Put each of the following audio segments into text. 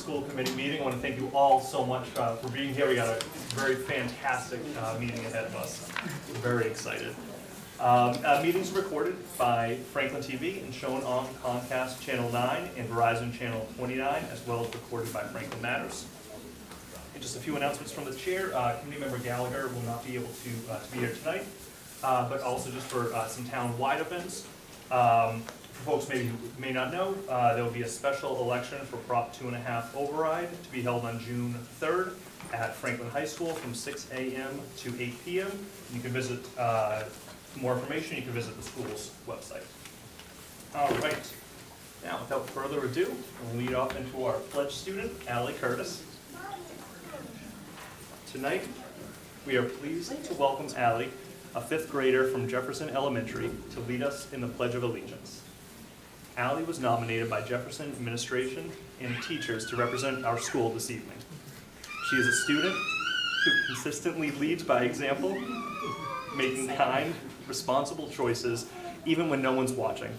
school committee meeting. I want to thank you all so much for being here. We got a very fantastic meeting ahead of us. We're very excited. Meetings recorded by Franklin TV and shown on Comcast Channel 9 and Verizon Channel 29, as well as recorded by Franklin Matters. And just a few announcements from the chair. Committee member Gallagher will not be able to be here tonight, but also just for some town-wide events. For folks maybe who may not know, there will be a special election for Prop 2.5 override to be held on June 3rd at Franklin High School from 6 a.m. to 8 p.m. You can visit, for more information, you can visit the school's website. All right. Now, without further ado, we'll lead off into our pledge student, Allie Curtis. Tonight, we are pleased to welcome Allie, a 5th grader from Jefferson Elementary, to lead us in the Pledge of Allegiance. Allie was nominated by Jefferson administration and teachers to represent our school this evening. She is a student who consistently leads by example, making kind, responsible choices even when no one's watching.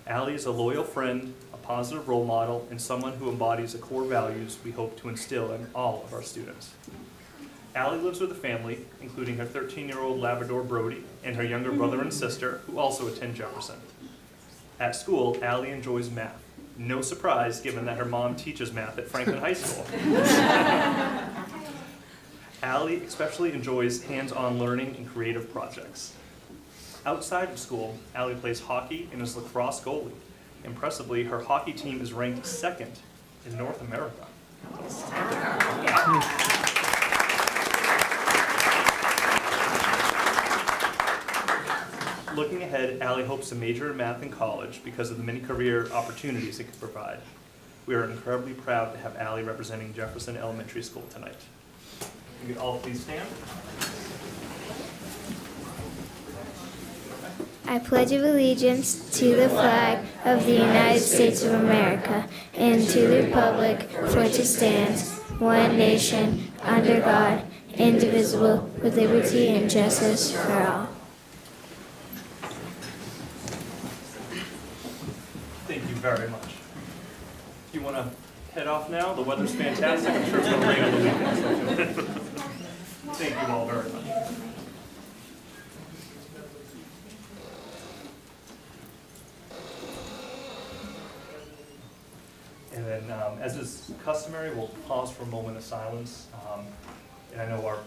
Allie is a loyal friend, a positive role model, and someone who embodies the core values we hope to instill in all of our students. Allie lives with a family, including her 13-year-old Labrador Brody and her younger brother and sister, who also attend Jefferson. At school, Allie enjoys math. No surprise, given that her mom teaches math at Franklin High School. Allie especially enjoys hands-on learning and creative projects. Outside of school, Allie plays hockey and is lacrosse goalie. Impressively, her hockey team is ranked 2nd in North America. Looking ahead, Allie hopes to major in math in college because of the many career opportunities it can provide. We are incredibly proud to have Allie representing Jefferson Elementary School tonight. You can all please stand. I pledge allegiance to the flag of the United States of America and to the republic for which it stands, one nation, under God, indivisible, with liberty and justice for all. Thank you very much. Do you want to head off now? The weather's fantastic. I'm sure it's going to rain on the weekend. So thank you all very much. And then, as is customary, we'll pause for a moment of silence. And I know our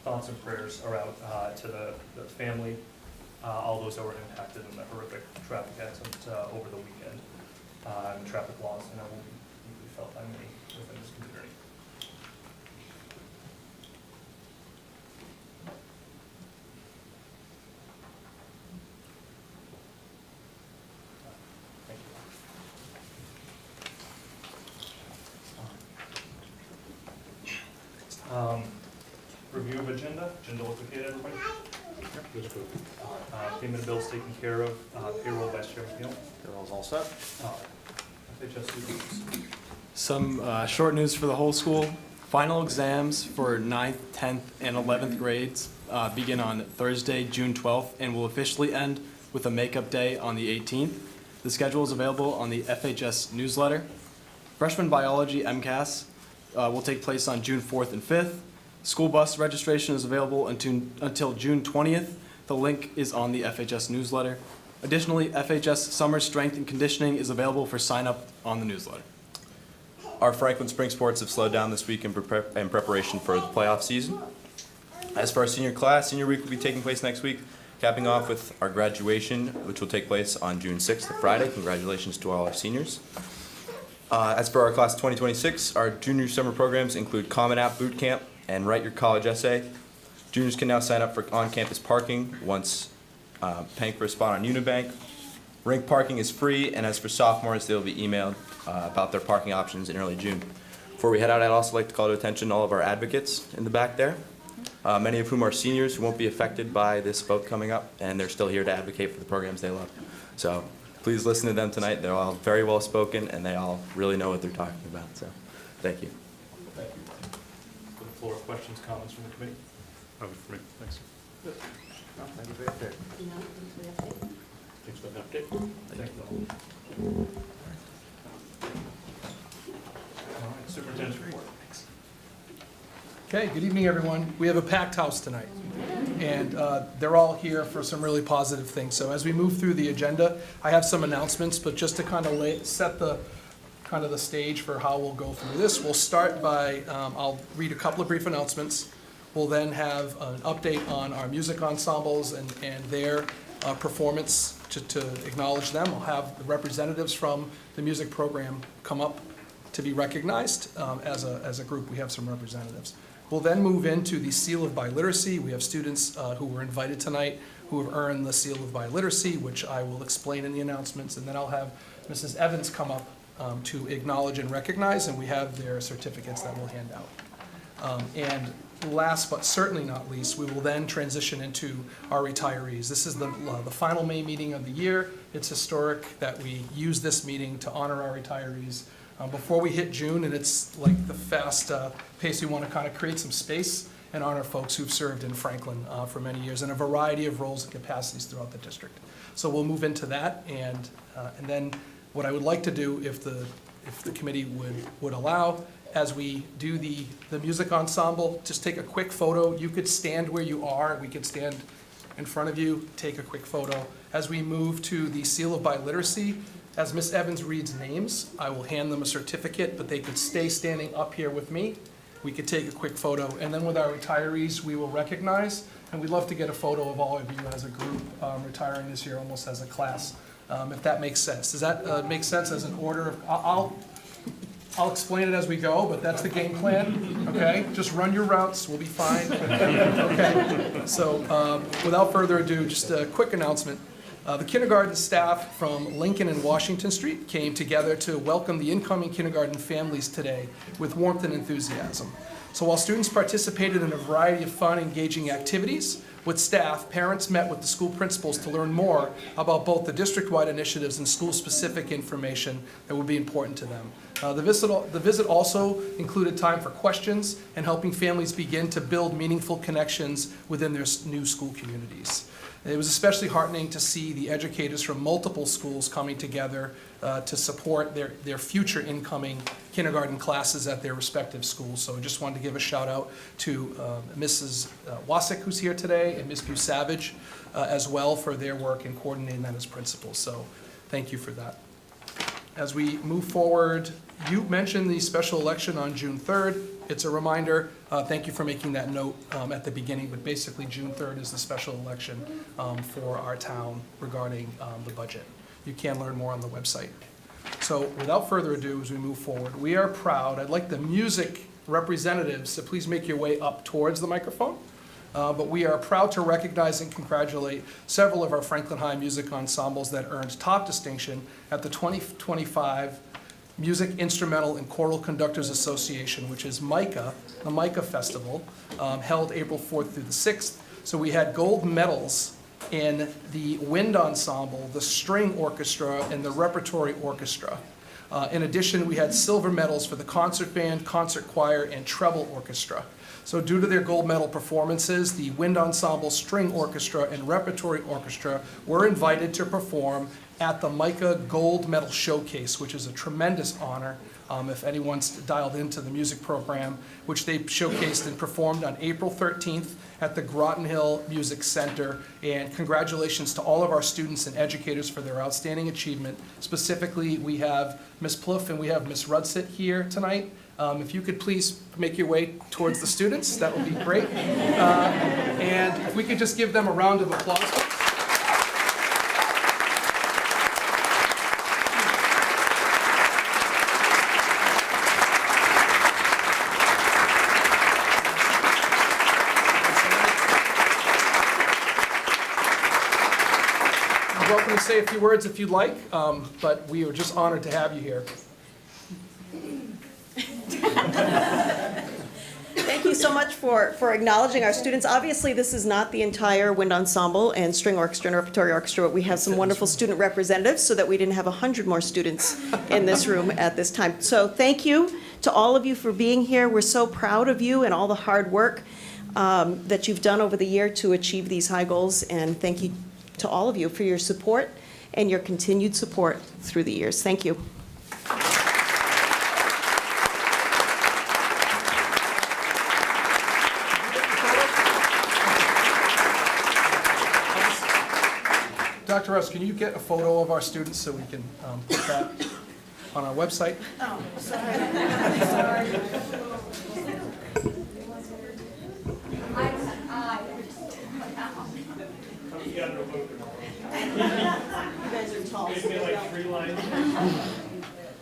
thoughts and prayers are out to the family, all those that were impacted in the horrific traffic accident over the weekend. And traffic laws, and that will be felt by many within this community. Thank you. Review of agenda. Agenda looks okay to everybody? Payment of bills taken care of. Payroll, Vice Chairman Neal. Payroll's all set. Some short news for the whole school. Final exams for 9th, 10th, and 11th grades begin on Thursday, June 12th, and will officially end with a makeup day on the 18th. The schedule is available on the FHS newsletter. Freshman biology MCAS will take place on June 4th and 5th. School bus registration is available until June 20th. The link is on the FHS newsletter. Additionally, FHS Summer Strength and Conditioning is available for sign-up on the newsletter. Our Franklin Spring Sports have slowed down this week in preparation for the playoff season. As for our senior class, Senior Week will be taking place next week, capping off with our graduation, which will take place on June 6th, Friday. Congratulations to all our seniors. As for our class 2026, our junior summer programs include Common App Boot Camp and Write Your College Essay. Juniors can now sign up for on-campus parking once paying for a spot on Unibank. Rink parking is free, and as for sophomores, they will be emailed about their parking options in early June. Before we head out, I'd also like to call to attention all of our advocates in the back there, many of whom are seniors who won't be affected by this vote coming up, and they're still here to advocate for the programs they love. So please listen to them tonight. They're all very well spoken, and they all really know what they're talking about. So thank you. Thank you. For the floor, questions, comments from the committee? Oh, for me. Thanks. No, thank you for the update. Thanks for the update. Thank you. All right, so Superintendent's report. Thanks. Okay, good evening, everyone. We have a packed house tonight, and they're all here for some really positive things. So as we move through the agenda, I have some announcements, but just to kind of set the stage for how we'll go through this, we'll start by, I'll read a couple of brief announcements. We'll then have an update on our music ensembles and their performance to acknowledge them. We'll have the representatives from the music program come up to be recognized as a group. We have some representatives. We'll then move into the Seal of Biliteracy. We have students who were invited tonight who have earned the Seal of Biliteracy, which I will explain in the announcements, and then I'll have Mrs. Evans come up to acknowledge and recognize, and we have their certificates that we'll hand out. And last but certainly not least, we will then transition into our retirees. This is the final May meeting of the year. It's historic that we use this meeting to honor our retirees before we hit June, and it's like the fast pace. We want to kind of create some space and honor folks who've served in Franklin for many years in a variety of roles and capacities throughout the district. So we'll move into that, and then what I would like to do, if the committee would allow, as we do the music ensemble, just take a quick photo. You could stand where you are. We could stand in front of you, take a quick photo. As we move to the Seal of Biliteracy, as Ms. Evans reads names, I will hand them a certificate, but they could stay standing up here with me. We could take a quick photo, and then with our retirees, we will recognize, and we'd love to get a photo of all of you as a group retiring this year, almost as a class, if that makes sense. Does that make sense as an order? I'll explain it as we go, but that's the game plan, okay? Just run your routes, we'll be fine. Okay, so without further ado, just a quick announcement. The kindergarten staff from Lincoln and Washington Street came together to welcome the incoming kindergarten families today with warmth and enthusiasm. So while students participated in a variety of fun, engaging activities, with staff, parents met with the school principals to learn more about both the district-wide initiatives and school-specific information that would be important to them. The visit also included time for questions and helping families begin to build meaningful connections within their new school communities. It was especially heartening to see the educators from multiple schools coming together to support their future incoming kindergarten classes at their respective schools. So I just wanted to give a shout out to Mrs. Wasik, who's here today, and Ms. Busavage as well for their work in coordinating that as principals. So thank you for that. As we move forward, you mentioned the special election on June 3rd. It's a reminder. Thank you for making that note at the beginning, but basically June 3rd is the special election for our town regarding the budget. You can learn more on the website. So without further ado, as we move forward, we are proud. I'd like the music representatives to please make your way up towards the microphone. But we are proud to recognize and congratulate several of our Franklin High music ensembles that earned top distinction at the 2025 Music Instrumental and Choral Conductors Association, which is MICA, the MICA Festival, held April 4th through the 6th. So we had gold medals in the wind ensemble, the string orchestra, and the repertory orchestra. In addition, we had silver medals for the concert band, concert choir, and treble orchestra. So due to their gold medal performances, the wind ensemble, string orchestra, and repertory orchestra were invited to perform at the MICA Gold Medal Showcase, which is a tremendous honor if anyone's dialed into the music program, which they showcased and performed on April 13th at the Groton Hill Music Center. And congratulations to all of our students and educators for their outstanding achievement. Specifically, we have Ms. Plouffe and we have Ms. Rudsit here tonight. If you could please make your way towards the students, that would be great. And if we could just give them a round of applause. You're welcome to say a few words if you'd like, but we are just honored to have you here. Thank you so much for acknowledging our students. Obviously, this is not the entire wind ensemble and string orchestra and repertory orchestra, but we have some wonderful student representatives so that we didn't have 100 more students in this room at this time. So thank you to all of you for being here. We're so proud of you and all the hard work that you've done over the year to achieve these high goals. And thank you to all of you for your support and your continued support through the years. Thank you. Dr. Rouse, can you get a photo of our students so we can put that on our website? Oh, you guys are tall. So Maybe like 3 lines.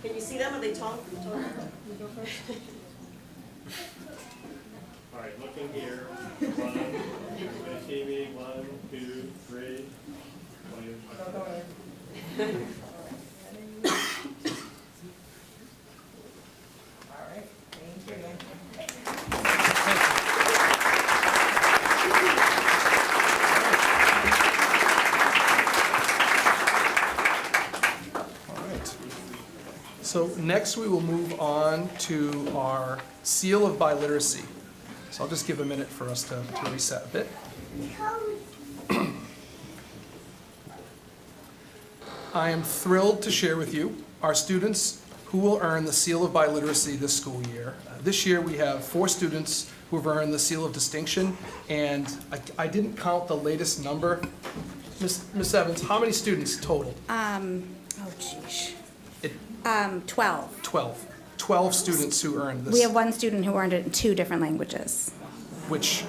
can you see them? Are they tall? All right, looking here. 1, TV, 1, 2, 3. So next we will move on to our seal of biliteracy. So I'll just give a minute for us to reset a bit. I am thrilled to share with you our students who will earn the seal of biliteracy this school year. This year we have 4 students who have earned the seal of distinction, and I didn't count the latest number. Ms. Evans, how many students total? Oh, geez. It- 12. 12. 12 students who earned this. We have one student who earned it in 2 different languages. Which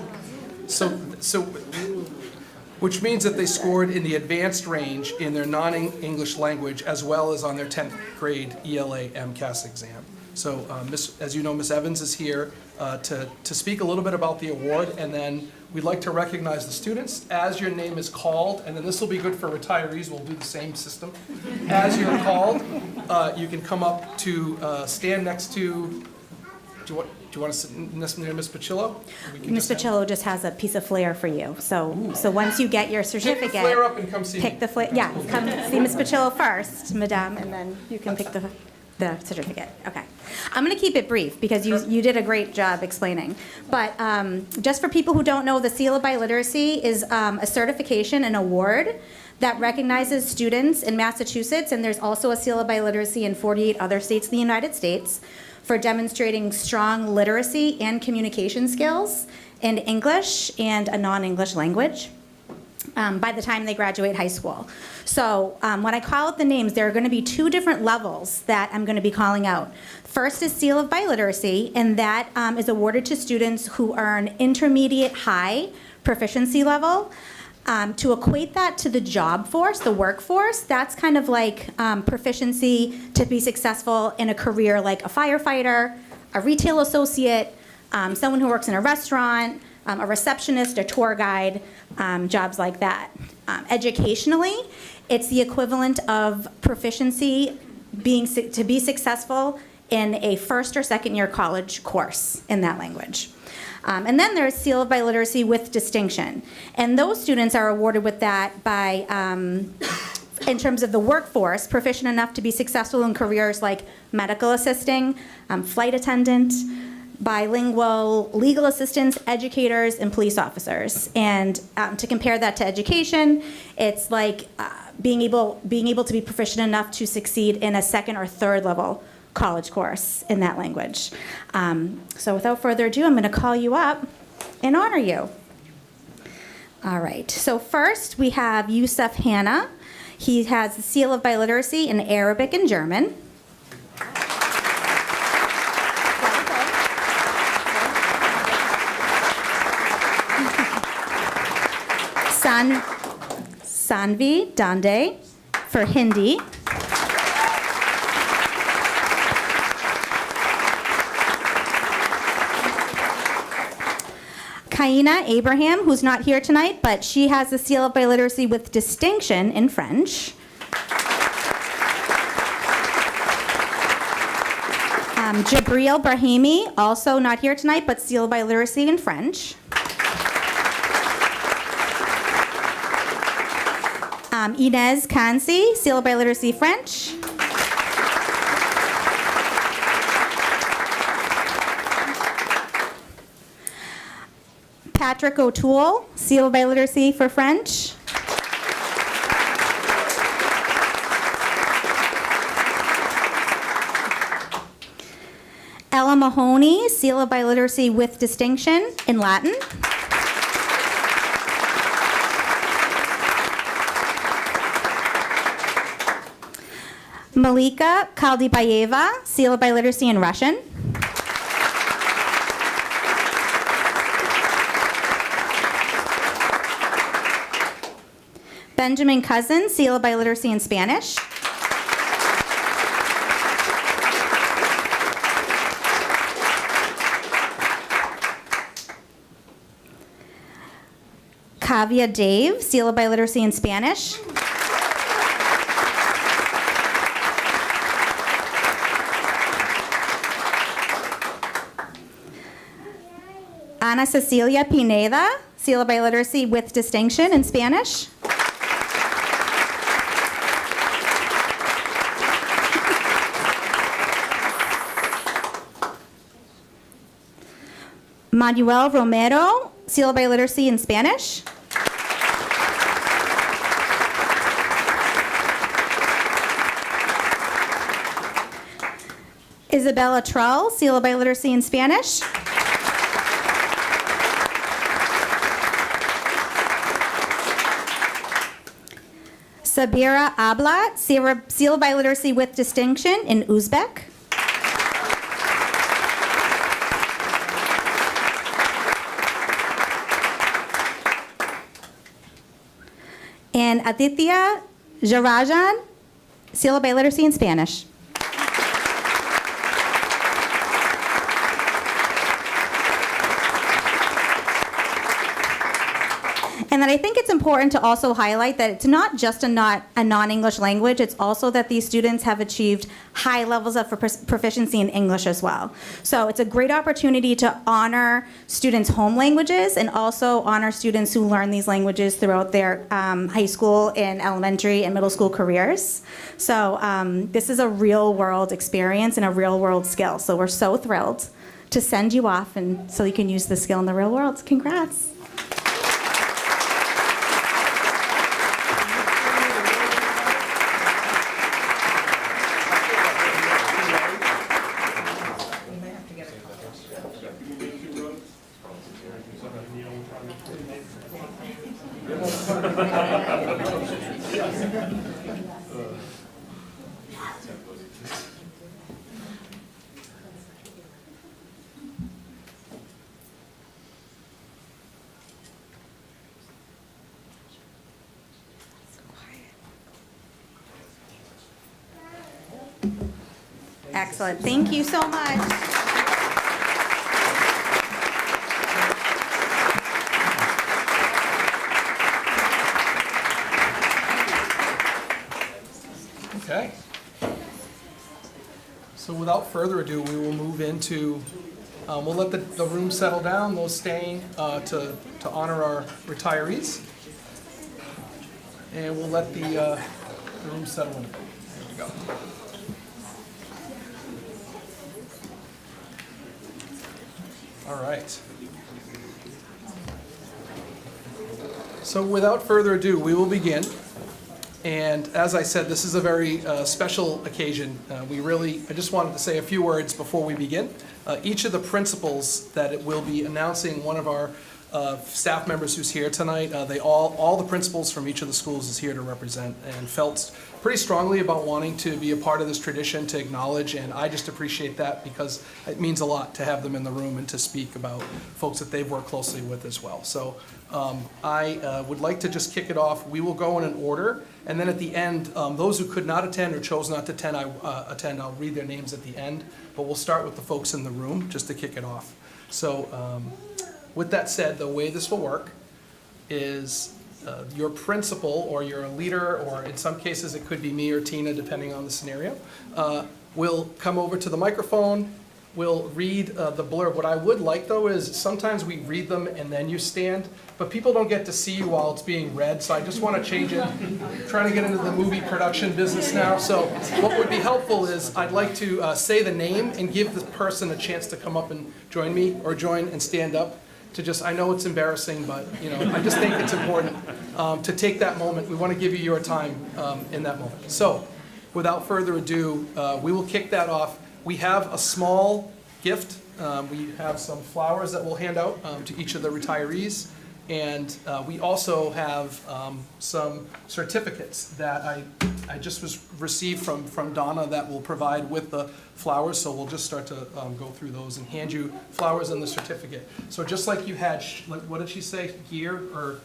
means that they scored in the advanced range in their non-English language as well as on their 10th grade ELA MCAS exam. So, as you know, Ms. Evans is here to speak a little bit about the award, and then we'd like to recognize the students as your name is called, and then this will be good for retirees, we'll do the same system. As you're called, you can come up to stand next to, do you want to sit near Ms. Pacillo? We can Ms. just have- Pacillo just has a piece of flair for you. So once you get your Pick the certificate, flare up and come see me. pick the flare. Yeah, come see Ms. Pacillo first, Madame, and then you can pick the certificate. Okay. I'm going to keep it brief because you did a great job explaining. But just for people who don't know, the Seal of Biliteracy is a certification, an award that recognizes students in Massachusetts, and there's also a Seal of Biliteracy in 48 other states in the United States, for demonstrating strong literacy and communication skills in English and a non-English language by the time they graduate high school. So when I call out the names, there are going to be 2 different levels that I'm going to be calling out. First is Seal of Biliteracy, and that is awarded to students who earn intermediate high proficiency level. To equate that to the job force, the workforce, that's kind of like proficiency to be successful in a career like a firefighter, a retail associate, someone who works in a restaurant, a receptionist, a tour guide, jobs like that. Educationally, it's the equivalent of proficiency to be successful in a 1st or 2nd year college course in that language. And then there's Seal of Biliteracy with distinction. And those students are awarded with that by, in terms of the workforce, proficient enough to be successful in careers like medical assisting, flight attendant, bilingual legal assistants, educators, and police officers. And to compare that to education, it's like being able to be proficient enough to succeed in a 2nd or 3rd level college course in that language. So without further ado, I'm going to call you up and honor you. All right. So first we have Yusuf Hanna. He has the Seal of Biliteracy in Arabic and German. Sanvi Dande for Hindi. Kaina Abraham, who's not here tonight, but she has the Seal of Biliteracy with distinction in French. Jabril Brahimi, also not here tonight, but Seal of Biliteracy in French. Inez Kansi, Seal of Biliteracy French. Patrick O'Toole, Seal of Biliteracy for French. Ella Mahoney, Seal of Biliteracy with distinction in Latin. Malika Kaldibayeva, Seal of Biliteracy in Russian. Benjamin Cousin, Seal of Biliteracy in Spanish. Kavya Dave, Seal of Biliteracy in Spanish. Ana Cecilia Pineda, Seal of Biliteracy with distinction in Spanish. Manuel Romero, Seal of Biliteracy in Spanish. Isabella Trull, Seal of Biliteracy in Spanish. Sabira Ablat, Seal of Biliteracy with distinction in Uzbek. And Aditya Jarajan, Seal of Biliteracy in Spanish. And then I think it's important to also highlight that it's not just a non-English language, it's also that these students have achieved high levels of proficiency in English as well. So it's a great opportunity to honor students' home languages and also honor students who learn these languages throughout their high school and elementary and middle school careers. So this is a real-world experience and a real-world skill. So we're so thrilled to send you off and so you can use the skill in the real world. Congrats. Excellent. Thank you so much. Okay. So without further ado, we will move into, we'll let the room settle down, those staying to honor our retirees. And we'll let the room settle in. There we go. All right. So without further ado, we will begin. And as I said, this is a very special occasion. I just wanted to say a few words before we begin. Each of the principals that it will be announcing, one of our staff members who's here tonight, all the principals from each of the schools is here to represent and felt pretty strongly about wanting to be a part of this tradition, to acknowledge, and I just appreciate that because it means a lot to have them in the room and to speak about folks that they've worked closely with as well. So I would like to just kick it off. We will go in an order, and then at the end, those who could not attend or chose not to attend, I'll read their names at the end, but we'll start with the folks in the room just to kick it off. So with that said, the way this will work is your principal or your leader, or in some cases it could be me or Tina, depending on the scenario, will come over to the microphone. We'll read the blurb. What I would like, though, is sometimes we read them and then you stand, but people don't get to see you while it's being read, so I just want to change it. I'm trying to get into the movie production business now, so what would be helpful is I'd like to say the name and give the person a chance to come up and join me, or join and stand up. I know it's embarrassing, but I just think it's important to take that moment. We want to give you your time in that moment. So, without further ado, we will kick that off. We have a small gift. We have some flowers that we'll hand out to each of the retirees, and we also have some certificates that I just was received from Donna that will provide with the flowers, so we'll just start to go through those and hand you flowers and the certificate. So just like you had, what did she say, gear or?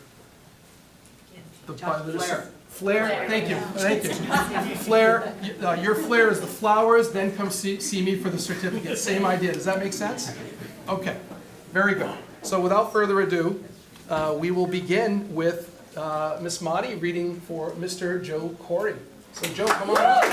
Flare. Flare, thank you, thank you. Flare, your flare is the flowers, then come see me for the certificate. Same idea, does that make sense? Okay, very good. So without further ado, we will begin with Miss Motti reading for Mr. Joe Corey. So Joe, come on up.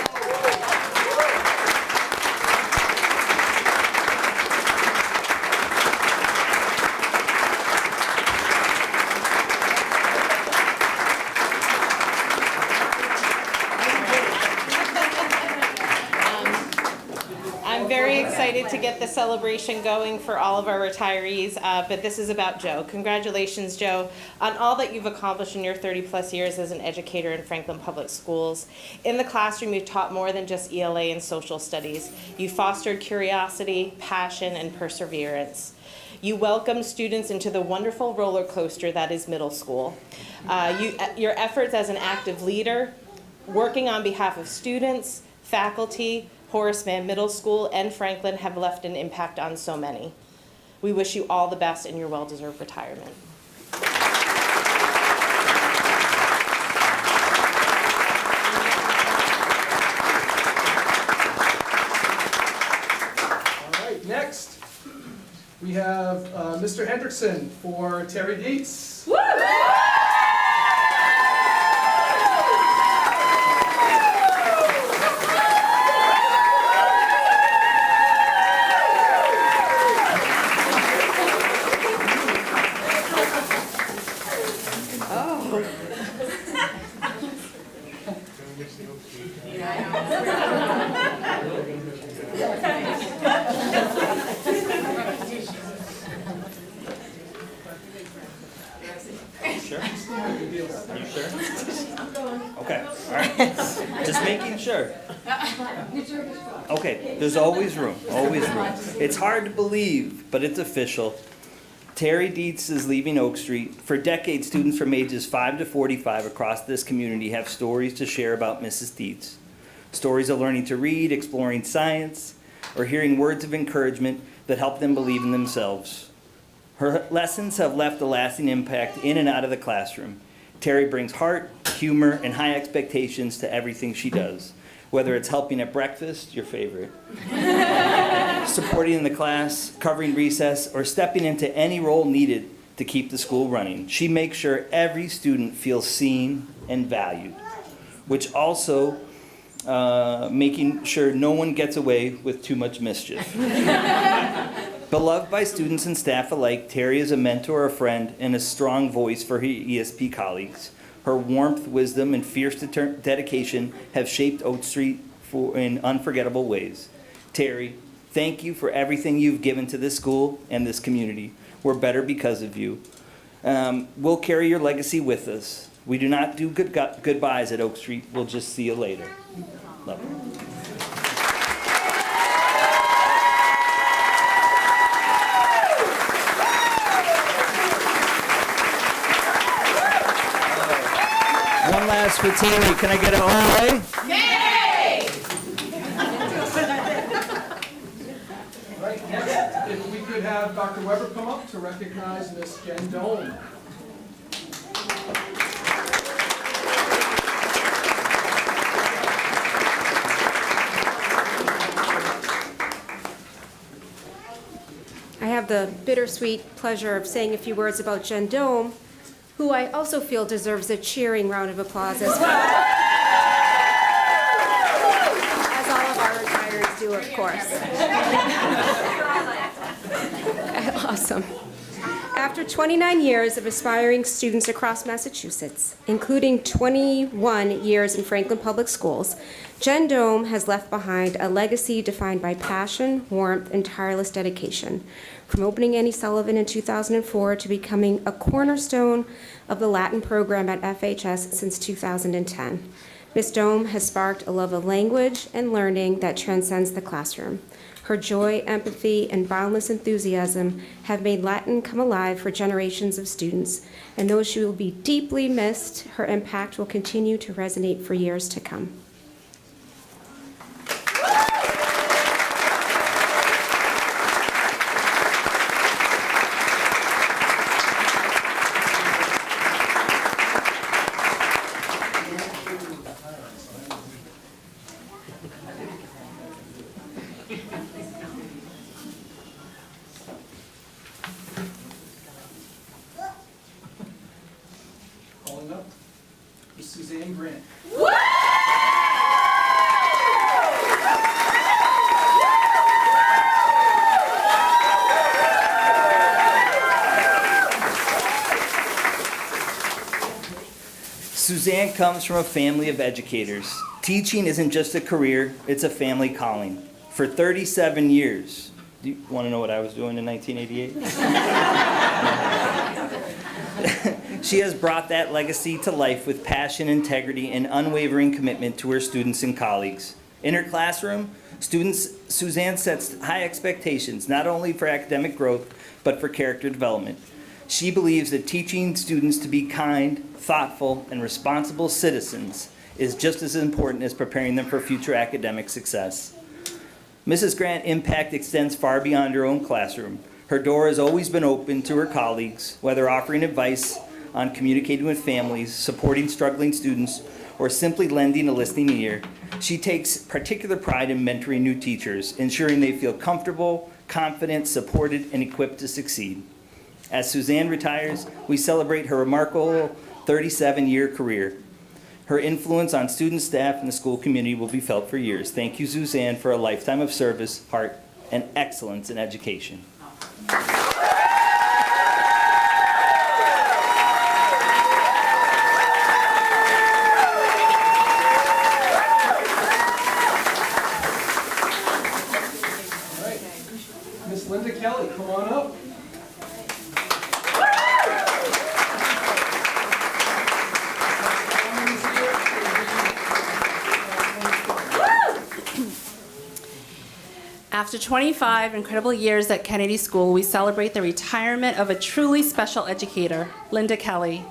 I'm very excited to get the celebration going for all of our retirees, but this is about Joe. Congratulations, Joe, on all that you've accomplished in your 30-plus years as an educator in Franklin Public Schools. In the classroom, you've taught more than just ELA and social studies. You fostered curiosity, passion, and perseverance. You welcomed students into the wonderful roller coaster that is middle school. Your efforts as an active leader, working on behalf of students, faculty, Horace Mann Middle School, and Franklin have left an impact on so many. We wish you all the best in your well-deserved retirement. All right, next, we have Mr. Hendrickson for Terry Dietz. Woo! Sure? Are you sure? Okay, all right. Just making sure. Okay, there's always room, always room. It's hard to believe, but it's official. Terry Dietz is leaving Oak Street. For decades, students from ages 5 to 45 across this community have stories to share about Mrs. Dietz. Stories of learning to read, exploring science, or hearing words of encouragement that help them believe in themselves. Her lessons have left a lasting impact in and out of the classroom. Terry brings heart, humor, and high expectations to everything she does. Whether it's helping at breakfast, your favorite, supporting in the class, covering recess, or stepping into any role needed to keep the school running. She makes sure every student feels seen and valued, which also making sure no one gets away with too much mischief. Beloved by students and staff alike, Terry is a mentor, a friend, and a strong voice for her ESP colleagues. Her warmth, wisdom, and fierce dedication have shaped Oak Street in unforgettable ways. Terry, thank you for everything you've given to this school and this community. We're better because of you. We'll carry your legacy with us. We do not do goodbyes at Oak Street. We'll just see you later. Love you. One last for Terry. Can I get an all Right, next, if we could have Dr. Weber come up to recognize Miss Jen Dome. I have the bittersweet pleasure of saying a few words about Jen Dome, who I also feel deserves a cheering round of applause as well. As all of our retirees do, of course. Awesome. After 29 years of aspiring students across Massachusetts, including 21 years in Franklin Public Schools, Jen Dome has left behind a legacy defined by passion, warmth, and tireless dedication. From opening Annie Sullivan in 2004 to becoming a cornerstone of the Latin program at FHS since 2010. Ms. Dome has sparked a love of language and learning that transcends the classroom. Her joy, empathy, and boundless enthusiasm have made Latin come alive for generations of students, and though she will be deeply missed, her impact will continue to resonate for years to come. Calling up Miss Suzanne Grant. Suzanne comes from a family of educators. Teaching isn't just a career, it's a family calling. For 37 years, do you want to know what I was doing in 1988? She has brought that legacy to life with passion, integrity, and unwavering commitment to her students and colleagues. In her classroom, Suzanne sets high expectations, not only for academic growth, but for character development. She believes that teaching students to be kind, thoughtful, and responsible citizens is just as important as preparing them for future academic success. Mrs. Grant's impact extends far beyond her own classroom. Her door has always been open to her colleagues, whether offering advice on communicating with families, supporting struggling students, or simply lending a listening ear. She takes particular pride in mentoring new teachers, ensuring they feel comfortable, confident, supported, and equipped to succeed. As Suzanne retires, we celebrate her remarkable 37-year career. Her influence on students, staff, and the school community will be felt for years. Thank you, Suzanne, for a lifetime of service, heart, and excellence in education. All right. Miss Linda Kelly, come on up. After 25 incredible years at Kennedy School, we celebrate the retirement of a truly special educator, Linda Kelly.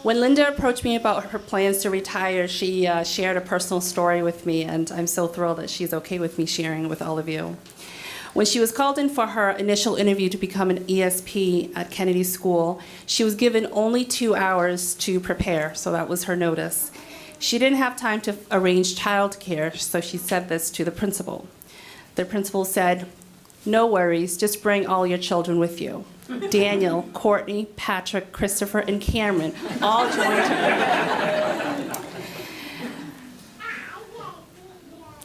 When Linda approached me about her plans to retire, she shared a personal story with me, and I'm so thrilled that she's okay with me sharing it with all of you. When she was called in for her initial interview to become an ESP at Kennedy School, she was given only 2 hours to prepare, so that was her notice. She didn't have time to arrange childcare, so she said this to the principal. The principal said, "No worries, just bring all your children with you." Daniel, Courtney, Patrick, Christopher, and Cameron all joined her.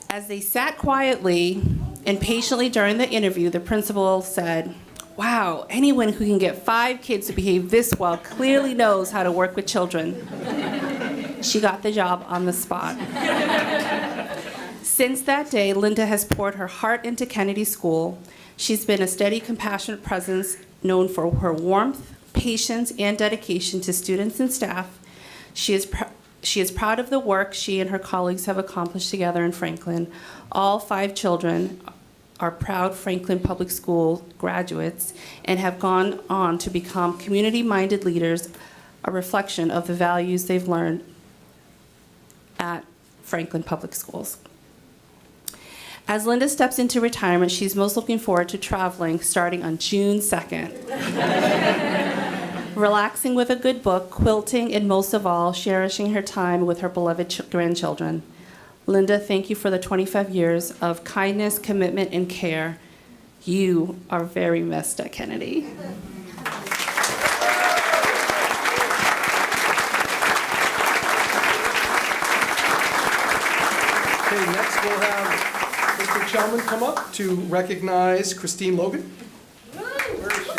As they sat quietly and patiently during the interview, the principal said, "Wow, anyone who can get 5 kids to behave this well clearly knows how to work with children." She got the job on the spot. Since that day, Linda has poured her heart into Kennedy School. She's been a steady, compassionate presence known for her warmth, patience, and dedication to students and staff. She is proud of the work she and her colleagues have accomplished together in Franklin. All 5 children are proud Franklin Public School graduates and have gone on to become community-minded leaders, a reflection of the values they've learned at Franklin Public Schools. As Linda steps into retirement, she's most looking forward to traveling starting on June 2nd. Relaxing with a good book, quilting, and most of all, cherishing her time with her beloved grandchildren. Linda, thank you for the 25 years of kindness, commitment, and care. You are very missed at Kennedy. Okay, next we'll have Mr. Chelman come up to recognize Christine Logan. Where is she?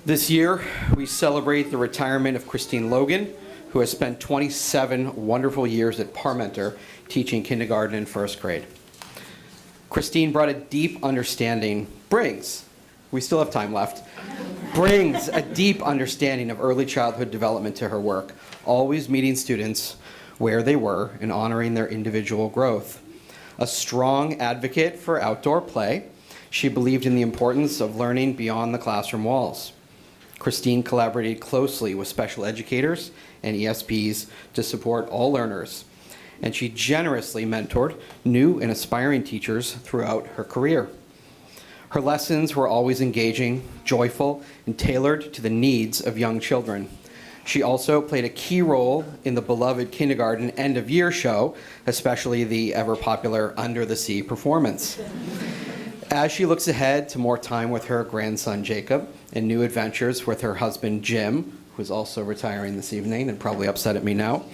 This year, we celebrate the retirement of Christine Logan, who has spent 27 wonderful years at Parmenter teaching kindergarten and first grade. Christine brought a deep understanding, we still have time left, brings a deep understanding of early childhood development to her work, always meeting students where they were and honoring their individual growth. A strong advocate for outdoor play, she believed in the importance of learning beyond the classroom walls. Christine collaborated closely with special educators and ESPs to support all learners, and she generously mentored new and aspiring teachers throughout her career. Her lessons were always engaging, joyful, and tailored to the needs of young children. She also played a key role in the beloved kindergarten end-of-year show, especially the ever-popular Under the Sea performance. As she looks ahead to more time with her grandson Jacob and new adventures with her husband Jim, who's also retiring this evening and probably upset at me now,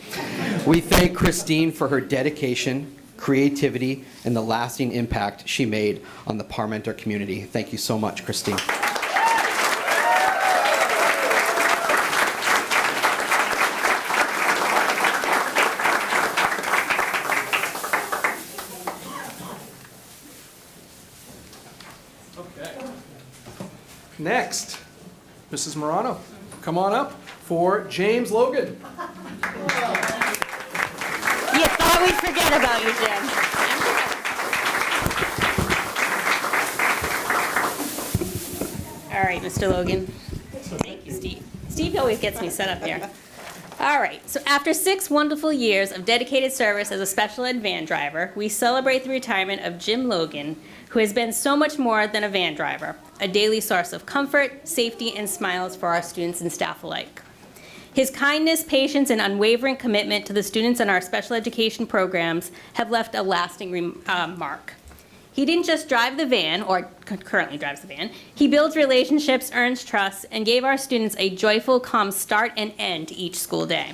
we thank Christine for her dedication, creativity, and the lasting impact she made on the Parmenter community. Thank you so much, Christine. Next, Mrs. Morano, come on up for James Logan. You thought we'd forget about you, Jim. All right, Mr. Logan. Thank you, Steve. Steve always gets me set up here. All right, so after 6 wonderful years of dedicated service as a special ed van driver, we celebrate the retirement of Jim Logan, who has been so much more than a van driver, a daily source of comfort, safety, and smiles for our students and staff alike. His kindness, patience, and unwavering commitment to the students in our special education programs have left a lasting mark. He didn't just drive the van, or currently drives the van, he builds relationships, earns trust, and gave our students a joyful, calm start and end to each school day.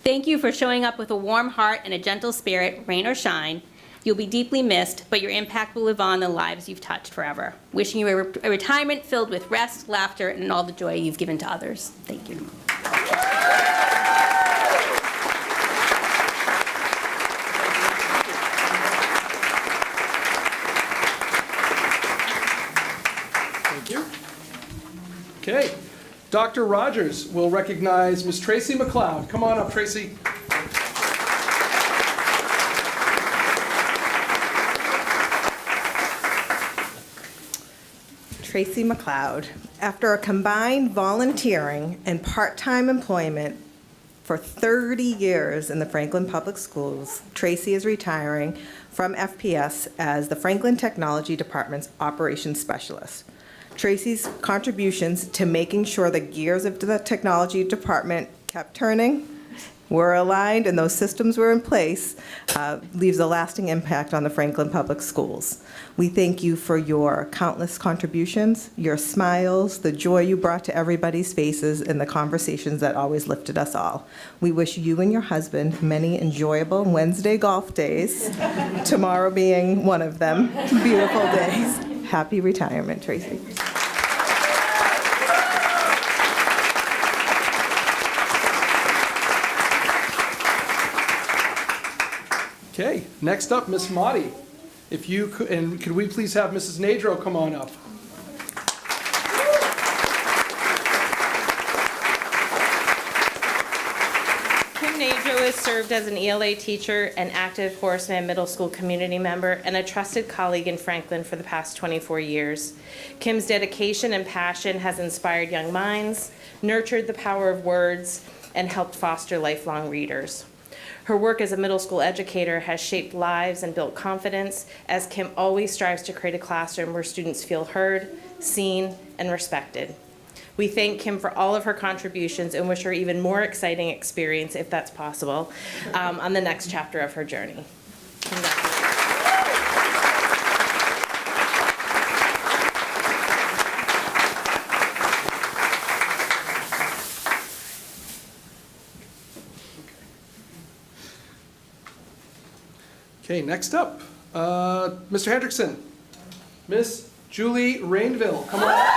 Thank you for showing up with a warm heart and a gentle spirit, rain or shine. You'll be deeply missed, but your impact will live on in the lives you've touched forever. Wishing you a retirement filled with rest, laughter, and all the joy you've given to others. Thank you. Thank you. Okay, Dr. Rogers will recognize Ms. Tracy McLeod. Come on up, Tracy. Tracy McLeod. After a combined volunteering and part-time employment for 30 years in the Franklin Public Schools, Tracy is retiring from FPS as the Franklin Technology Department's operations specialist. Tracy's contributions to making sure the gears of the technology department kept turning, were aligned, and those systems were in place, leaves a lasting impact on the Franklin Public Schools. We thank you for your countless contributions, your smiles, the joy you brought to everybody's faces, and the conversations that always lifted us all. We wish you and your husband many enjoyable Wednesday golf days, tomorrow being one of them. Beautiful days. Happy retirement, Tracy. Okay, next up, Miss Motti. If you could, and could we please have Mrs. Nadro come on up? Kim Nadro has served as an ELA teacher, an active Horace Mann Middle School community member, and a trusted colleague in Franklin for the past 24 years. Kim's dedication and passion has inspired young minds, nurtured the power of words, and helped foster lifelong readers. Her work as a middle school educator has shaped lives and built confidence, as Kim always strives to create a classroom where students feel heard, seen, and respected. We thank Kim for all of her contributions and wish her even more exciting experience, if that's possible, on the next chapter of her journey. Congratulations. Okay, next up, Mr. Hendrickson. Miss Julie Rainville, come on up.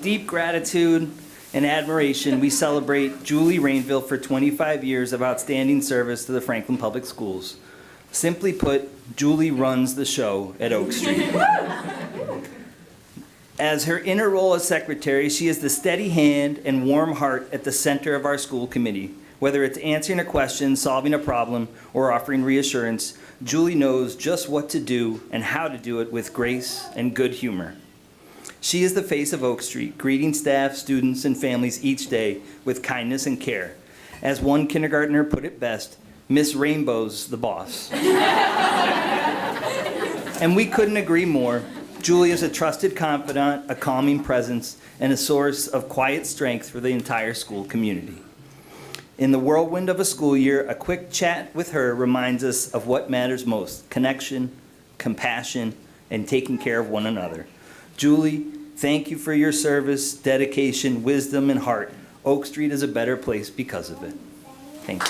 deep gratitude and admiration, we celebrate Julie Rainville for 25 years of outstanding service to the Franklin Public Schools. Simply put, Julie runs the show at Oak Street. As her inner role as secretary, she is the steady hand and warm heart at the center of our school committee. Whether it's answering a question, solving a problem, or offering reassurance, Julie knows just what to do and how to do it with grace and good humor. She is the face of Oak Street, greeting staff, students, and families each day with kindness and care. As one kindergartner put it best, Miss Rainbow's the boss. And we couldn't agree more. Julie is a trusted confidant, a calming presence, and a source of quiet strength for the entire school community. In the whirlwind of a school year, a quick chat with her reminds us of what matters most: connection, compassion, and taking care of one another. Julie, thank you for your service, dedication, wisdom, and heart. Oak Street is a better place because of it. Thank you.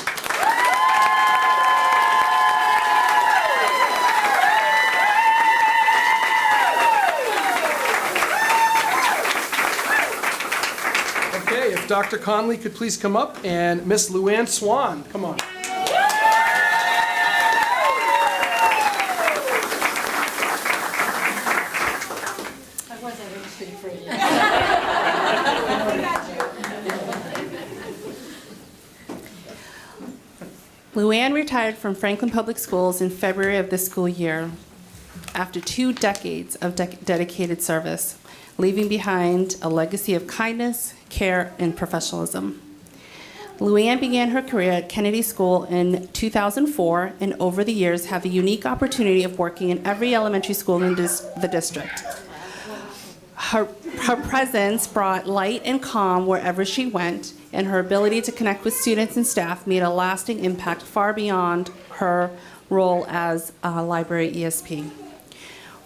Okay, if Dr. Conley could please come up, and Miss Luann Swan, come on. Luann retired from Franklin Public Schools in February of this school year after 2 decades of dedicated service, leaving behind a legacy of kindness, care, and professionalism. Luann began her career at Kennedy School in 2004, and over the years have the unique opportunity of working in every elementary school in the district. Her presence brought light and calm wherever she went, and her ability to connect with students and staff made a lasting impact far beyond her role as a library ESP.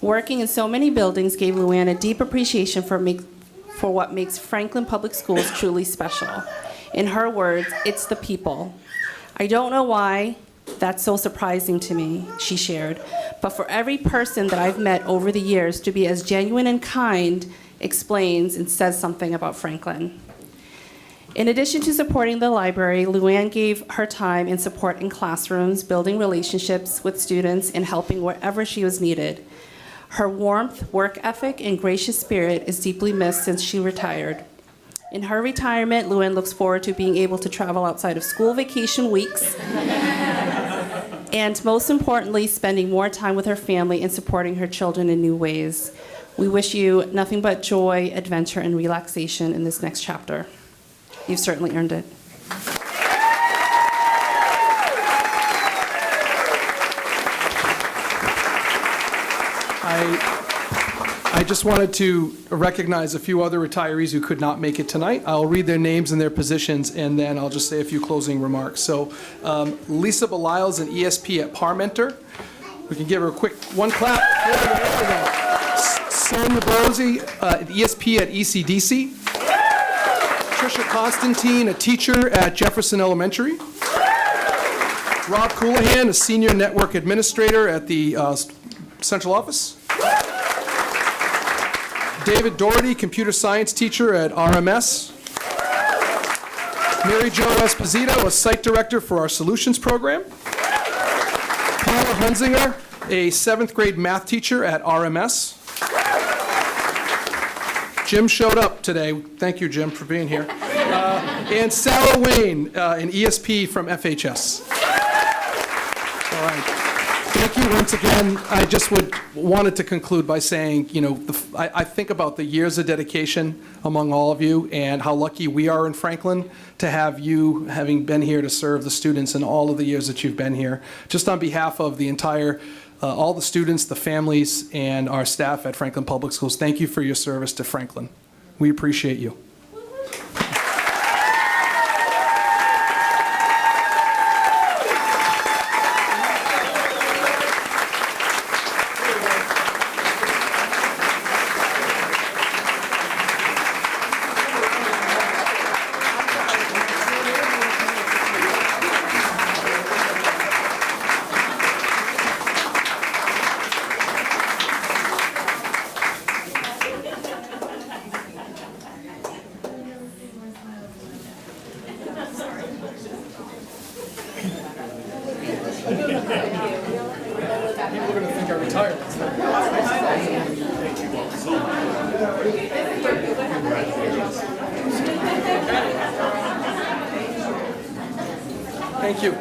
Working in so many buildings gave Luann a deep appreciation for what makes Franklin Public Schools truly special. In her words, it's the people. I don't know why that's so surprising to me, she shared, but for every person that I've met over the years to be as genuine and kind explains and says something about Franklin. In addition to supporting the library, Luann gave her time and support in classrooms, building relationships with students, and helping wherever she was needed. Her warmth, work ethic, and gracious spirit is deeply missed since she retired. In her retirement, Luann looks forward to being able to travel outside of school vacation weeks, and most importantly, spending more time with her family and supporting her children in new ways. We wish you nothing but joy, adventure, and relaxation in this next chapter. You've certainly earned it. I just wanted to recognize a few other retirees who could not make it tonight. I'll read their names and their positions, and then I'll just say a few closing remarks. So, Lisa Belial's an ESP at Parmenter. We can give her a quick one clap. Sonia Brosey, an ESP at ECDC. Tricia Constantine, a teacher at Jefferson Elementary. Rob Coolahan, a senior network administrator at the central office. David Doherty, computer science teacher at RMS. Mary Jo Esposito, a site director for our solutions program. Paula Hunzinger, a 7th grade math teacher at RMS. Jim showed up today. Thank you, Jim, for being here. And Sarah Wayne, an ESP from FHS. All right. Thank you once again. I just wanted to conclude by saying, you know, I think about the years of dedication among all of you and how lucky we are in Franklin to have you having been here to serve the students in all of the years that you've been here. Just on behalf of the entire, all the students, the families, and our staff at Franklin Public Schools, thank you for your service to Franklin. We appreciate you. Thank you.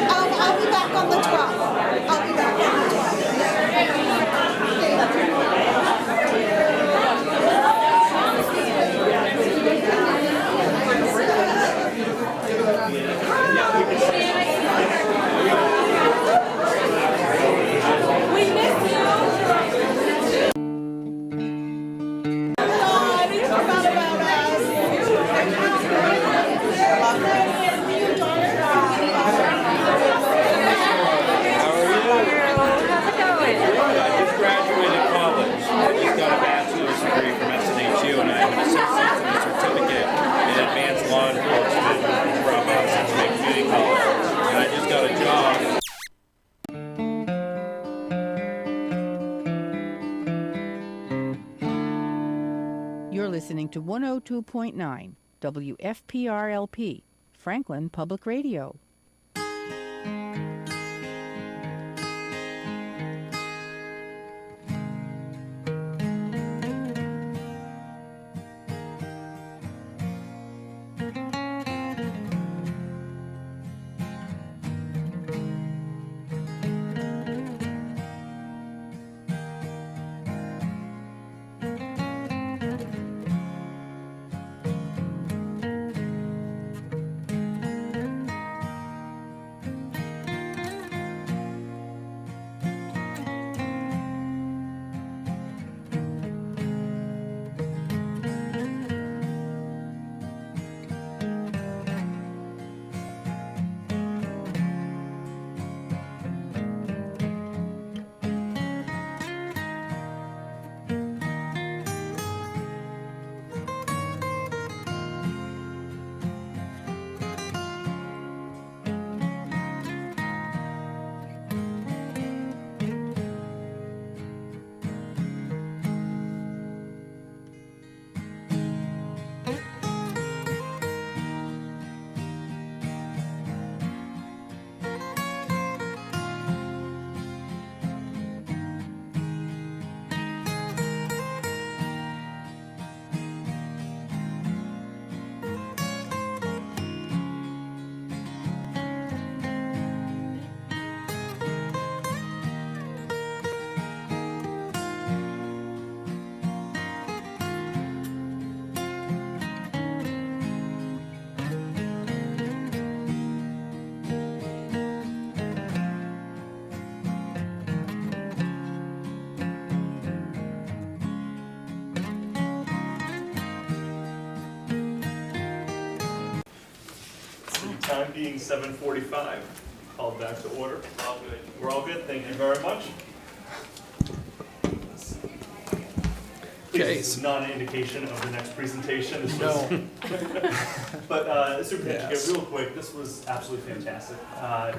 I'll be back on the 12th. I'll be back on the Graduated college. I just got a bachelor's degree from SNHU, and I have an associate's and a certificate in advanced law enforcement from Cincinnati Community College. And I just got a job. You're listening to 102.9 WFPR-LP, Franklin Public Radio. Time being 7:45, called back to order. All good. We're all good, thank you very much. Please, this is not an indication of the next presentation. This was, but Superintendent, Yes. real quick, this was absolutely fantastic.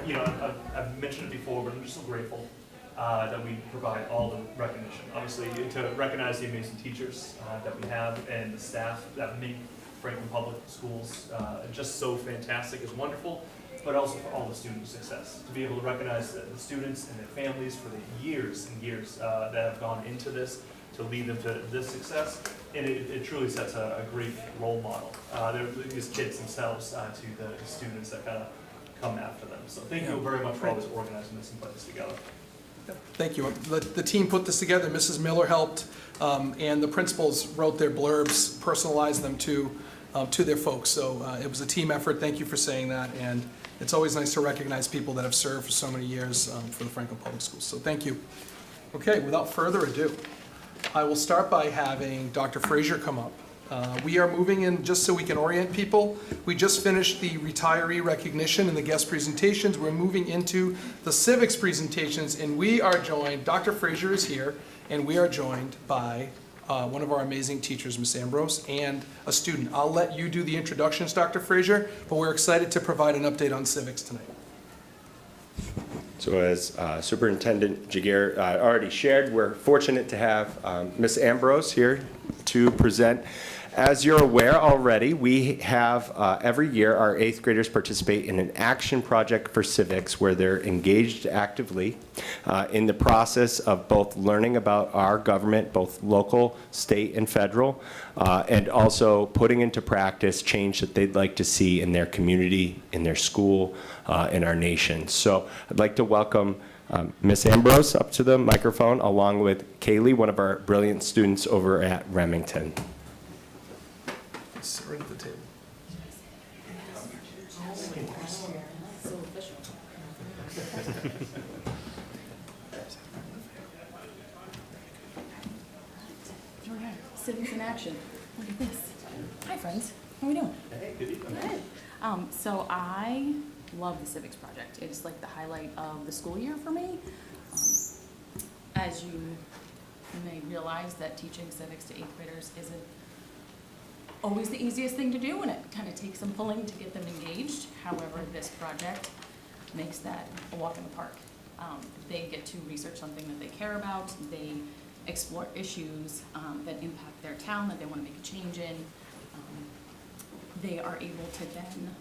You know, I've mentioned it before, but I'm just so grateful that we provide all the recognition. Obviously, to recognize the amazing teachers that we have and the staff that make Franklin Public Schools just so fantastic is wonderful, but also for all the student success. To be able to recognize the students and their families for the years and years that have gone into this to lead them to this success, and it truly sets a great role model. They're these kids themselves to the students that kind of come after them. So thank you very much for always organizing this and putting this together. Thank you. The team put this together. Mrs. Miller helped, and the principals wrote their blurbs, personalized them to their folks. So it was a team effort. Thank you for saying that. And it's always nice to recognize people that have served for so many years for the Franklin Public Schools. So thank you. Okay, without further ado, I will start by having Dr. Frazier come up. We are moving in, just so we can orient people, we just finished the retiree recognition and the guest presentations. We're moving into the civics presentations, and we are joined, Dr. Frazier is here, and we are joined by one of our amazing teachers, Ms. Ambrose, and a student. I'll let you do the introductions, Dr. Frazier, but we're excited to provide an update on civics tonight. So as Superintendent Jagger already shared, we're fortunate to have Ms. Ambrose here to present. As you're aware already, we have every year our 8th graders participate in an action project for civics where they're engaged actively in the process of both learning about our government, both local, state, and federal, and also putting into practice change that they'd like to see in their community, in their school, in our nation. So I'd like to welcome Ms. Ambrose up to the microphone, along with Kaylee, one of our brilliant students over at Remington. Sit right at the table. Civics in action. Look at this. Hi, friends. How are we doing? Hey, good evening. Good. So I love the civics project. It's like the highlight of the school year for me. As you may realize, that teaching civics to 8th graders isn't always the easiest thing to do, and it kind of takes some pulling to get them engaged. However, this project makes that a walk in the park. They get to research something that they care about. They explore issues that impact their town that they want to make a change in. They are able to then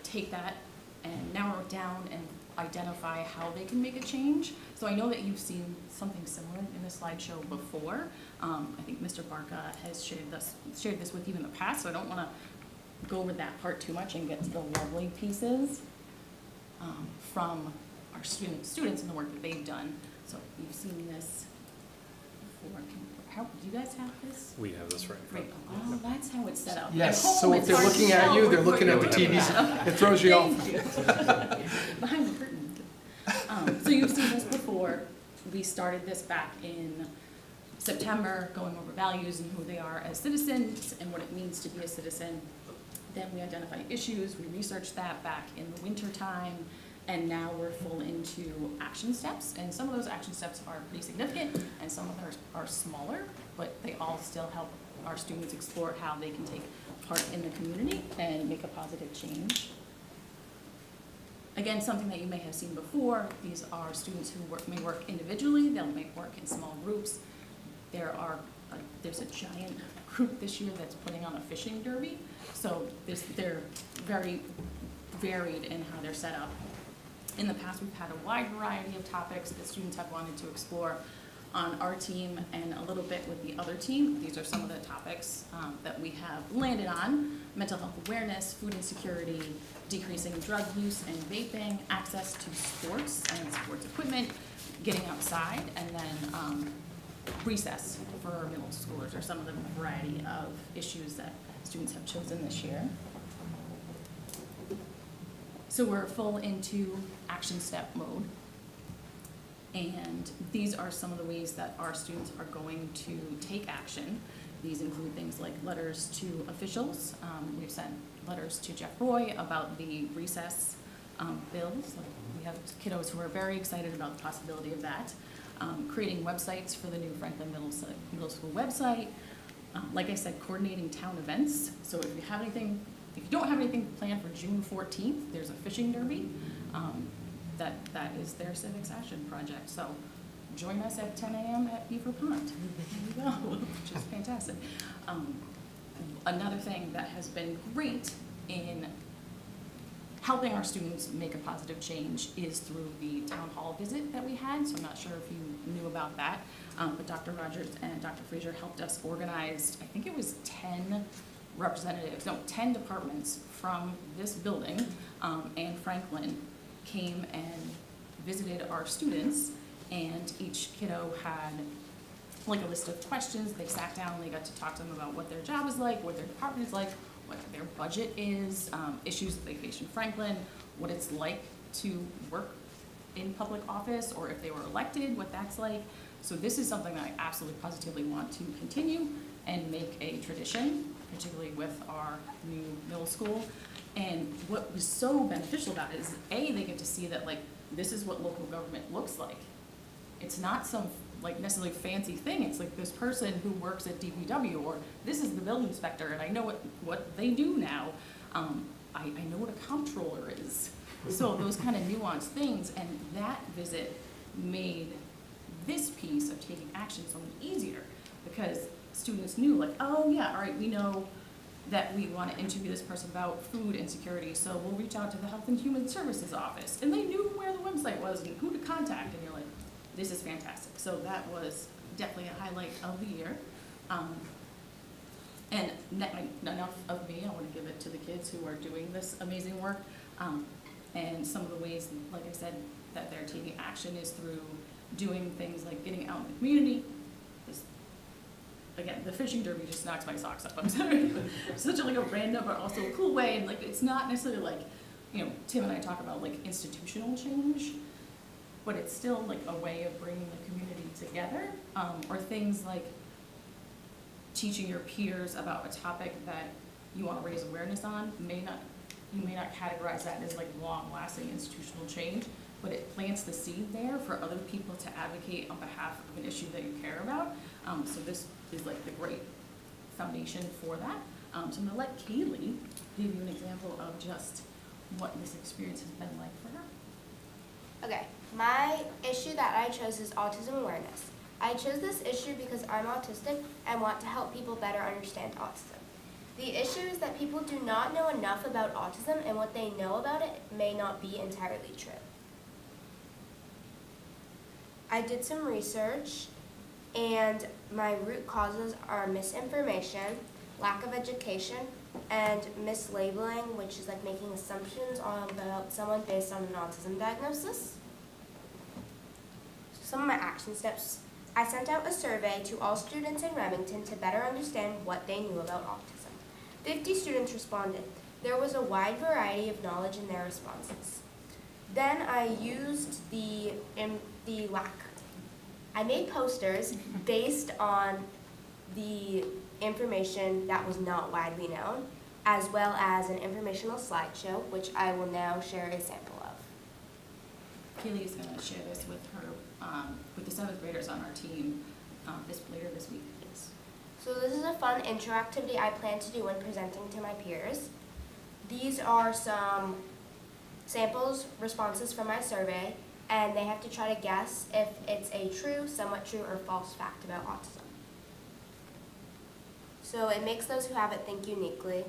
take that and narrow it down and identify how they can make a change. So I know that you've seen something similar in the slideshow before. I think Mr. Barca has shared this with you in the past, so I don't want to go over that part too much and get to the lovely pieces from our students and the work that they've done. So you've seen this before. Do you guys have this? We have this right in front. Oh, that's how it's set up. Yes, so if they're looking at you, they're looking at the TVs. It throws you off. Behind the curtain. So you've seen this before. We started this back in September, going over values and who they are as citizens and what it means to be a citizen. Then we identify issues. We researched that back in the winter time. And now we're full into action steps, and some of those action steps are pretty significant, and some of those are smaller, but they all still help our students explore how they can take part in the community and make a positive change. Again, something that you may have seen before, these are students who may work individually, they'll may work in small groups. There's a giant group this year that's putting on a fishing derby, so they're very varied in how they're set up. In the past, we've had a wide variety of topics that students have wanted to explore on our team and a little bit with the other team. These are some of the topics that we have landed on: mental health awareness, food insecurity, decreasing drug use and vaping, access to sports and sports equipment, getting outside, and then recess for middle schoolers are some of the variety of issues that students have chosen this year. So we're full into action step mode. And these are some of the ways that our students are going to take action. These include things like letters to officials. We've sent letters to Jeff Roy about the recess bills. We have kiddos who are very excited about the possibility of that. Creating websites for the new Franklin Middle School website. Like I said, coordinating town events. So if you don't have anything planned for June 14th, there's a fishing derby. That is their civics action project. So join us at 10 a.m. at Beaver Pond. There you go, which is fantastic. Another thing that has been great in helping our students make a positive change is through the town hall visit that we had. So I'm not sure if you knew about that, but Dr. Rogers and Dr. Fraser helped us organize, I think it was 10 departments from this building and Franklin came and visited our students, and each kiddo had like a list of questions. They sat down, they got to talk to them about what their job is like, what their department is like, what their budget is, issues that they face in Franklin, what it's like to work in public office, or if they were elected, what that's like. So this is something that I absolutely positively want to continue and make a tradition, particularly with our new middle school. And what was so beneficial about it is, A, they get to see that like this is what local government looks like. It's not some like necessarily fancy thing. It's like this person who works at DPW, or this is the building inspector, and I know what they do now. I know what a comptroller is. So those kind of nuanced things, and that visit made this piece of taking action so much easier, because students knew, like, oh yeah, all right, we know that we want to interview this person about food insecurity, so we'll reach out to the Health and Human Services office. And they knew where the website was and who to contact, and you're like, this is fantastic. So that was definitely a highlight of the year. And enough of me, I want to give it to the kids who are doing this amazing work. And some of the ways, like I said, that they're taking action is through doing things like getting out in the community. Again, the fishing derby just knocks my socks up. I'm sorry. Such a random but also a cool way, and it's not necessarily like, Tim and I talk about institutional change, but it's still a way of bringing the community together, or things like teaching your peers about a topic that you want to raise awareness on. You may not categorize that as long-lasting institutional change, but it plants the seed there for other people to advocate on behalf of an issue that you care about. So this is the great foundation for that. So I'm going to let Kaylee give you an example of just what this experience has been like for her. Okay, my issue that I chose is autism awareness. I chose this issue because I'm autistic and want to help people better understand autism. The issue is that people do not know enough about autism, and what they know about it may not be entirely true. I did some research, and my root causes are misinformation, lack of education, and mislabeling, which is making assumptions about someone based on an autism diagnosis. Some of my action steps. I sent out a survey to all students in Remington to better understand what they knew about autism. 50 students responded. There was a wide variety of knowledge in their responses. Then I used the WAC. I made posters based on the information that was not widely known, as well as an informational slideshow, which I will now share a sample of. Kaylee is going to share this with her, with the 7th graders on our team later this week. So this is a fun intro activity I plan to do when presenting to my peers. These are some samples, responses from my survey, and they have to try to guess if it's a true, somewhat true, or false fact about autism. So it makes those who have it think uniquely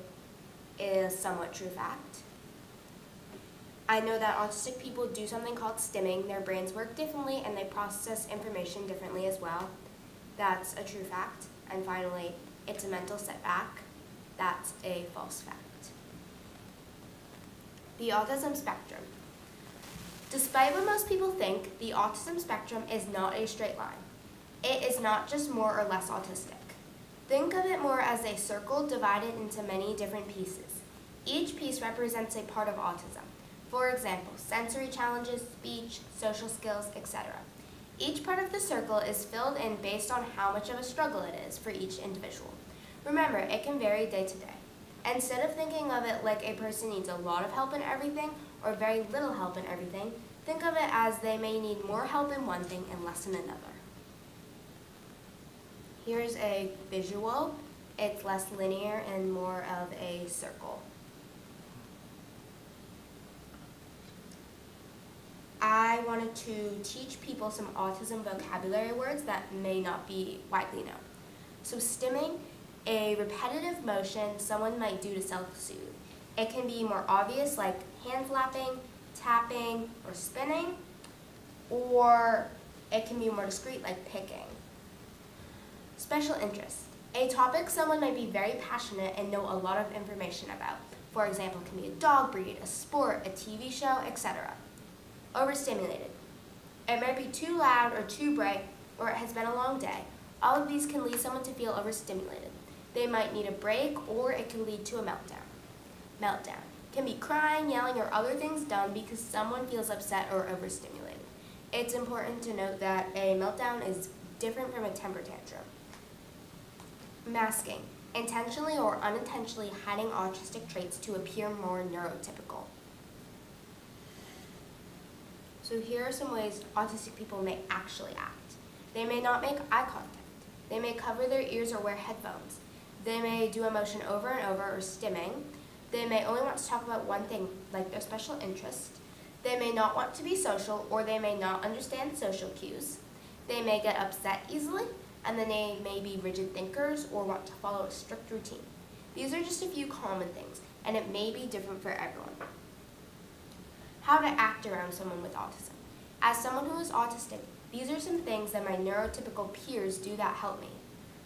is somewhat true fact. I know that autistic people do something called stimming. Their brains work differently and they process information differently as well. That's a true fact. And finally, it's a mental setback. That's a false fact. The autism spectrum. Despite what most people think, the autism spectrum is not a straight line. It is not just more or less autistic. Think of it more as a circle divided into many different pieces. Each piece represents a part of autism. For example, sensory challenges, speech, social skills, etc. Each part of the circle is filled in based on how much of a struggle it is for each individual. Remember, it can vary day to day. Instead of thinking of it like a person needs a lot of help in everything or very little help in everything, think of it as they may need more help in one thing and less in another. Here's a visual. It's less linear and more of a circle. I wanted to teach people some autism vocabulary words that may not be widely known. So stimming, a repetitive motion someone might do to self-soothe. It can be more obvious like hand flapping, tapping, or spinning, or it can be more discreet like picking. Special interest, a topic someone might be very passionate and know a lot of information about. For example, it can be a dog breed, a sport, a TV show, etc. Overstimulated. It might be too loud or too bright, or it has been a long day. All of these can lead someone to feel overstimulated. They might need a break, or it can lead to a meltdown. Meltdown can be crying, yelling, or other things done because someone feels upset or overstimulated. It's important to note that a meltdown is different from a temper tantrum. Masking, intentionally or unintentionally hiding autistic traits to appear more neurotypical. So here are some ways autistic people may actually act. They may not make eye contact. They may cover their ears or wear headphones. They may do a motion over and over or stimming. They may only want to talk about one thing, like their special interest. They may not want to be social, or they may not understand social cues. They may get upset easily. and then they may be rigid thinkers or want to follow a strict routine. These are just a few common things, and it may be different for everyone. How to act around someone with autism. As someone who is autistic, these are some things that my neurotypical peers do that help me.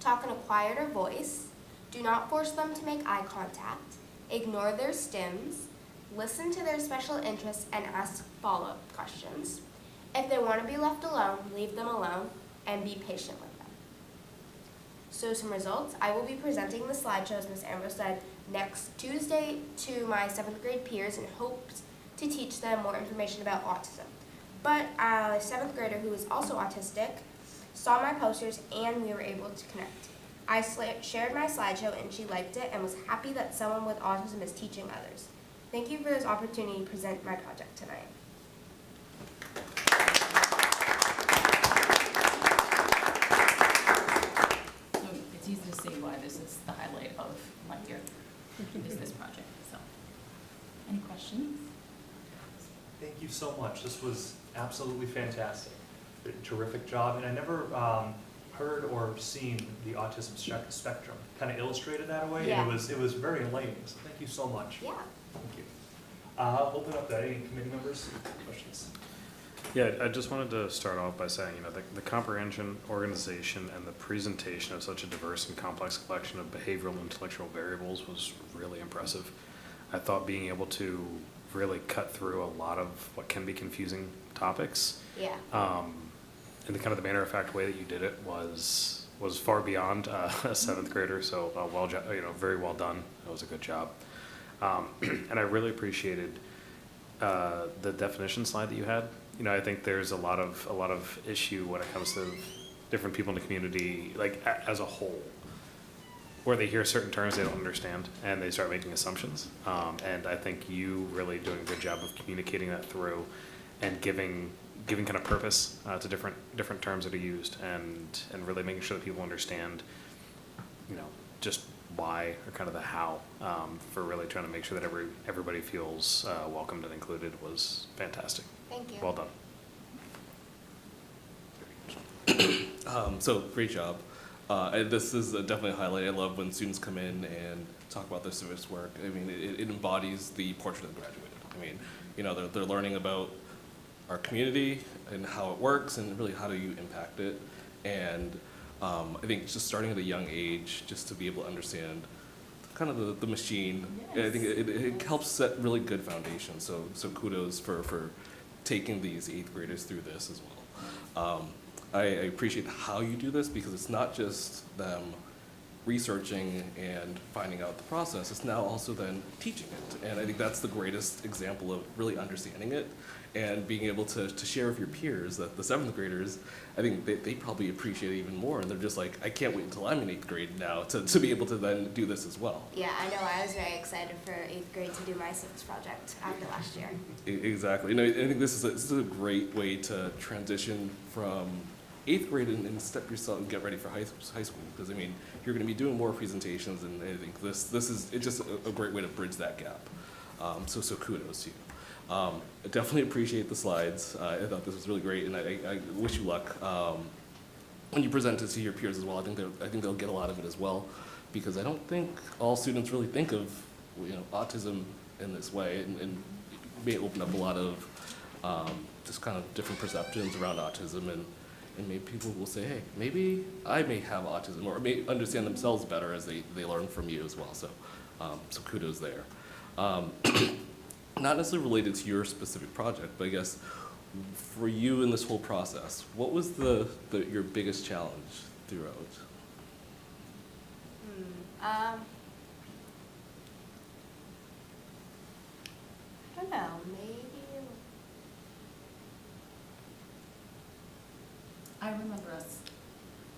Talk in a quieter voice, do not force them to make eye contact, ignore their stims, listen to their special interests and ask follow-up questions. If they want to be left alone, leave them alone and be patient with them. So some results, I will be presenting the slideshow, as Ms. Ambrose said, next Tuesday to my 7th grade peers in hopes to teach them more information about autism. But a 7th grader who is also autistic saw my posters and we were able to connect. I shared my slideshow and she liked it and was happy that someone with autism is teaching others. Thank you for this opportunity to present my project tonight. So it's easy to see why this is the highlight of my year, is this project, so. Any questions? Thank you so much. This was absolutely fantastic. Terrific job, and I never heard or seen the autism spectrum kind of illustrated that way, Yeah. and it was very enlightening. So thank you so much. Yeah. Thank you. I'll open up to any committee members. Questions? Yeah, I just wanted to start off by saying, the comprehension, organization, and the presentation of such a diverse and complex collection of behavioral and intellectual variables was really impressive. I thought being able to really cut through a lot of what can be confusing topics. Yeah. In the kind of the matter of fact way that you did it was far beyond a 7th grader. So very well done. That was a good job. And I really appreciated the definition slide that you had. I think there's a lot of issue when it comes to different people in the community, like as a whole, where they hear certain terms they don't understand and they start making assumptions. And I think you really doing a good job of communicating that through and giving kind of purpose to different terms that are used and really making sure that people understand, just why or kind of the how for really trying to make sure that everybody feels welcomed and included was fantastic. Thank you. Well done. So great job. And this is definitely a highlight. I love when students come in and talk about their civics work. I mean, it embodies the portrait of the graduated. I mean, they're learning about our community and how it works and really how do you impact it. And I think just starting at a young age, just to be able to understand kind of the machine, I think it helps set really good foundation. So kudos for taking these 8th graders through this as well. I appreciate how you do this because it's not just them researching and finding out the process, it's now also then teaching it. And I think that's the greatest example of really understanding it and being able to share with your peers that the 7th graders, I think they probably appreciate it even more. And they're just like, I can't wait until I'm in 8th grade now to be able to then do this as well. Yeah, I know. I was very excited for 8th grade to do my civics project after last year. Exactly. I think this is a great way to transition from 8th grade and step yourself and get ready for high school. Because I mean, you're going to be doing more presentations, and I think this is just a great way to bridge that gap. So kudos to you. I definitely appreciate the slides. I thought this was really great, and I wish you luck when you present it to your peers as well. I think they'll get a lot of it as well, because I don't think all students really think of autism in this way, and it may open up a lot of just kind of different perceptions around autism, and maybe people will say, hey, maybe I may have autism, or may understand themselves better as they learn from you as well. So kudos there. Not necessarily related to your specific project, but I guess for you in this whole process, what was your biggest challenge throughout? I don't know, maybe. I remember us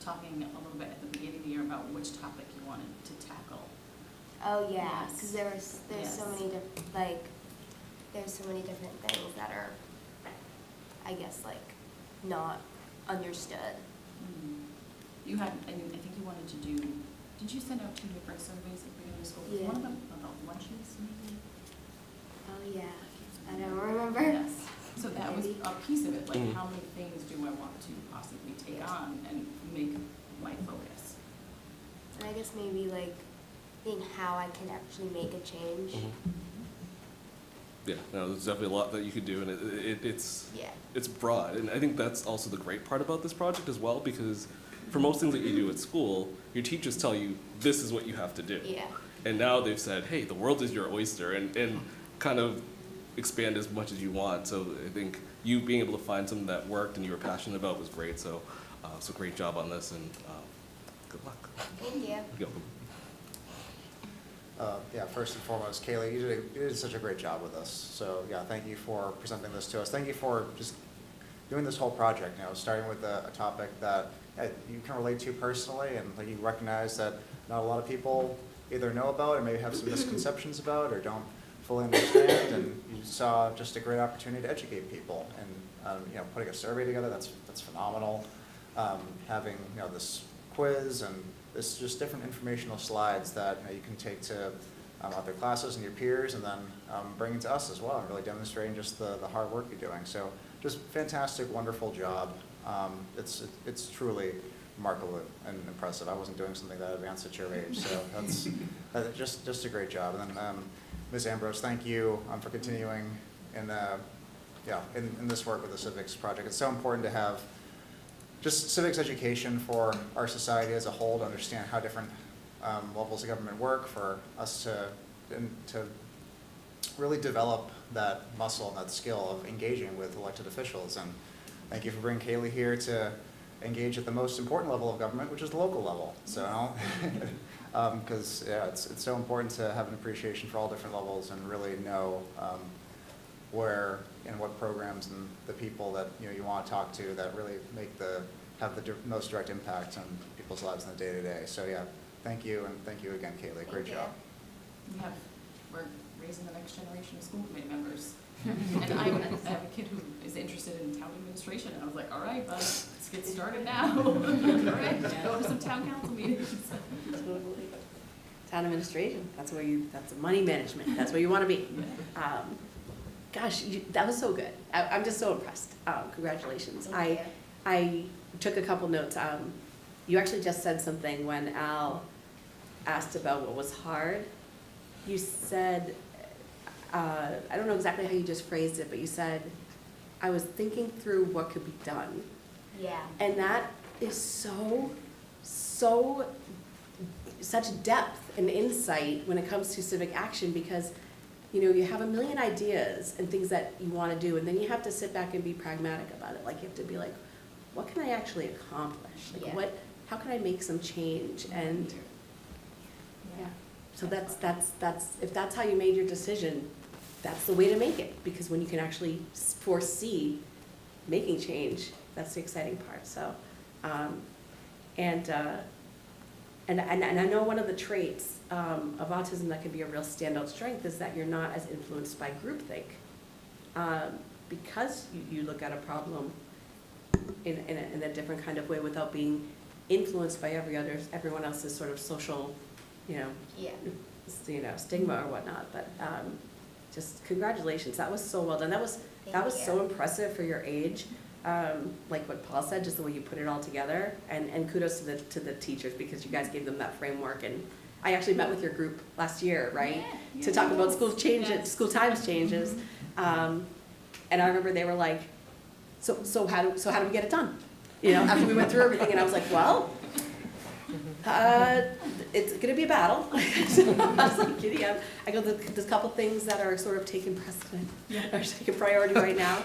talking a little bit at the beginning of the year about which topic you wanted to tackle. Oh yeah, Yes. because there's Yes. so many there's so many different things that are, I guess, not understood. You had, I think you wanted to do, did you send out 2 different surveys at the beginning of school? Was Yeah. one of them about lunches, maybe? Oh yeah, I don't remember. Yes. So that was Maybe. a piece of it, like Mhm. how many things do I want to possibly take on and make my focus. And I guess maybe like seeing how I can actually make a change. Yeah, no, there's definitely a lot that you could do, and it's Yeah. it's broad, and I think that's also the great part about this project as well, because for most things that you do at school, your teachers tell you this is what you have to do. Yeah. And now they've said, hey, the world is your oyster, and kind of expand as much as you want. So I think you being able to find something that worked and you were passionate about was great. So, so great job on this, and good luck. Thank you. Go. Yeah, first and foremost, Kaylee, you did such a great job with us. So yeah, thank you for presenting this to us. Thank you for just doing this whole project, you know, starting with a topic that you can relate to personally, and like you recognize that not a lot of people either know about or maybe have some misconceptions about or don't fully understand, and you saw just a great opportunity to educate people. And you know, putting a survey together, that's phenomenal. Having, you know, this quiz and this just different informational slides that, you know, you can take to other classes and your peers, and then bring it to us as well, and really demonstrating just the hard work you're doing. So just fantastic, wonderful job. It's truly remarkable and impressive. I wasn't doing something that advanced at your age, so that's just a great job. And then Ms. Ambrose, thank you for continuing in this work with the civics project. It's so important to have just civics education for our society as a whole, to understand how different levels of government work, for us to really develop that muscle and that skill of engaging with elected officials. And thank you for bringing Kaylee here to engage at the most important level of government, which is the local level. So, because yeah, it's so important to have an appreciation for all different levels and really know where and what programs and the people that you want to talk to that really have the most direct impact on people's lives in the day-to-day. So yeah, thank you, and thank you again, Kaylee. Great job. We're raising the next generation of school committee members. And I have a kid who is interested in town administration, and I was like, all right, bud, let's get started now. All right, go to some town council meetings. Town administration, that's money management, that's where you want to be. Gosh, that was so good. I'm just so impressed. Congratulations. I took a couple notes. You actually just said something when Al asked about what was hard. You said, I don't know exactly how you just phrased it, but you said, I was thinking through what could be done. Yeah. And that is such depth and insight when it comes to civic action, because you have a million ideas and things that you want to do, and then you have to sit back and be pragmatic about it. Like, you have to be like, what can I actually accomplish? Like, how can I make some change? And yeah, so that's if that's how you made your decision, that's the way to make it, because when you can actually foresee making change, that's the exciting part. So, and I know one of the traits of autism that can be a real standout strength is that you're not as influenced by groupthink, because you look at a problem in a different kind of way without being influenced by everyone else's sort of social, stigma or whatnot. But just congratulations, that was so well done. That was so impressive for your age. Like what Paul said, just the way you put it all together, and kudos to the teachers, because you guys gave them that framework. And I actually met with your group last year, right, to talk about school times changes, and I remember they were like, so how do we get it done? After we went through everything, and I was like, well, it's going to be a battle. So I was like, giddy up. I go, there's a couple things that are sort of taking precedent, or taking priority right now.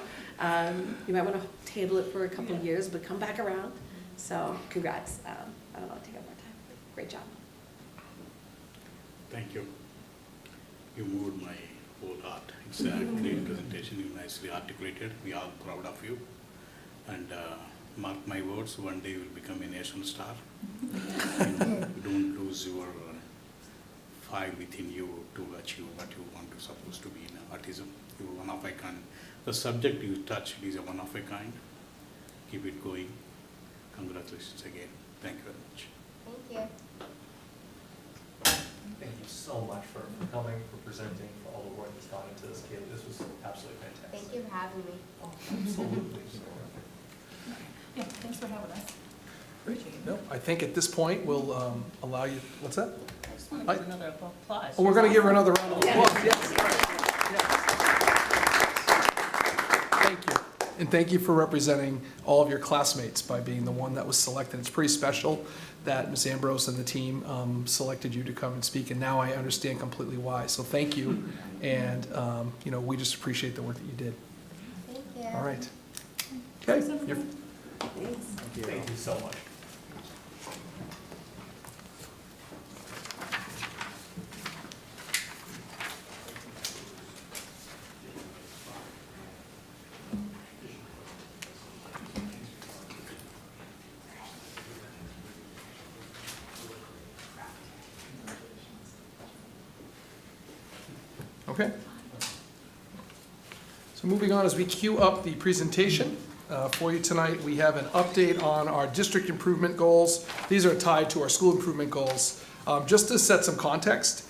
You might want to table it for a couple of years, but come back around. So congrats. I don't want to take up more time. Great job. Thank you. You moved my whole heart. It's a great presentation. You nicely articulated. We are proud of you. And mark my words, one day you will become a national star. You don't lose your fire within you to achieve what you want to supposed to be in autism. You're one of a kind. The subject you touch is a one of a kind. Keep it going. Congratulations again. Thank you very much. Thank you. Thank you so much for coming, for presenting, for all the work that's gone into this, Kaylee. This was absolutely fantastic. Thank you for having me. Oh, absolutely. Yeah, thanks for having us. No, I think at this point, we'll allow you, what's that? I just want to give another applause. Oh, we're going to give her another round of applause. Yes. Thank you. And thank you for representing all of your classmates by being the one that was selected. It's pretty special that Ms. Ambrose and the team selected you to come and speak, and now I understand completely why. So thank you, and we just appreciate the work that you did. Thank you. All right. Okay. Thank you so much. Okay. So moving on, as we queue up the presentation for you tonight, we have an update on our district improvement goals. These are tied to our school improvement goals. Just to set some context,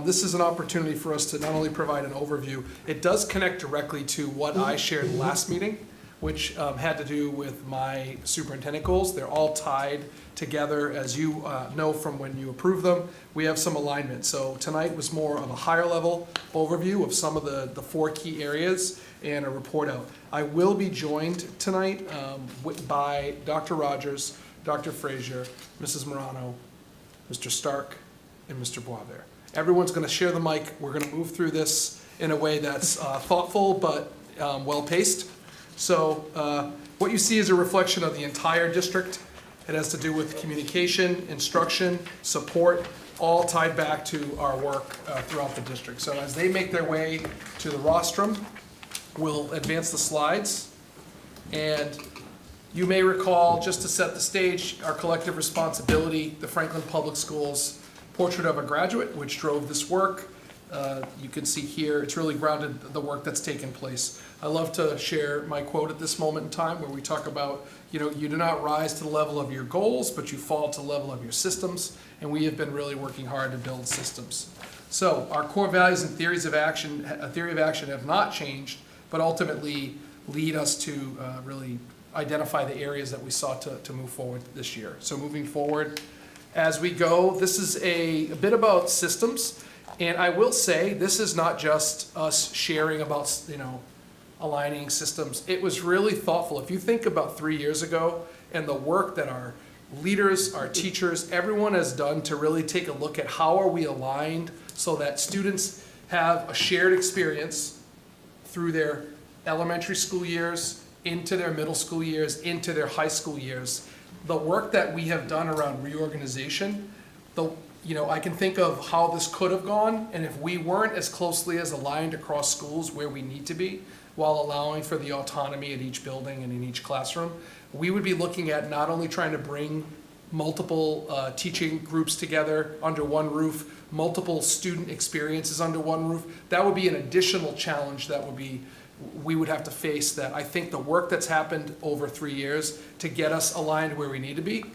this is an opportunity for us to not only provide an overview, it does connect directly to what I shared last meeting, which had to do with my superintendent goals. They're all tied together, as you know from when you approve them. We have some alignment. So tonight was more of a higher level overview of some of the 4 key areas and a report out. I will be joined tonight by Dr. Rogers, Dr. Frazier, Mrs. Morano, Mr. Stark, and Mr. Boisvert. Everyone's going to share the mic. We're going to move through this in a way that's thoughtful but well-paced. So what you see is a reflection of the entire district. It has to do with communication, instruction, support, all tied back to our work throughout the district. So as they make their way to the rostrum, we'll advance the slides. And you may recall, just to set the stage, our collective responsibility, the Franklin Public Schools Portrait of a Graduate, which drove this work. You can see here, it's really grounded the work that's taken place. I love to share my quote at this moment in time where we talk about, you do not rise to the level of your goals, but you fall to the level of your systems. And we have been really working hard to build systems. So our core values and theory of action have not changed, but ultimately lead us to really identify the areas that we sought to move forward this year. So moving forward, as we go, this is a bit about systems. And I will say, this is not just us sharing about, aligning systems. It was really thoughtful. If you think about 3 years ago and the work that our leaders, our teachers, everyone has done to really take a look at how are we aligned so that students have a shared experience through their elementary school years, into their middle school years, into their high school years. The work that we have done around reorganization, I can think of how this could have gone, and if we weren't as closely as aligned across schools where we need to be, while allowing for the autonomy at each building and in each classroom, we would be looking at not only trying to bring multiple teaching groups together under one roof, multiple student experiences under one roof. That would be an additional challenge that we would have to face, that I think the work that's happened over 3 years to get us aligned where we need to be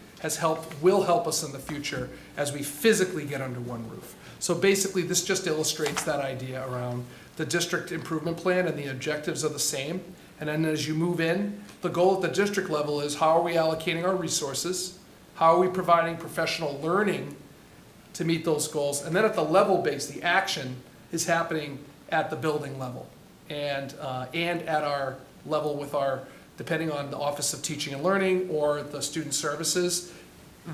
will help us in the future as we physically get under one roof. So basically, this just illustrates that idea around the district improvement plan, and the objectives are the same. And then as you move in, the goal at the district level is how are we allocating our resources? How are we providing professional learning to meet those goals? And then at the level base, the action is happening at the building level and at our level with our, depending on the Office of Teaching and Learning or the Student Services.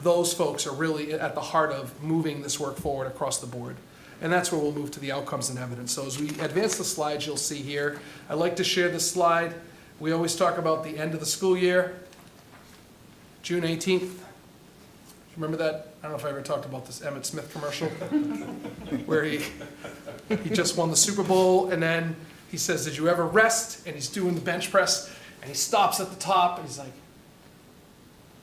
Those folks are really at the heart of moving this work forward across the board. And that's where we'll move to the outcomes and evidence. So as we advance the slides, you'll see here, I like to share this slide. We always talk about the end of the school year, June 18th. Remember that? I don't know if I ever talked about this Emmitt Smith commercial, where he just won the Super Bowl, and then he says, did you ever rest? And he's doing the bench press, and he stops at the top, and he's like,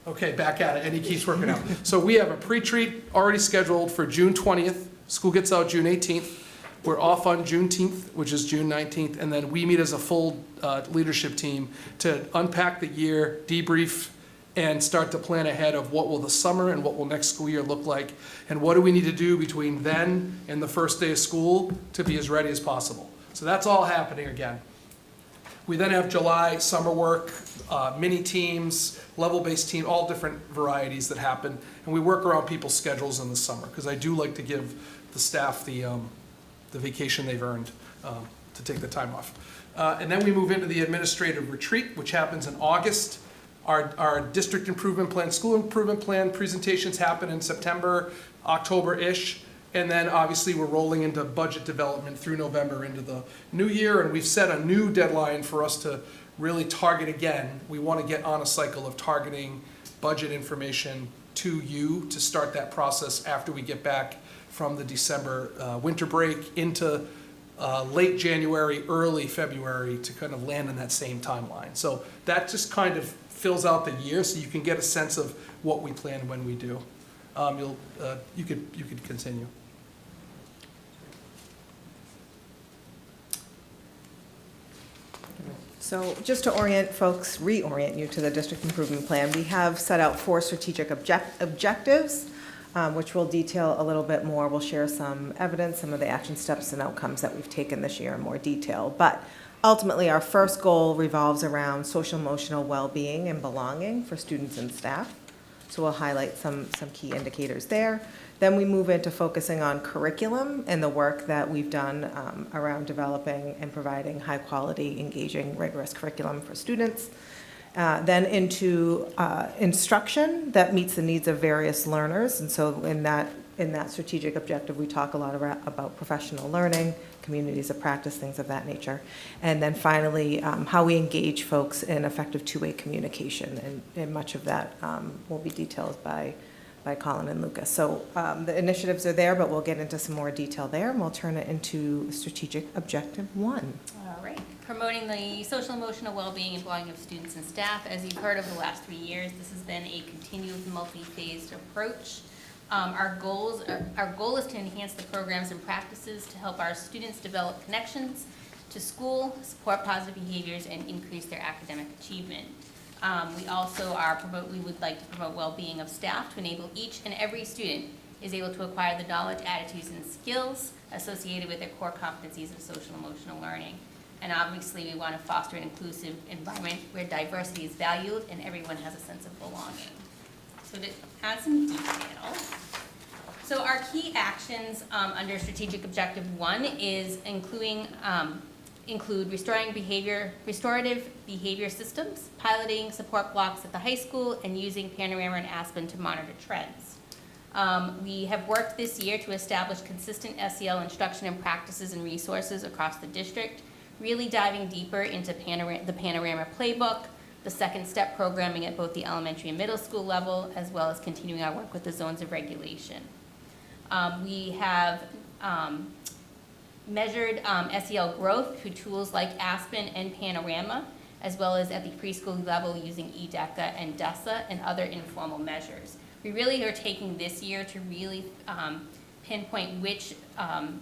okay, back at it, and he keeps working out. So we have a pre-treat already scheduled for June 20th. School gets out June 18th. We're off on Juneteenth, which is June 19th, and then we meet as a full leadership team to unpack the year, debrief, and start to plan ahead of what will the summer and what will next school year look like, and what do we need to do between then and the first day of school to be as ready as possible. So that's all happening again. We then have July summer work, mini teams, level-based team, all different varieties that happen. And we work around people's schedules in the summer, because I do like to give the staff the vacation they've earned to take the time off. And then we move into the administrative retreat, which happens in August. Our district improvement plan, school improvement plan presentations happen in September, October-ish. And then obviously we're rolling into budget development through November into the new year. And we've set a new deadline for us to really target again. We want to get on a cycle of targeting budget information to you to start that process after we get back from the December winter break into late January, early February to kind of land in that same timeline. So that just kind of fills out the year so you can get a sense of what we plan when we do. You could continue. So just to orient folks, reorient you to the district improvement plan, we have set out 4 strategic objectives, which we'll detail a little bit more. We'll share some evidence, some of the action steps and outcomes that we've taken this year in more detail. But ultimately, our first goal revolves around social emotional well-being and belonging for students and staff. So we'll highlight some key indicators there. Then we move into focusing on curriculum and the work that we've done around developing and providing high-quality, engaging, rigorous curriculum for students. Then into instruction that meets the needs of various learners. And so in that strategic objective, we talk a lot about professional learning, communities of practice, things of that nature. And then finally, how we engage folks in effective two-way communication. And much of that will be detailed by Colin and Lucas. So the initiatives are there, but we'll get into some more detail there, and we'll turn it into strategic objective 1. All right. Promoting the social emotional well-being and belonging of students and staff. As you've heard over the last 3 years, this has been a continuous multi-phased approach. Our goal is to enhance the programs and practices to help our students develop connections to school, support positive behaviors, and increase their academic achievement. We would like to promote well-being of staff to enable each and every student is able to acquire the knowledge, attitudes, and skills associated with their core competencies of social emotional learning. And obviously, we want to foster an inclusive environment where diversity is valued and everyone has a sense of belonging. So to add some detail, so our key actions under strategic objective 1 is include restorative behavior systems, piloting support blocks at the high school, and using Panorama and Aspen to monitor trends. We have worked this year to establish consistent SEL instruction and practices and resources across the district, really diving deeper into the Panorama playbook, the second step programming at both the elementary and middle school level, as well as continuing our work with the zones of regulation. We have measured SEL growth through tools like Aspen and Panorama, as well as at the preschool level using EDECA and DESA and other informal measures. We really are taking this year to really pinpoint which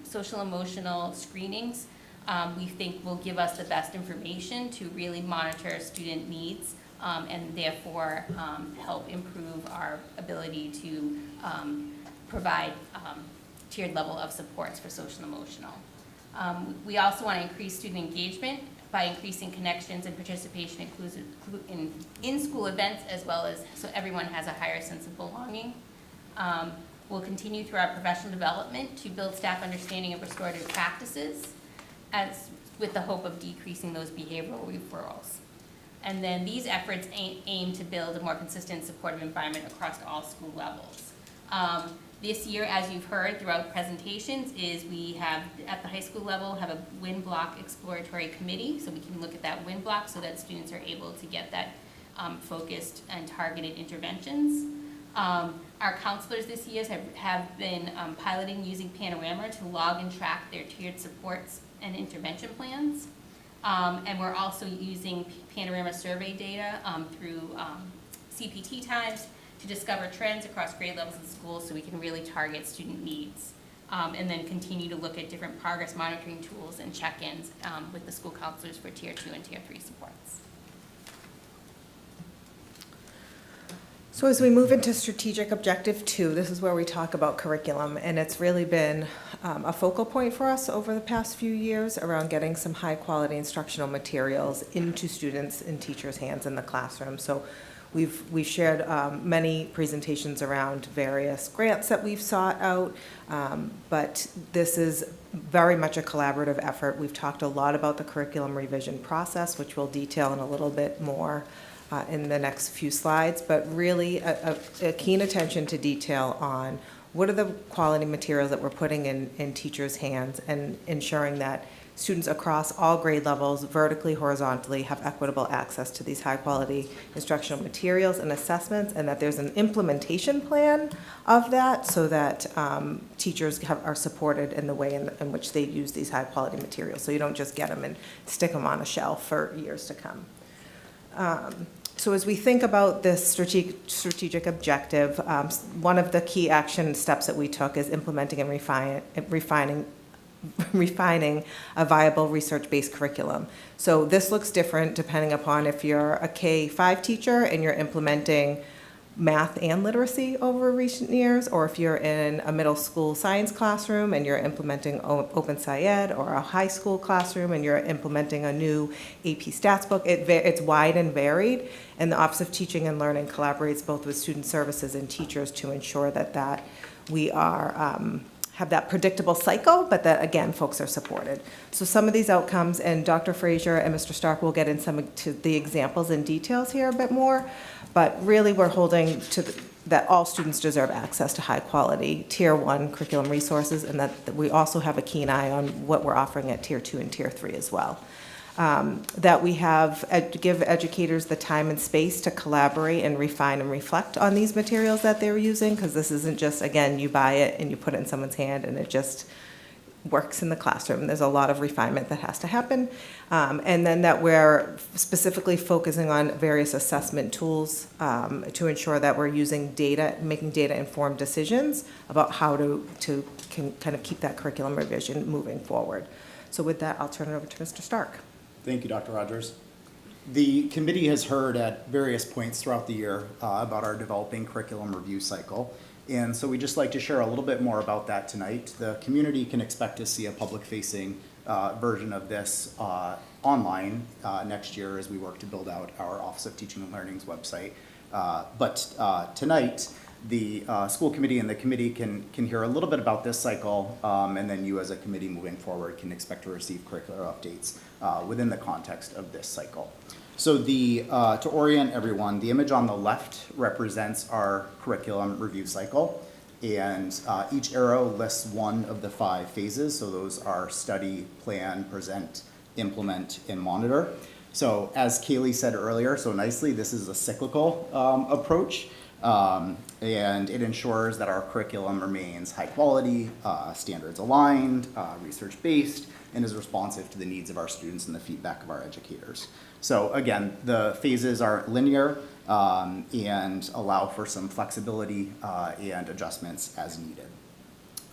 social emotional screenings we think will give us the best information to really monitor student needs and therefore help improve our ability to provide tiered level of supports for social emotional. We also want to increase student engagement by increasing connections and participation in school events, as well as so everyone has a higher sense of belonging. We'll continue through our professional development to build staff understanding of restorative practices with the hope of decreasing those behavioral referrals. And then these efforts aim to build a more consistent supportive environment across all school levels. This year, as you've heard throughout presentations, is we have, at the high school level, have a WIN block exploratory committee, so we can look at that WIN block so that students are able to get that focused and targeted interventions. Our counselors this year have been piloting using Panorama to log and track their tiered supports and intervention plans. And we're also using Panorama survey data through CPT times to discover trends across grade levels in schools so we can really target student needs. And then continue to look at different progress monitoring tools and check-ins with the school counselors for Tier 2 and Tier 3 supports. So as we move into strategic objective 2, this is where we talk about curriculum, and it's really been a focal point for us over the past few years around getting some high quality instructional materials into students and teachers' hands in the classroom. So we've shared many presentations around various grants that we've sought out, but this is very much a collaborative effort. We've talked a lot about the curriculum revision process, which we'll detail in a little bit more in the next few slides, but really a keen attention to detail on what are the quality materials that we're putting in teachers' hands and ensuring that students across all grade levels, vertically, horizontally, have equitable access to these high-quality instructional materials and assessments, and that there's an implementation plan of that so that teachers are supported in the way in which they use these high-quality materials. So you don't just get them and stick them on a shelf for years to come. So as we think about this strategic objective, one of the key action steps that we took is implementing and refining a viable research-based curriculum. So this looks different depending upon if you're a K-5 teacher and you're implementing math and literacy over recent years, or if you're in a middle school science classroom and you're implementing Open SciEd, or a high school classroom and you're implementing a new AP stats book. It's wide and varied, and the Office of Teaching and Learning collaborates both with student services and teachers to ensure that we are have that predictable cycle, but that, again, folks are supported. So some of these outcomes, and Dr. Frazier and Mr. Stark will get into the examples and details here a bit more, but really we're holding to that all students deserve access to high quality Tier 1 curriculum resources, and that we also have a keen eye on what we're offering at Tier 2 and Tier 3 as well. That we give educators the time and space to collaborate and refine and reflect on these materials that they're using, because this isn't just, again, you buy it and you put it in someone's hand and it just works in the classroom. There's a lot of refinement that has to happen. And then that we're specifically focusing on various assessment tools to ensure that we're using data, making data-informed decisions about how to kind of keep that curriculum revision moving forward. So with that, I'll turn it over to Mr. Stark. Thank you, Dr. Rogers. The committee has heard at various points throughout the year about our developing curriculum review cycle. And so we'd just like to share a little bit more about that tonight. The community can expect to see a public-facing version of this online next year as we work to build out our Office of Teaching and Learning's website. But tonight, the school committee and the committee can hear a little bit about this cycle, and then you as a committee moving forward can expect to receive curricular updates within the context of this cycle. So to orient everyone, the image on the left represents our curriculum review cycle, and each arrow lists one of the 5 phases. So those are study, plan, present, implement, and monitor. So as Kaylee said earlier so nicely, this is a cyclical approach. And it ensures that our curriculum remains high quality, standards aligned, research-based, and is responsive to the needs of our students and the feedback of our educators. So again, the phases aren't linear and allow for some flexibility and adjustments as needed.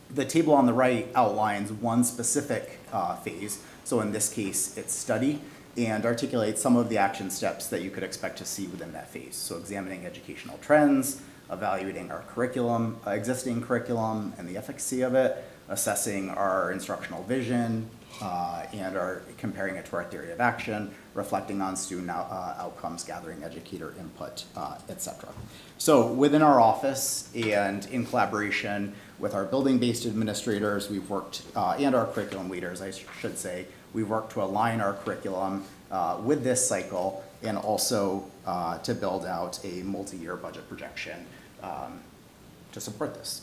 The table on the right outlines one specific phase. So in this case, it's study, and articulate some of the action steps that you could expect to see within that phase. So examining educational trends, evaluating our curriculum, existing curriculum and the efficacy of it, assessing our instructional vision, and comparing it to our theory of action, reflecting on student outcomes, gathering educator input, etc. So within our office and in collaboration with our building-based administrators, we've worked, and our curriculum leaders, I should say, we've worked to align our curriculum with this cycle and also to build out a multi-year budget projection to support this.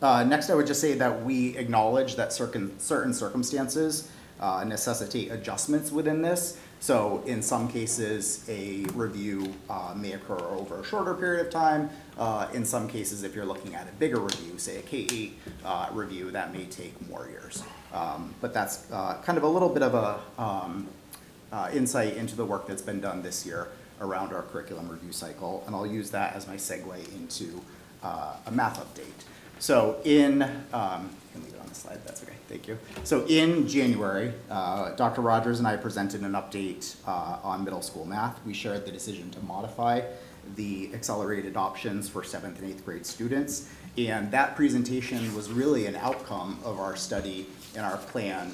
Next, I would just say that we acknowledge that certain circumstances necessitate adjustments within this. So in some cases, a review may occur over a shorter period of time. In some cases, if you're looking at a bigger review, say a K-8 review, that may take more years. But that's kind of a little bit of a insight into the work that's been done this year around our curriculum review cycle, and I'll use that as my segue into a math update. So you can leave it on the slide, that's okay, thank you. So in January, Dr. Rogers and I presented an update on middle school math. We shared the decision to modify the accelerated options for 7th and 8th grade students. And that presentation was really an outcome of our study and our plan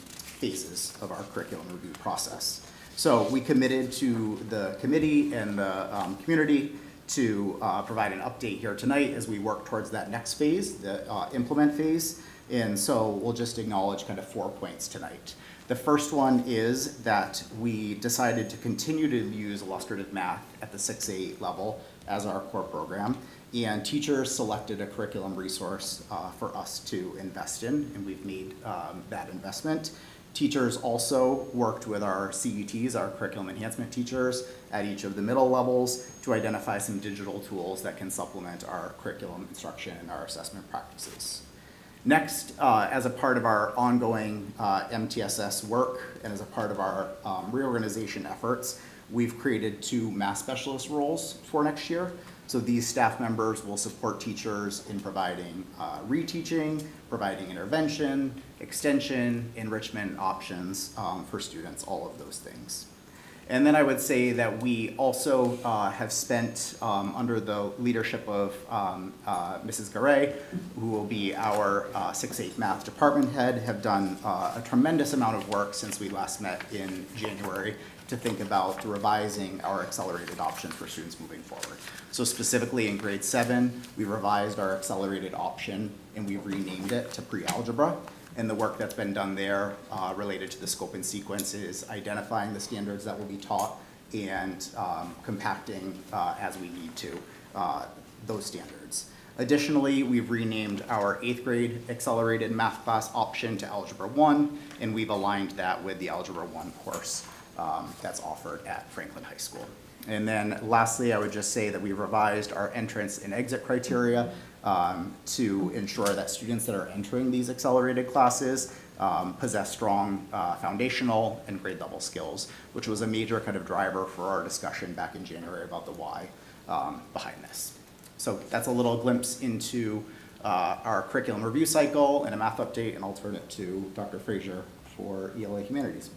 phases of our curriculum review process. So we committed to the committee and the community to provide an update here tonight as we work towards that next phase, the implement phase. And so we'll just acknowledge kind of 4 points tonight. The first one is that we decided to continue to use illustrative math at the 6-8 level as our core program. And teachers selected a curriculum resource for us to invest in, and we've made that investment. Teachers also worked with our CETs, our curriculum enhancement teachers, at each of the middle levels to identify some digital tools that can supplement our curriculum instruction and our assessment practices. Next, as a part of our ongoing MTSS work and as a part of our reorganization efforts, we've created 2 math specialist roles for next year. So these staff members will support teachers in providing reteaching, providing intervention, extension, enrichment options for students, all of those things. And then I would say that we also have spent, under the leadership of Mrs. Garay, who will be our 6-8 math department head, have done a tremendous amount of work since we last met in January to think about revising our accelerated options for students moving forward. So specifically in grade 7, we revised our accelerated option and we renamed it to pre-algebra. And the work that's been done there related to the scope and sequence is identifying the standards that will be taught and compacting as we need to those standards. Additionally, we've renamed our 8th grade accelerated math class option to Algebra 1, and we've aligned that with the Algebra 1 course that's offered at Franklin High School. And then lastly, I would just say that we revised our entrance and exit criteria to ensure that students that are entering these accelerated classes possess strong foundational and grade level skills, which was a major kind of driver for our discussion back in January about the why behind this. So that's a little glimpse into our curriculum review cycle and a math update, and I'll turn it to Dr. Frazier for ELA Humanities.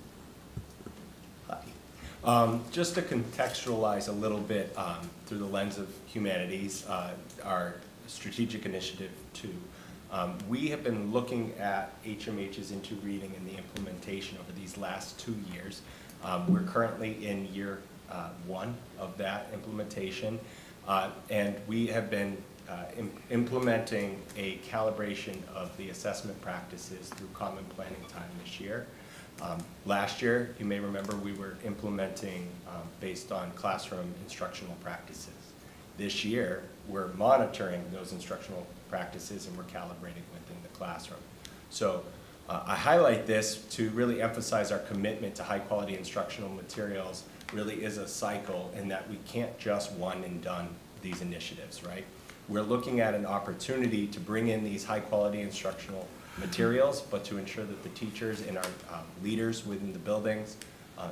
Just to contextualize a little bit through the lens of humanities, our strategic initiative 2. We have been looking at HMH's into reading and the implementation over these last 2 years. We're currently in year 1 of that implementation, and we have been implementing a calibration of the assessment practices through Common Planning Time this year. Last year, you may remember, we were implementing based on classroom instructional practices. This year, we're monitoring those instructional practices and we're calibrating within the classroom. So I highlight this to really emphasize our commitment to high quality instructional materials really is a cycle, in that we can't just one and done these initiatives, right? We're looking at an opportunity to bring in these high quality instructional materials, but to ensure that the teachers and our leaders within the buildings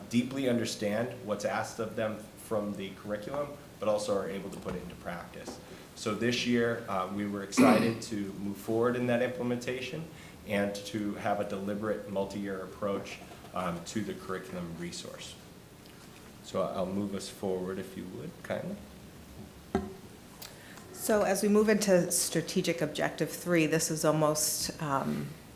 deeply understand what's asked of them from the curriculum, but also are able to put it into practice. So this year, we were excited to move forward in that implementation and to have a deliberate multi-year approach to the curriculum resource. So I'll move us forward, if you would, kindly. So as we move into strategic objective 3, this is almost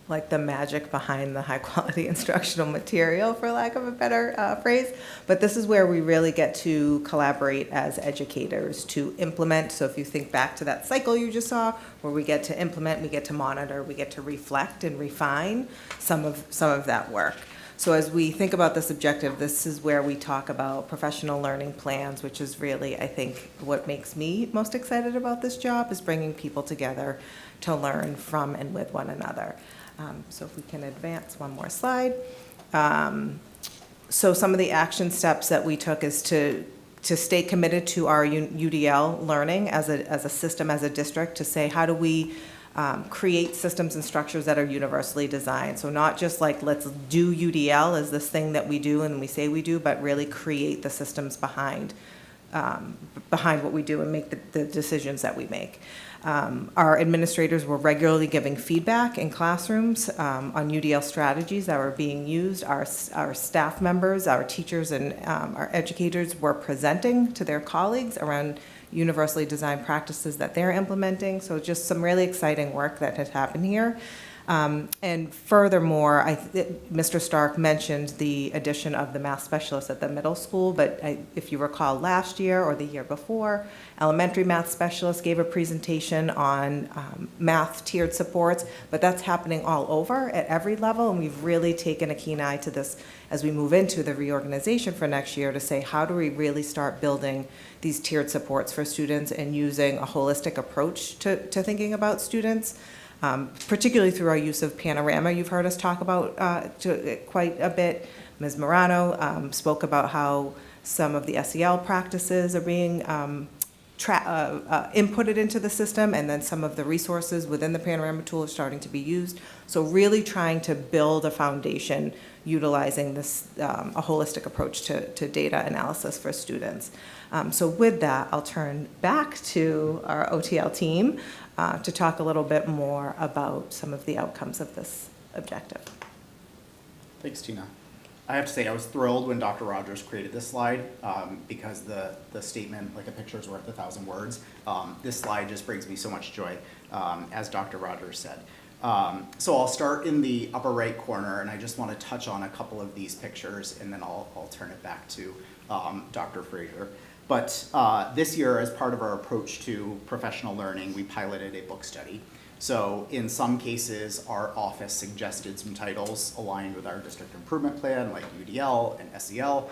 like the magic behind the high quality instructional material, for lack of a better phrase. But this is where we really get to collaborate as educators to implement. So if you think back to that cycle you just saw, where we get to implement, we get to monitor, we get to reflect and refine some of that work. So as we think about this objective, this is where we talk about professional learning plans, which is really, I think, what makes me most excited about this job, is bringing people together to learn from and with one another. So if we can advance one more slide. So some of the action steps that we took is to stay committed to our UDL learning as a system, as a district, to say, how do we create systems and structures that are universally designed. So not just like, let's do UDL as this thing that we do and we say we do, but really create the systems behind behind what we do and make the decisions that we make. Our administrators were regularly giving feedback in classrooms on UDL strategies that were being used. Our staff members, our teachers, and our educators were presenting to their colleagues around universally designed practices that they're implementing. So just some really exciting work that has happened here. And furthermore, Mr. Stark mentioned the addition of the math specialist at the middle school, but if you recall last year or the year before, elementary math specialist gave a presentation on math tiered supports, but that's happening all over at every level, and we've really taken a keen eye to this as we move into the reorganization for next year to say, how do we really start building these tiered supports for students and using a holistic approach to thinking about students? Particularly through our use of Panorama, you've heard us talk about quite a bit. Ms. Morano spoke about how some of the SEL practices are being inputted into the system, and then some of the resources within the Panorama tool are starting to be used. So really trying to build a foundation utilizing this a holistic approach to data analysis for students. So with that, I'll turn back to our OTL team to talk a little bit more about some of the outcomes of this objective. Thanks, Tina. I have to say I was thrilled when Dr. Rogers created this slide because the statement, like a picture is worth 1,000 words, this slide just brings me so much joy, as Dr. Rogers said. So I'll start in the upper right corner, and I just want to touch on a couple of these pictures, and then I'll turn it back to Dr. Fraser. But this year, as part of our approach to professional learning, we piloted a book study. So in some cases, our office suggested some titles aligned with our district improvement plan, like UDL and SEL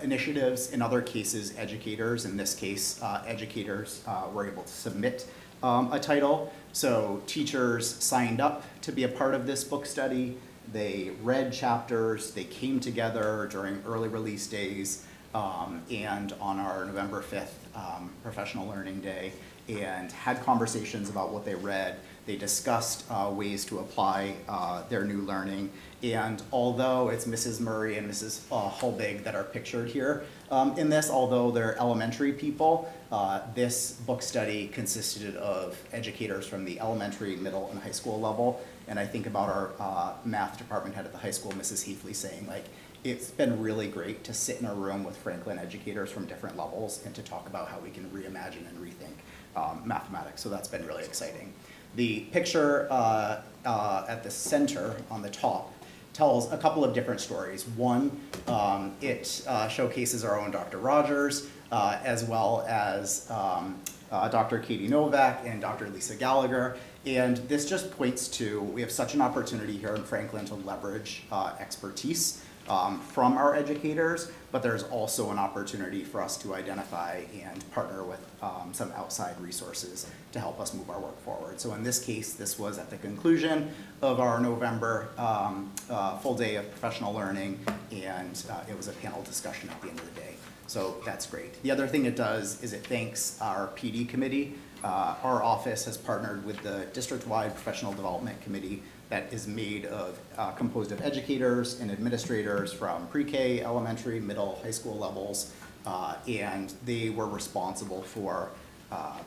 initiatives. In other cases, educators, in this case, educators were able to submit a title. So teachers signed up to be a part of this book study. They read chapters. They came together during early release days and on our November 5th Professional Learning Day, and had conversations about what they read. They discussed ways to apply their new learning. And although it's Mrs. Murray and Mrs. Hulbig that are pictured here in this, although they're elementary people, this book study consisted of educators from the elementary, middle, and high school level. And I think about our math department head at the high school, Mrs. Heafley, saying, like, it's been really great to sit in a room with Franklin educators from different levels and to talk about how we can reimagine and rethink mathematics. So that's been really exciting. The picture at the center on the top tells a couple of different stories. One, it showcases our own Dr. Rogers, as well as Dr. Katie Novak and Dr. Lisa Gallagher. And this just points to, we have such an opportunity here in Franklin to leverage expertise from our educators, but there's also an opportunity for us to identify and partner with some outside resources to help us move our work forward. So in this case, this was at the conclusion of our November full day of professional learning, and it was a panel discussion at the end of the day. So that's great. The other thing it does is it thanks our PD committee. Our office has partnered with the district-wide professional development committee that is made of, composed of educators and administrators from pre-K, elementary, middle, high school levels, and they were responsible for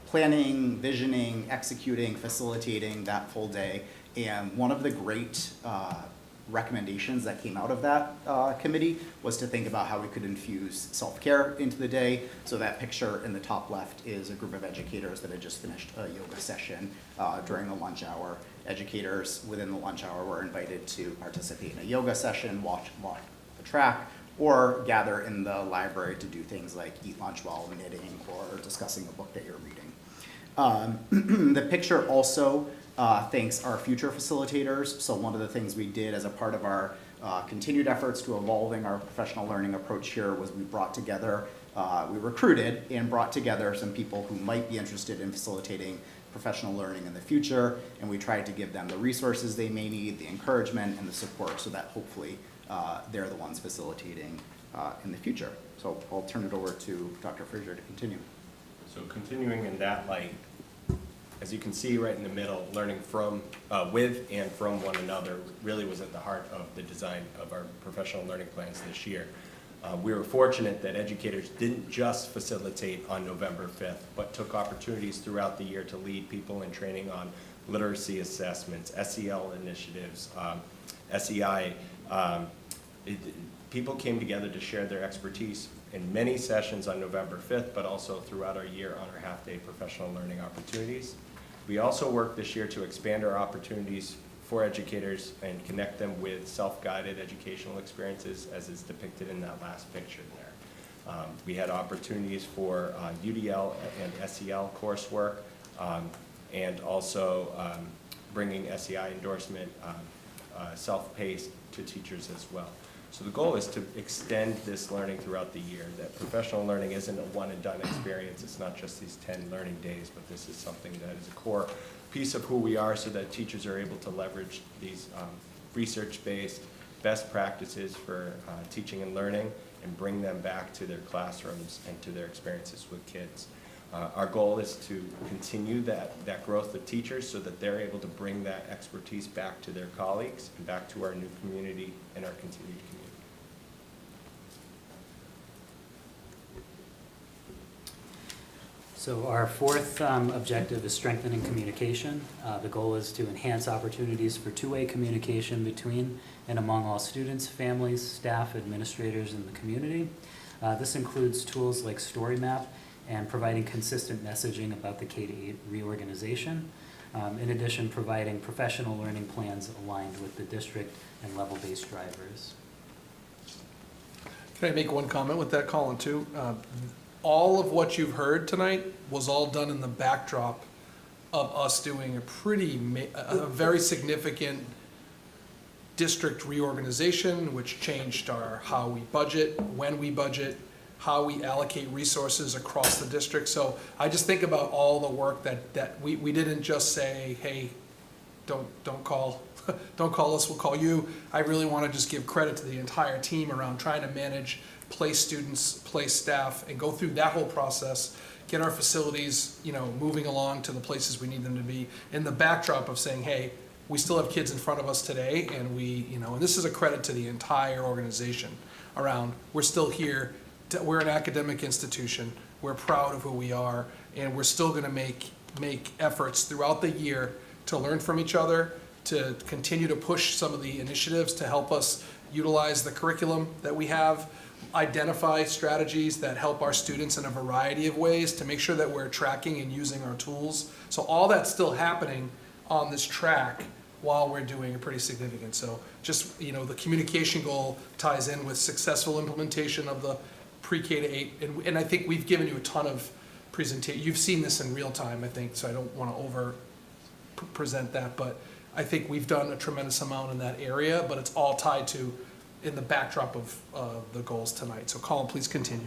planning, visioning, executing, facilitating that full day. And one of the great recommendations that came out of that committee was to think about how we could infuse self-care into the day. So that picture in the top left is a group of educators that had just finished a yoga session during the lunch hour. Educators within the lunch hour were invited to participate in a yoga session, walk the track, or gather in the library to do things like eat lunch while knitting or discussing a book that you're reading. The picture also thanks our future facilitators. So one of the things we did as a part of our continued efforts to evolving our professional learning approach here was we brought together, we recruited and brought together some people who might be interested in facilitating professional learning in the future, and we tried to give them the resources they may need, the encouragement and the support, so that hopefully they're the ones facilitating in the future. So I'll turn it over to Dr. Fraser to continue. So continuing in that light, as you can see right in the middle, learning from, with and from one another really was at the heart of the design of our professional learning plans this year. We were fortunate that educators didn't just facilitate on November 5th, but took opportunities throughout the year to lead people in training on literacy assessments, SEL initiatives, SEI. People came together to share their expertise in many sessions on November 5th, but also throughout our year on our half-day professional learning opportunities. We also worked this year to expand our opportunities for educators and connect them with self-guided educational experiences, as is depicted in that last picture there. We had opportunities for UDL and SEL coursework, and also bringing SEI endorsement self-paced to teachers as well. So the goal is to extend this learning throughout the year, that professional learning isn't a one-and-done experience. It's not just these 10 learning days, but this is something that is a core piece of who we are, so that teachers are able to leverage these research-based best practices for teaching and learning and bring them back to their classrooms and to their experiences with kids. Our goal is to continue that growth of teachers so that they're able to bring that expertise back to their colleagues and back to our new community and our continued community. So our fourth objective is strengthening communication. The goal is to enhance opportunities for two-way communication between and among all students, families, staff, administrators, and the community. This includes tools like StoryMap and providing consistent messaging about the K-8 reorganization. In addition, providing professional learning plans aligned with the district and level-based drivers. Can I make one comment with that, Colin, too? All of what you've heard tonight was all done in the backdrop of us doing a very significant district reorganization, which changed how we budget, when we budget, how we allocate resources across the district. So I just think about all the work that we didn't just say, hey, don't call us, we'll call you. I really want to just give credit to the entire team around trying to manage, place students, place staff, and go through that whole process, get our facilities, moving along to the places we need them to be, in the backdrop of saying, hey, we still have kids in front of us today, and and this is a credit to the entire organization around, we're still here, we're an academic institution, we're proud of who we are, and we're still gonna make efforts throughout the year to learn from each other, to continue to push some of the initiatives to help us utilize the curriculum that we have, identify strategies that help our students in a variety of ways to make sure that we're tracking and using our tools. So all that's still happening on this track while we're doing a pretty significant. So just, the communication goal ties in with successful implementation of the pre-K to 8. And I think we've given you a ton of presentation. You've seen this in real time, I think, so I don't want to over present that, but I think we've done a tremendous amount in that area, but it's all tied to in the backdrop of the goals tonight. So Colin, please continue.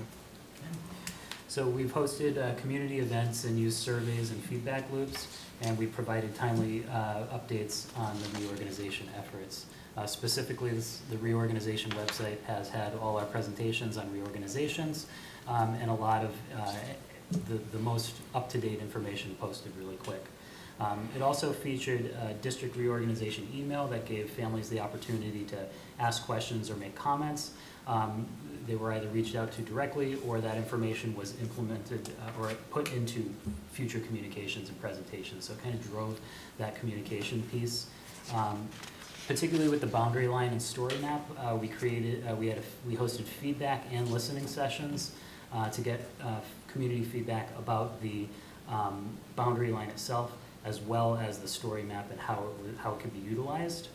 So we've hosted community events and used surveys and feedback loops, and we provided timely updates on the reorganization efforts. Specifically, the reorganization website has had all our presentations on reorganizations and a lot of the most up-to-date information posted really quick. It also featured a district reorganization email that gave families the opportunity to ask questions or make comments. They were either reached out to directly, or that information was implemented or put into future communications and presentations. So it kind of drove that communication piece. Particularly with the boundary line and story map, we hosted feedback and listening sessions to get community feedback about the boundary line itself, as well as the story map and how it could be utilized.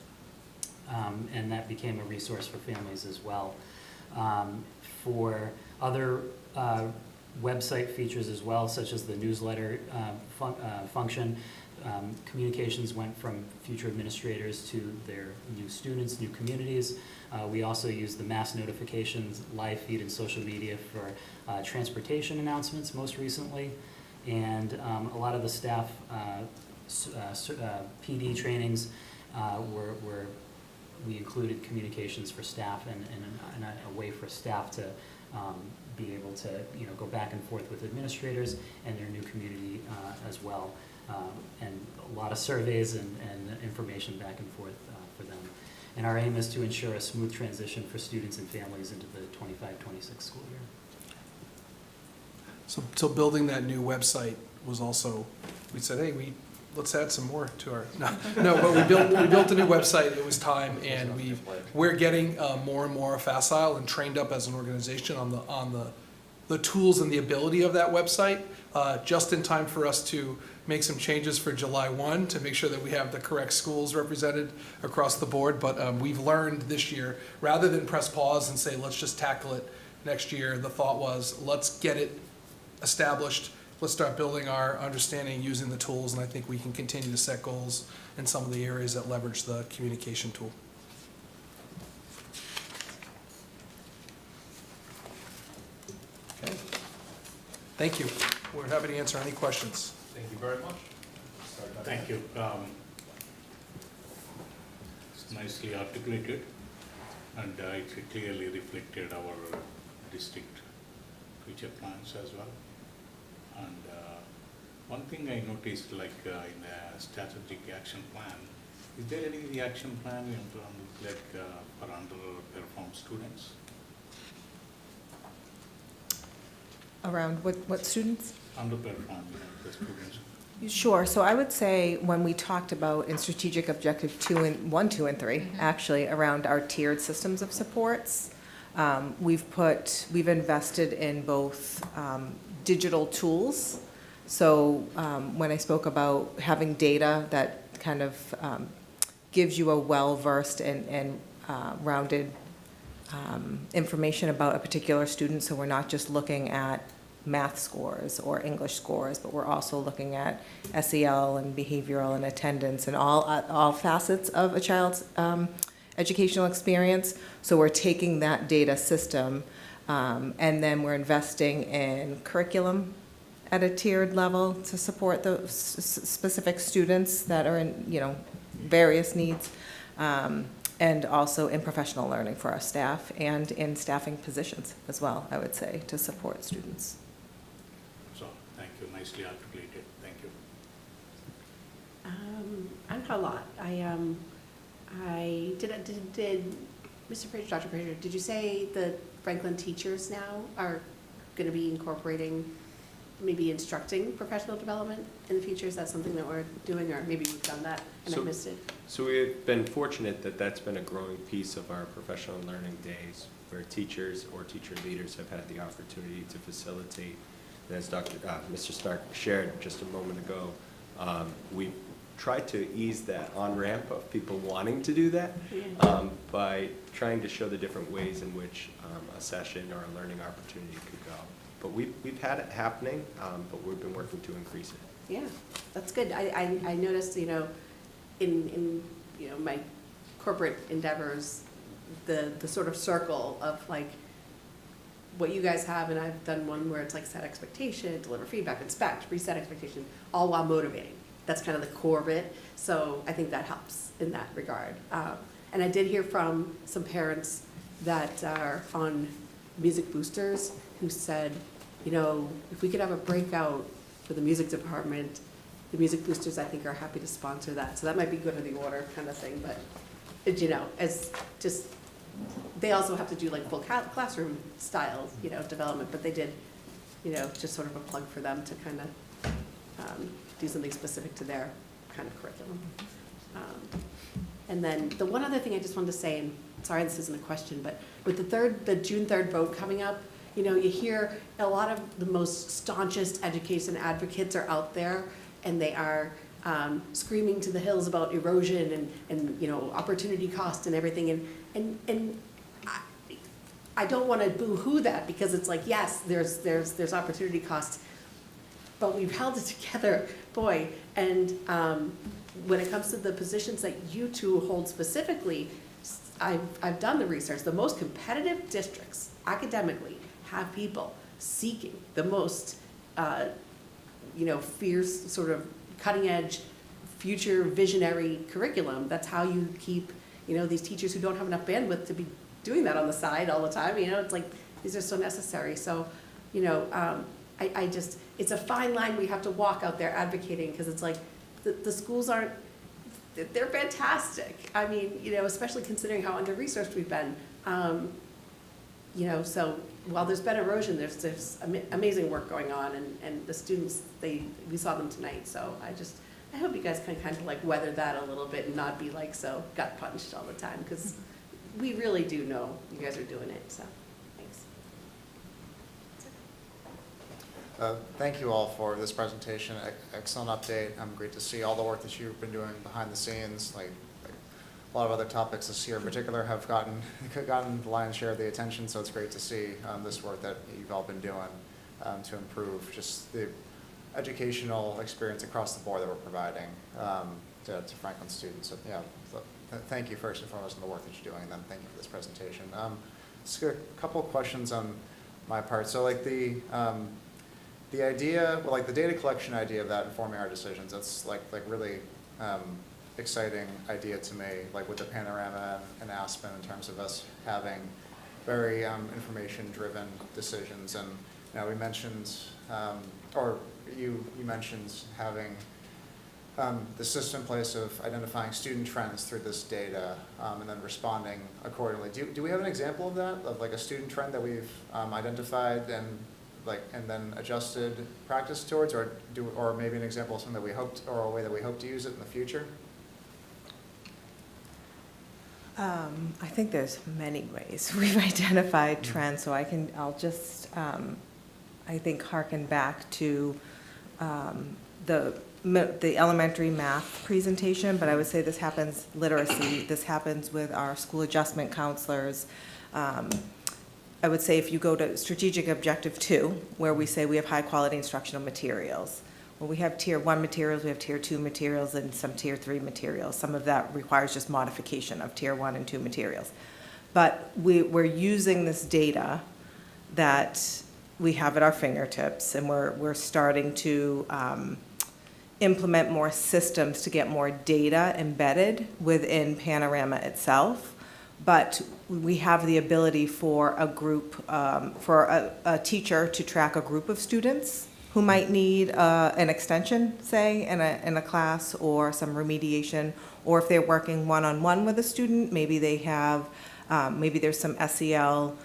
And that became a resource for families as well. For other website features as well, such as the newsletter function, communications went from future administrators to their new students, new communities. We also use the mass notifications, live feed, and social media for transportation announcements most recently. And a lot of the staff PD trainings were we included communications for staff and a way for staff to be able to go back and forth with administrators and their new community as well. And a lot of surveys and information back and forth for them. And our aim is to ensure a smooth transition for students and families into the 25-26 school year. So building that new website was also, we said, hey, let's add some more to our, no, but we built a new website. It was time, and we're getting more and more facile and trained up as an organization on the tools and the ability of that website, just in time for us to make some changes for July 1 to make sure that we have the correct schools represented across the board. But we've learned this year, rather than press pause and say, let's just tackle it next year, the thought was, let's get it established. Let's start building our understanding using the tools, and I think we can continue to set goals in some of the areas that leverage the communication tool. Okay. Thank you. We're happy to answer any questions. Thank you very much. Thank you. It's nicely articulated, and it clearly reflected our district future plans as well. And one thing I noticed, like in the strategic action plan, is there any action plan in terms of like for underperformed students? Around what students? Underperformed, the students. Sure. So I would say when we talked about in strategic objective 1, 2, and 3, actually around our tiered systems of supports, we've invested in both digital tools. So when I spoke about having data that kind of gives you a well-versed and rounded information about a particular student, so we're not just looking at math scores or English scores, but we're also looking at SEL and behavioral and attendance and all facets of a child's educational experience. So we're taking that data system and then we're investing in curriculum at a tiered level to support those specific students that are in, various needs, and also in professional learning for our staff and in staffing positions as well, I would say, to support students. So, thank you, nicely articulated, thank you. I'm not a lot. Did Mr. Fraser, Dr. Fraser, did you say the Franklin teachers now are going to be incorporating, maybe instructing professional development in the future? Is that something that we're doing, or maybe we've done that and I missed it? So we've been fortunate that that's been a growing piece of our professional learning days, where teachers or teacher leaders have had the opportunity to facilitate. And as Mr. Stark shared just a moment ago, we've tried to ease that on-ramp of people wanting to do that by trying to show the different ways in which a session or a learning opportunity could go. But we've had it happening, but we've been working to increase it. Yeah, that's good. I noticed, in my corporate endeavors, the sort of circle of like what you guys have, and I've done one where it's like set expectation, deliver feedback, inspect, reset expectation, all while motivating. That's kind of the core of it. So I think that helps in that regard. And I did hear from some parents that are on Music Boosters who said, if we could have a breakout for the music department, the Music Boosters, I think, are happy to sponsor that. So that might be good in the order kind of thing. But, as just, they also have to do like full classroom style, development. But they did, just sort of a plug for them to kind of do something specific to their kind of curriculum. And then the one other thing I just wanted to say, and sorry this isn't a question, but with the June 3rd vote coming up, you hear a lot of the most staunchest education advocates are out there, and they are screaming to the hills about erosion and opportunity cost and everything. And I don't want to boo-hoo that, because it's like, yes, there's opportunity cost, but we've held it together, boy. And when it comes to the positions that you two hold specifically, I've done the research. The most competitive districts academically have people seeking the most, fierce, sort of cutting-edge, future visionary curriculum. That's how you keep, these teachers who don't have enough bandwidth to be doing that on the side all the time. It's like, these are so necessary. So, it's a fine line we have to walk out there advocating, because it's like the schools they're fantastic. I mean, you know, especially considering how under-resourced we've been. You know, so while there's been erosion, there's amazing work going on, and the students, we saw them tonight, so I hope you guys can kind of like weather that a little bit and not be like so gut punched all the time, because we really do know you guys are doing it, so thanks. Thank you all for this presentation. Excellent update. Great to see all the work that you've been doing behind the scenes. Like a lot of other topics this year in particular have gotten the lion's share of the attention, so it's great to see this work that you've all been doing to improve just the educational experience across the board that we're providing to Franklin students. So, yeah, so thank you first and foremost on the work that you're doing, and then thank you for this presentation. Just a couple of questions on my part. So like the idea, well, like the data collection idea of that informing our decisions, that's like really exciting idea to me, like with the Panorama and Aspen, in terms of us having very information-driven decisions. And you know, we mentioned, or you mentioned having the system in place of identifying student trends through this data and then responding accordingly. Do we have an example of that, of like a student trend that we've identified and then adjusted practice towards, or maybe an example of something that we hoped, or a way that we hope to use it in the future? I think there's many ways we've identified trends, so I'll just, I think, harken back to the elementary math presentation, but I would say this happens, literacy, this happens with our school adjustment counselors. I would say if you go to strategic objective 2, where we say we have high quality instructional materials. Well, we have tier 1 materials, we have tier 2 materials, and some tier 3 materials. Some of that requires just modification of tier 1 and 2 materials. But we're using this data that we have at our fingertips, and we're starting to implement more systems to get more data embedded within Panorama itself. But we have the ability for a group, for a teacher to track a group of students who might need an extension, say, in a class, or some remediation, or if they're working one-on-one with a student, maybe they have, maybe there's some SEL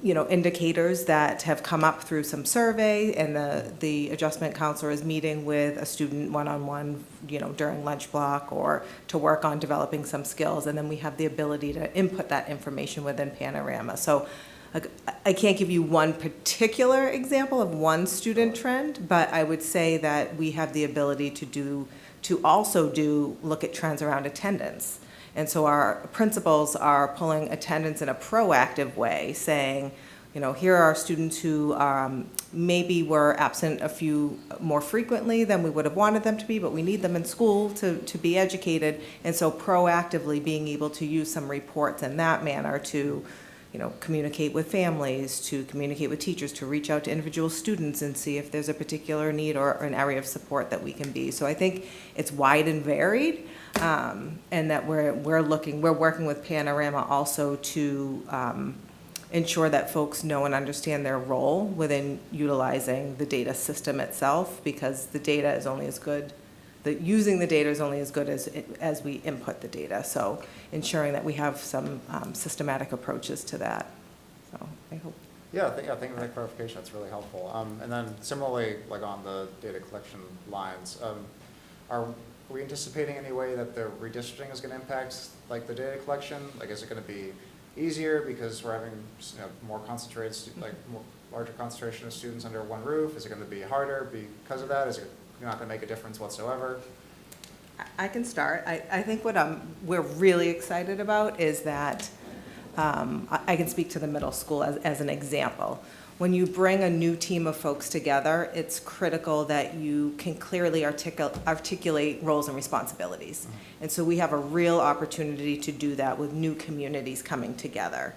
indicators that have come up through some survey, and the adjustment counselor is meeting with a student one-on-one, during lunch block, or to work on developing some skills, and then we have the ability to input that information within Panorama. So I can't give you one particular example of one student trend, but I would say that we have the ability to also look at trends around attendance. And so our principals are pulling attendance in a proactive way, saying, here are our students who maybe were absent a few more frequently than we would have wanted them to be, but we need them in school to be educated. And so proactively being able to use some reports in that manner to communicate with families, to communicate with teachers, to reach out to individual students and see if there's a particular need or an area of support that we can be. So I think it's wide and varied, and that we're working with Panorama also to ensure that folks know and understand their role within utilizing the data system itself, because the data is only as good, using the data is only as good as we input the data. So ensuring that we have some systematic approaches to that. So I hope. Yeah, I think for that clarification, that's really helpful. And then similarly, like on the data collection lines, are we anticipating any way that the redistricting is going to impact like the data collection? Like, is it going to be easier because we're having more concentrated, larger concentration of students under one roof? Is it going to be harder because of that? Is it not going to make a difference whatsoever? I can start. I think what we're really excited about is that I can speak to the middle school as an example. When you bring a new team of folks together, it's critical that you can clearly articulate roles and responsibilities. And so we have a real opportunity to do that with new communities coming together.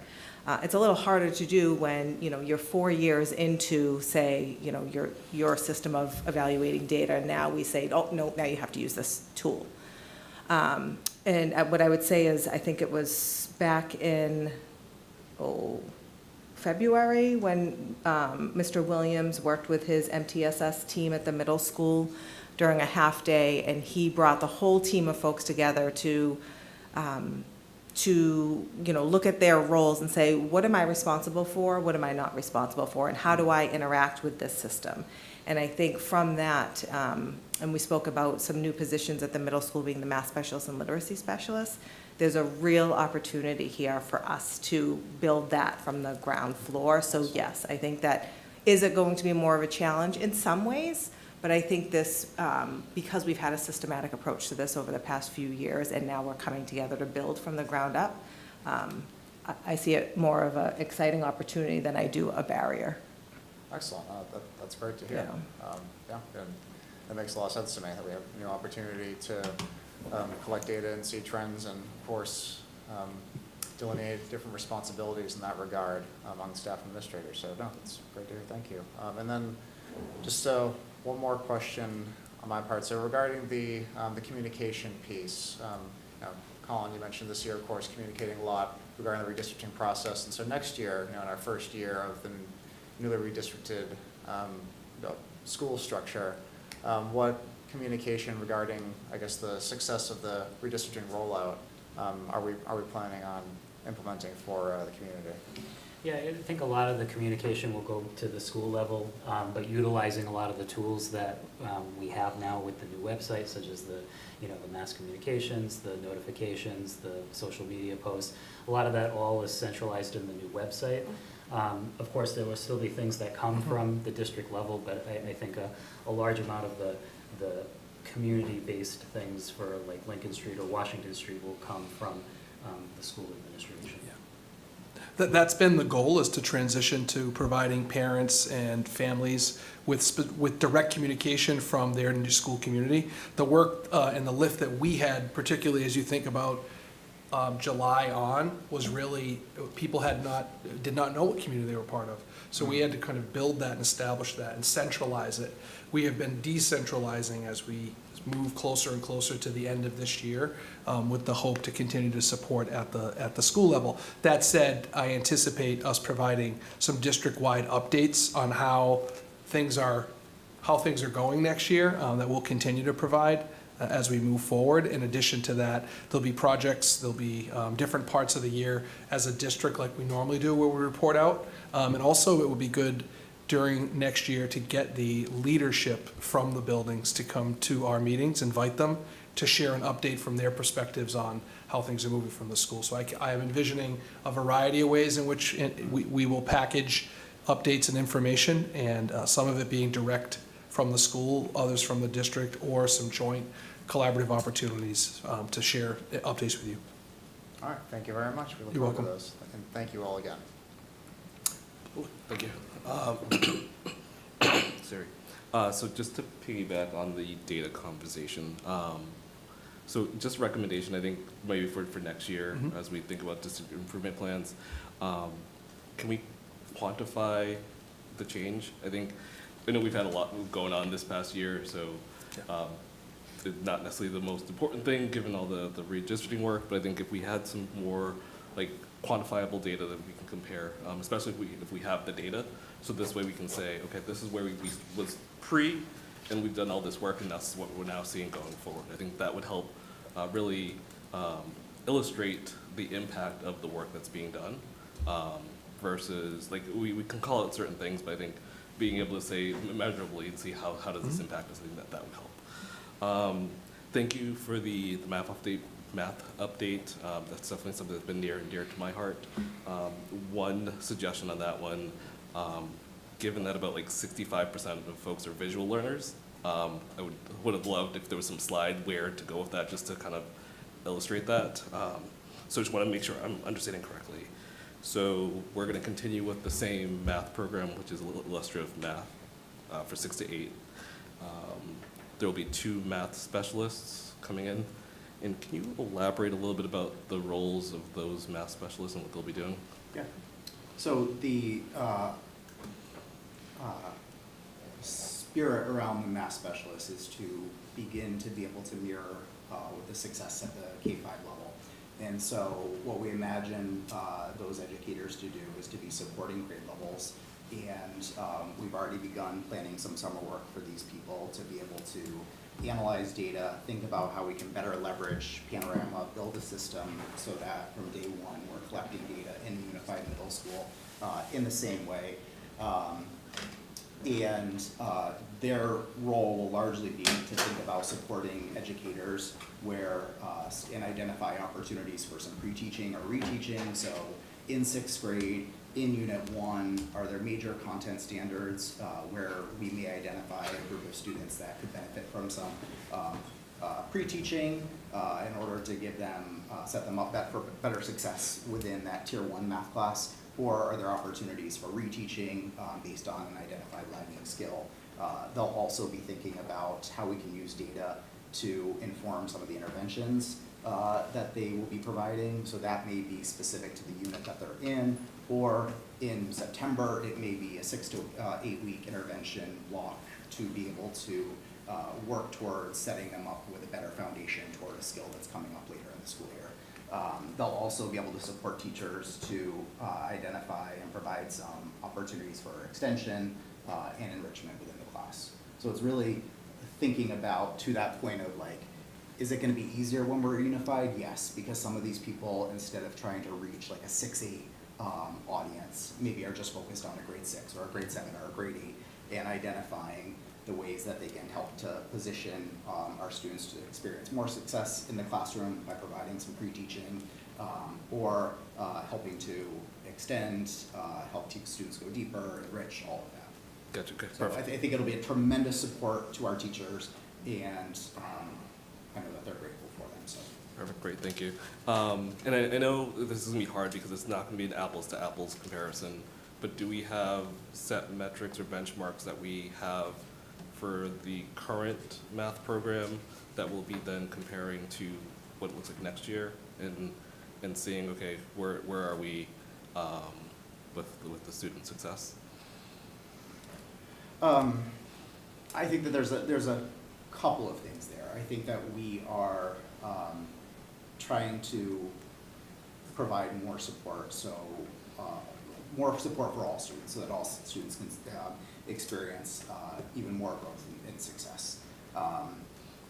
It's a little harder to do when you're 4 years into, say, your system of evaluating data, and now we say, oh no, now you have to use this tool. And what I would say is, I think it was back in February when Mr. Williams worked with his MTSS team at the middle school during a half day, and he brought the whole team of folks together to look at their roles and say, what am I responsible for? What am I not responsible for? And how do I interact with this system? And I think from that, and we spoke about some new positions at the middle school being the math specialist and literacy specialist, there's a real opportunity here for us to build that from the ground floor. So yes, I think that is it going to be more of a challenge in some ways, but I think this, because we've had a systematic approach to this over the past few years, and now we're coming together to build from the ground up, I see it more of an exciting opportunity than I do a barrier. Excellent. That's great to hear. And that makes a lot of sense to me, that we have new opportunity to collect data and see trends, and of course delineate different responsibilities in that regard among staff and administrators. So no, it's great to hear. Thank you. And then just one more question on my part. So regarding the communication piece, Colin, you mentioned this year, of course, communicating a lot regarding the redistricting process. And so next year, in our first year of the newly redistricted school structure, what communication regarding, I guess, the success of the redistricting rollout are we planning on implementing for the community? Yeah, I think a lot of the communication will go to the school level, but utilizing a lot of the tools that we have now with the new website, such as the mass communications, the notifications, the social media posts. A lot of that all is centralized in the new website. Of course, there will still be things that come from the district level, but I think a large amount of the community-based things for like Lincoln Street or Washington Street will come from the school administration. That's been the goal, is to transition to providing parents and families with direct communication from their new school community. The work and the lift that we had, particularly as you think about July on, was really, people did not know what community they were part of. So we had to kind of build that and establish that and centralize it. We have been decentralizing as we move closer and closer to the end of this year, with the hope to continue to support at the school level. That said, I anticipate us providing some district-wide updates on how things are going next year, that we'll continue to provide as we move forward. In addition to that, there'll be projects, there'll be different parts of the year as a district like we normally do where we report out. And also it would be good during next year to get the leadership from the buildings to come to our meetings, invite them to share an update from their perspectives on how things are moving from the school. So I am envisioning a variety of ways in which we will package updates and information, and some of it being direct from the school, others from the district, or some joint collaborative opportunities to share updates with you. All right, thank you very much. We look You're forward to welcome. those. And thank you all again. Thank you. Sorry. So just to piggyback on the data conversation, so just a recommendation, I think maybe for next year, as we think about district improvement plans, can we quantify the change? I know we've had a lot going on this past year, so it's not necessarily the most important thing given all the redistricting work, but I think if we had some more like quantifiable data that we can compare, especially if we have the data, so this way we can say, okay, this is where we was pre, and we've done all this work, and that's what we're now seeing going forward. I think that would help really illustrate the impact of the work that's being done, versus, like, we can call it certain things, but I think being able to say measurably and see how does this impact us, I think that would help. Thank you for the math update. That's definitely something that's been near and dear to my heart. One suggestion on that one, given that about like 65% of folks are visual learners, I would have loved if there was some slide where to go with that, just to kind of illustrate that. So I just want to make sure I'm understanding correctly. So we're going to continue with the same math program, which is illustrative math for 6 to 8. There will be 2 math specialists coming in. And can you elaborate a little bit about the roles of those math specialists and what they'll be doing? Yeah. So the spirit around the math specialist is to begin to be able to mirror with the success at the K-5 level. And so what we imagine those educators to do is to be supporting grade levels. And we've already begun planning some summer work for these people to be able to analyze data, think about how we can better leverage Panorama, build a system so that from day one we're collecting data in Unified Middle School in the same way. Their role will largely be to think about supporting educators and identify opportunities for some pre-teaching or reteaching. So in 6th grade, in Unit 1, are there major content standards where we may identify a group of students that could benefit from some pre-teaching in order to give them, set them up for better success within that Tier 1 math class? Or are there opportunities for reteaching based on an identified lagging skill? They'll also be thinking about how we can use data to inform some of the interventions that they will be providing. So that may be specific to the unit that they're in, or in September, it may be a 6 to 8 week intervention block to be able to work towards setting them up with a better foundation toward a skill that's coming up later in the school year. They'll also be able to support teachers to identify and provide some opportunities for extension and enrichment within the class. So it's really thinking about, to that point of like, is it going to be easier when we're unified? Yes, because some of these people, instead of trying to reach like a 6-8 audience, maybe are just focused on a grade 6 or a grade 7 or a grade 8, and identifying the ways that they can help to position our students to experience more success in the classroom by providing some pre-teaching or helping to extend, help students go deeper, enrich, all of that. Gotcha, okay, So perfect. I think it'll be a tremendous support to our teachers, and I know that they're grateful for them. So. Perfect, great, thank you. And I know this is gonna be hard because it's not gonna be an apples to apples comparison, but do we have set metrics or benchmarks that we have for the current math program that we'll be then comparing to what it looks like next year and seeing, okay, where are we with the student success? I think that there's a couple of things there. I think that we are trying to provide more support, so more support for all students, so that all students can experience even more growth and success.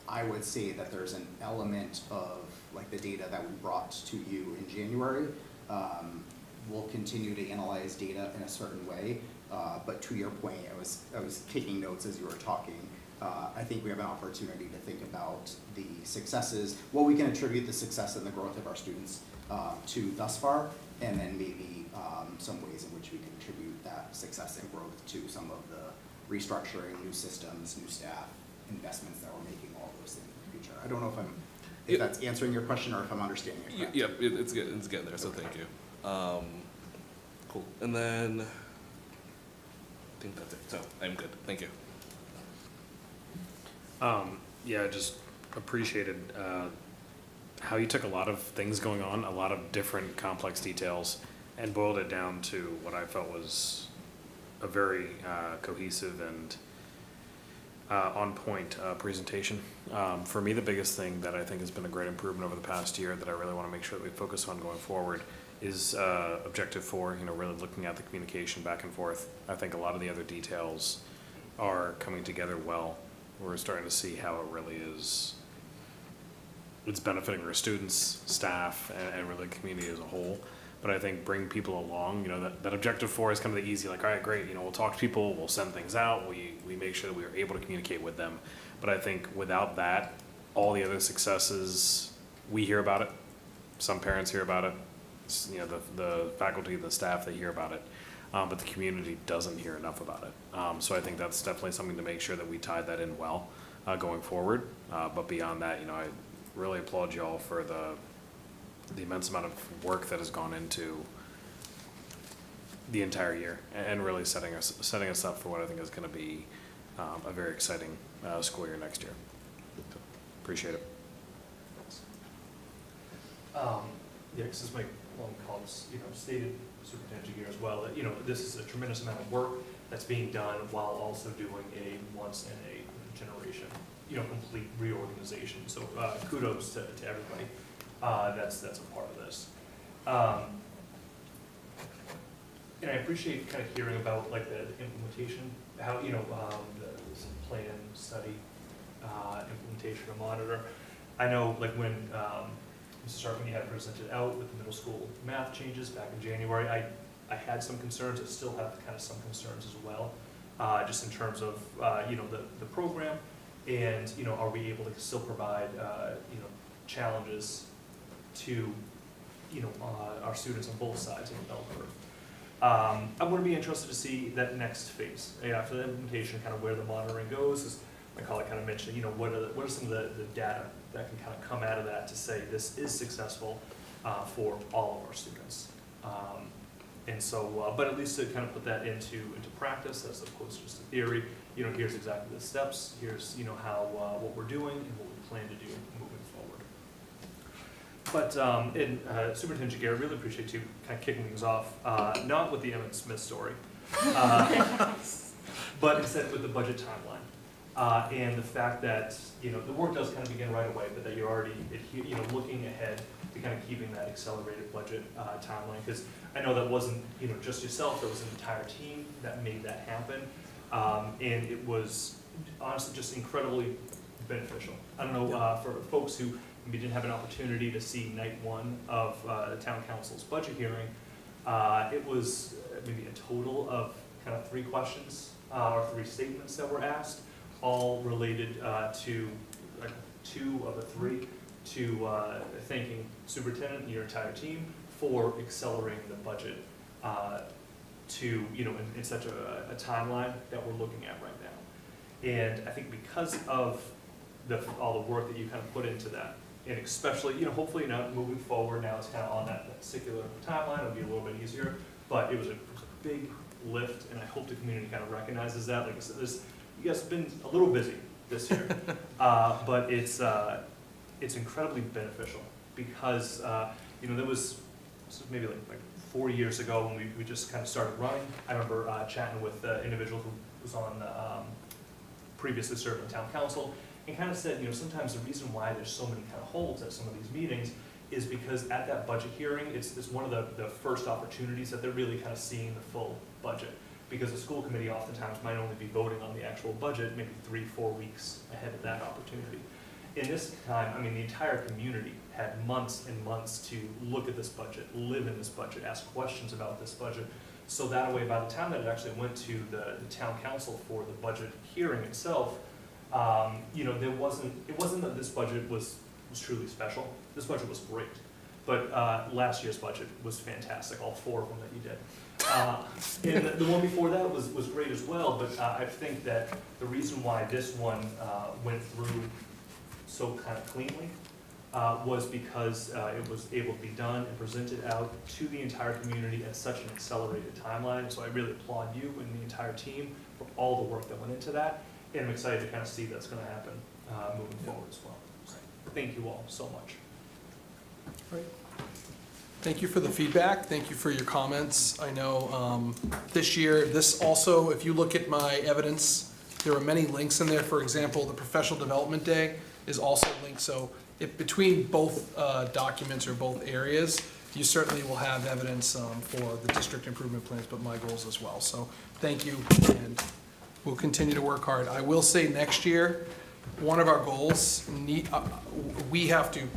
I would say that there's an element of like the data that we brought to you in January. We'll continue to analyze data in a certain way, but to your point, I was taking notes as you were talking. I think we have an opportunity to think about the successes, what we can attribute the success and the growth of our students to thus far, and then maybe some ways in which we can attribute that success and growth to some of the restructuring, new systems, new staff, investments that we're making, all those things in the future. I don't know if that's answering your question or if I'm understanding it correctly. Yeah, it's getting there, so thank you. Cool, and then I think that's it, so I'm good, thank you. Yeah, I just appreciated how you took a lot of things going on, a lot of different complex details, and boiled it down to what I felt was a very cohesive and on-point presentation. For me, the biggest thing that I think has been a great improvement over the past year that I really want to make sure that we focus on going forward is Objective 4, really looking at the communication back and forth. I think a lot of the other details are coming together well. We're starting to see how it really is, it's benefiting our students, staff, and really the community as a whole. But I think bring people along, that Objective 4 is kind of the easy, like, all right, great, we'll talk to people, we'll send things out, we make sure that we are able to communicate with them. But I think without that, all the other successes, we hear about it, some parents hear about it, the faculty, the staff, they hear about it. But the community doesn't hear enough about it. So I think that's definitely something to make sure that we tie that in well going forward. But beyond that, I really applaud you all for the immense amount of work that has gone into the entire year and really setting us up for what I think is going to be a very exciting school year next year. So, appreciate it. Yeah, because as my long colleagues, stated, Superintendent Jagir as well, that, this is a tremendous amount of work that's being done while also doing a once in a generation, complete reorganization. So kudos to everybody that's a part of this. And I appreciate kind of hearing about like the implementation, how, the plan, study. implementation of Monitor. I know like when Mrs. Sharp, when you had presented out with the middle school math changes back in January, I had some concerns. I still have kind of some concerns as well, just in terms of the program, and are we able to still provide challenges to our students on both sides of the bell curve. I'm going to be interested to see that next phase after the implementation, kind of where the monitoring goes. As my colleague kind of mentioned, what are some of the data that can kind of come out of that to say this is successful for all of our students. And so, but at least to kind of put that into practice as opposed to just a theory. Here's exactly the steps. Here's how what we're doing and what we plan to do moving forward. But Superintendent Jagger, I really appreciate you kind of kicking things off, not with the Emmett Smith story, but instead with the budget timeline and the fact that the work does kind of begin right away, but that you're already looking ahead to kind of keeping that accelerated budget timeline. Because I know that wasn't just yourself; there was an entire team that made that happen, and it was honestly just incredibly beneficial. I don't know for folks who maybe didn't have an opportunity to see night one of the town council's budget hearing. It was maybe a total of kind of 3 questions or 3 statements that were asked, all related to 2 of the 3 to thanking superintendent and your entire team for accelerating the budget to in such a timeline that we're looking at right now. And I think because of all the work that you kind of put into that, and especially, hopefully now moving forward, now it's kind of on that circular timeline, it'll be a little bit easier, but it was a big lift, and I hope the community kind of recognizes that. Like I said, you guys have been a little busy this year, but it's incredibly beneficial because, there was maybe like 4 years ago when we just kind of started running. I remember chatting with the individual who was on previously served on town council, and kind of said, sometimes the reason why there's so many kind of holds at some of these meetings is because at that budget hearing, it's one of the first opportunities that they're really kind of seeing the full budget. Because the school committee oftentimes might only be voting on the actual budget maybe 3-4 weeks ahead of that opportunity. In this time, the entire community had months and months to look at this budget, live in this budget, ask questions about this budget. So that way, by the time that it actually went to the town council for the budget hearing itself, it wasn't that this budget was truly special. This budget was great, but last year's budget was fantastic. All 4 of them that you did, and the one before that was great as well. But I think that the reason why this one went through so kind of cleanly was because it was able to be done and presented out to the entire community at such an accelerated timeline. So I really applaud you and the entire team for all the work that went into that. And I'm excited to kind of see that's going to happen moving forward as well. So thank you all so much. Great. Thank you for the feedback. Thank you for your comments. I know this year, this also, if you look at my evidence, there are many links in there. For example, the Professional Development Day is also linked. So if between both documents or both areas, you certainly will have evidence for the district improvement plans, but my goals as well. So thank you, and we'll continue to work hard. I will say next year, one of our goals, we have to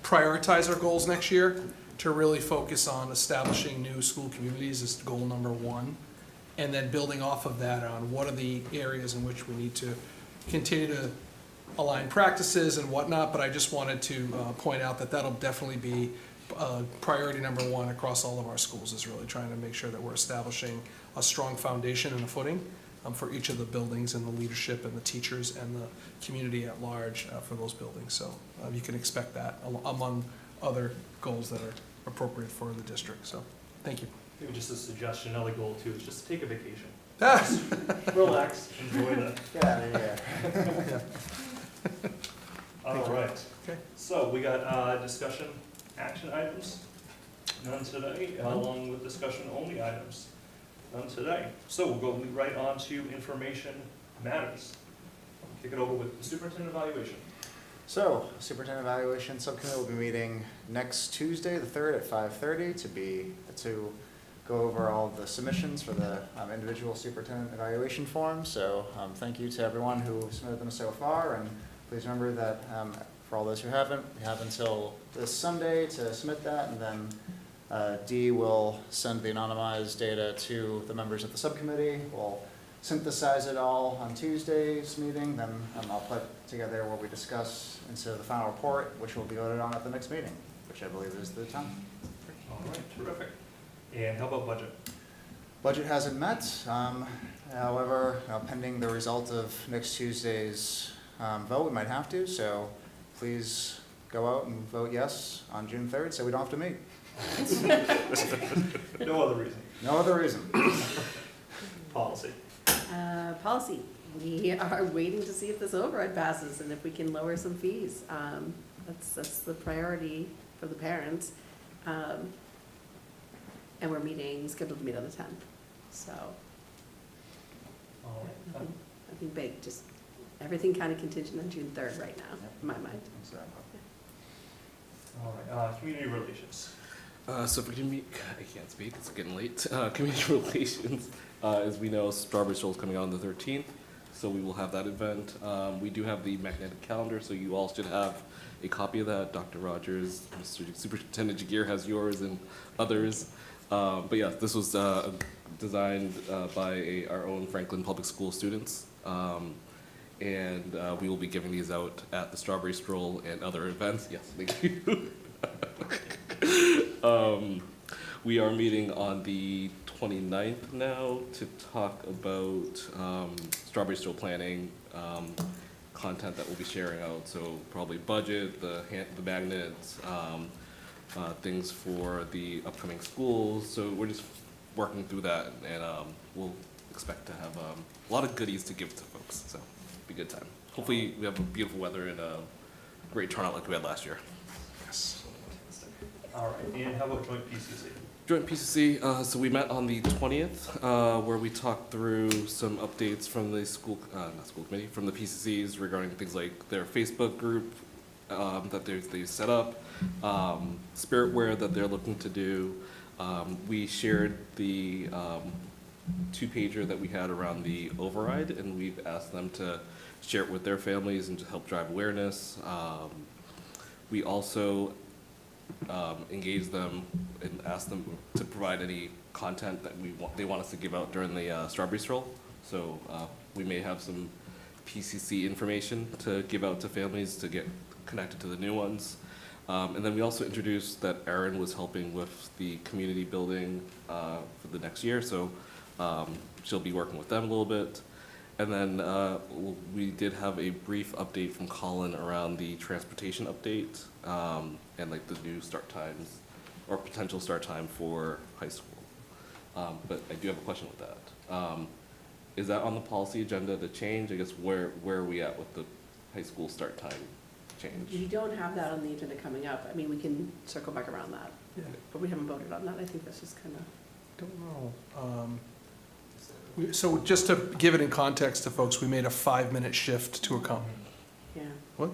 prioritize our goals next year to really focus on establishing new school communities is goal number 1. And then building off of that on what are the areas in which we need to continue to align practices and whatnot. But I just wanted to point out that that'll definitely be priority number 1 across all of our schools, is really trying to make sure that we're establishing a strong foundation and a footing for each of the buildings and the leadership and the teachers and the community at large for those buildings. So you can expect that among other goals that are appropriate for the district. So thank you. Maybe just a suggestion, another goal too, is just take a vacation. Just relax, enjoy the. Get out of here. All right. Okay. So we got discussion action items. None today, along with discussion only items. None today. So we'll go right on to information matters. Kick it over with the superintendent evaluation. So, superintendent evaluation subcommittee will be meeting next Tuesday, the 3rd at 5:30 to go over all the submissions for the individual superintendent evaluation forms. So thank you to everyone who submitted them so far, and please remember that for all those who haven't, we have until this Sunday to submit that, and then Dee will send the anonymized data to the members of the subcommittee. We'll synthesize it all on Tuesday's meeting, then I'll put together what we discuss into the final report, which will be voted on at the next meeting, which I believe is the 10th. All right, terrific. And how about budget? Budget hasn't met. However, pending the result of next Tuesday's vote, we might have to. So please go out and vote yes on June 3rd so we don't have to meet. No other reason. No other reason. Policy. Policy. We are waiting to see if this override passes and if we can lower some fees. That's the priority for the parents. And we're scheduled to meet on the 10th. So All right. nothing big, just everything kind of contingent on June 3rd right now, in my mind. All right. Community relations. So for I can't speak, it's getting late. Community relations, as we know, Strawberry Stroll is coming out on the 13th, so we will have that event. We do have the magnetic calendar, so you all should have a copy of that. Dr. Rogers, Mr. Superintendent Jagir has yours and others. But yeah, this was designed by our own Franklin Public School students. And we will be giving these out at the Strawberry Stroll and other events. Yes, thank you. We are meeting on the 29th now to talk about Strawberry Stroll planning, content that we'll be sharing out. So probably budget, the magnets, things for the upcoming schools. So we're just working through that, and we'll expect to have a lot of goodies to give to folks. So it'll be a good time. Hopefully we have beautiful weather and a great turnout like we had last year. Yes. All right. And how about joint PCC? Joint PCC, so we met on the 20th, where we talked through some updates from the school, not school committee, from the PCCs regarding things like their Facebook group that they've set up, Spiritware that they're looking to do. We shared the two-pager that we had around the override, and we've asked them to share it with their families and to help drive awareness. We also engage them and ask them to provide any content that they want us to give out during the Strawberry Stroll. So we may have some PCC information to give out to families to get connected to the new ones. And then we also introduced that Erin was helping with the community building for the next year, so she'll be working with them a little bit. And then we did have a brief update from Colin around the transportation update and like the new start times or potential start time for high school. But I do have a question with that. Is that on the policy agenda to change? I guess where are we at with the high school start time change? You don't have that on the agenda coming up. I mean, we can circle back around that, but we haven't voted on that. I think that's just kind of. Don't know. So just to give it in context to folks, we made a 5-minute shift to account. Yeah. What?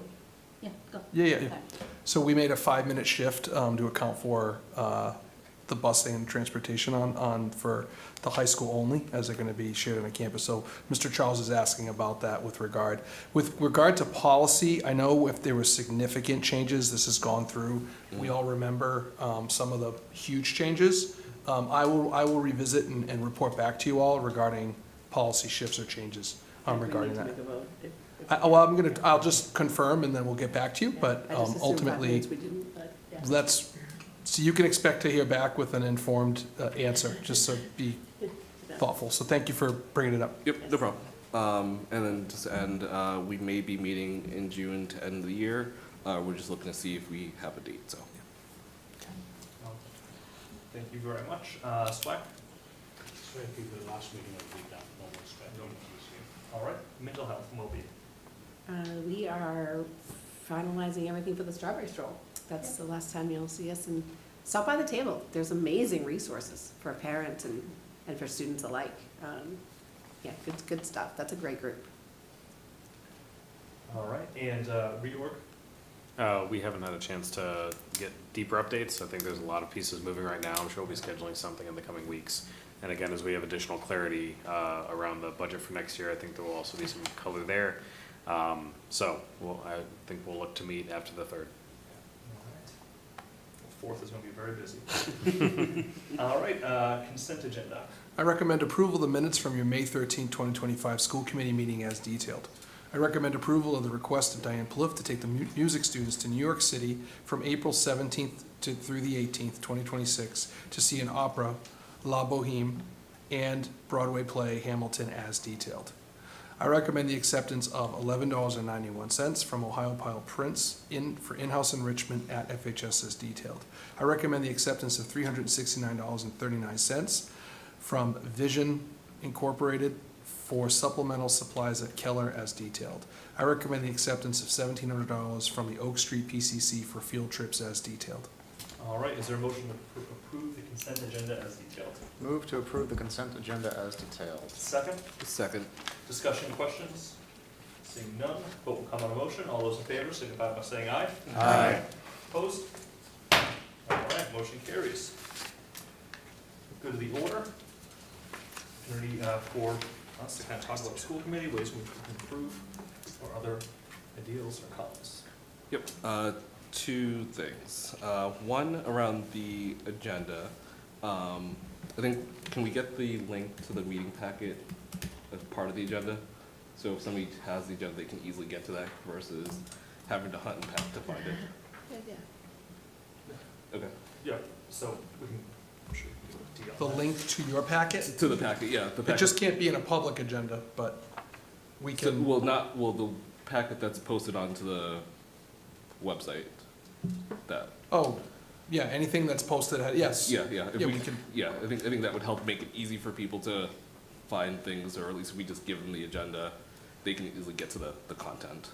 Yeah, go. Yeah. So we made a 5-minute shift to account for the busing and transportation on for the high school only, as they're going to be shared on the campus. So Mr. Charles is asking about that with regard to policy. I know if there were significant changes, this has gone through. We all remember some of the huge changes. I will revisit and report back to you all regarding policy shifts or changes regarding that. I'll just confirm and then we'll get back to you, but ultimately, so you can expect to hear back with an informed answer, just so be thoughtful. So thank you for bringing it up. Yep, no problem. And then just to end, we may be meeting in June to end the year. We're just looking to see if we have a date, so. Thank you very much. Swag? So I think the last meeting will be done, no more spec. All right, mental health, Moby. We are finalizing everything for the Strawberry Stroll. That's the last time you'll see us, and stop by the table. There's amazing resources for parents and for students alike. Yeah, good stuff. That's a great group. All right, and reorg? We haven't had a chance to get deeper updates. I think there's a lot of pieces moving right now. I'm sure we'll be scheduling something in the coming weeks. And again, as we have additional clarity around the budget for next year, I think there will also be some color there. I think we'll look to meet after the 3rd. Fourth is going to be very busy. All right, consent agenda. I recommend approval of the minutes from your May 13, 2025 school committee meeting as detailed. I recommend approval of the request of Diane Plouffe to take the music students to New York City from April 17th through the 18th, 2026 to see an opera, La Boheme, and Broadway play Hamilton as detailed. I recommend the acceptance of $11.91 from Ohio Pile Prints for in-house enrichment at FHS as detailed. I recommend the acceptance of $369.39 from Vision Incorporated for supplemental supplies at Keller as detailed. I recommend the acceptance of $1,700 from the Oak Street PCC for field trips as detailed. All right, is there a motion to approve the consent agenda as detailed? Move to approve the consent agenda as detailed. Second? Second. Discussion, questions? Seeing none, vote will come on a motion. All those in favor signify by saying aye. Aye. Opposed? All right, motion carries. Go to the order. Opportunity for us to kind of talk about school committee, ways we can improve, or other ideals or comments. Yep. Two things. One around the agenda. I think, can we get the link to the meeting packet as part of the agenda? So if somebody has the agenda, they can easily get to that versus having to hunt and peck to find it. Okay. Yeah, so we can, I'm sure we can do a deal. The link to your packet? To the packet, yeah. The packet. It just can't be in a public agenda, but we can. The packet that's posted onto the website. That. Oh, yeah, anything that's posted, yes. Yeah. If we can. Yeah, I think that would help make it easy for people to find things, or at least we just give them the agenda, they can easily get to the content.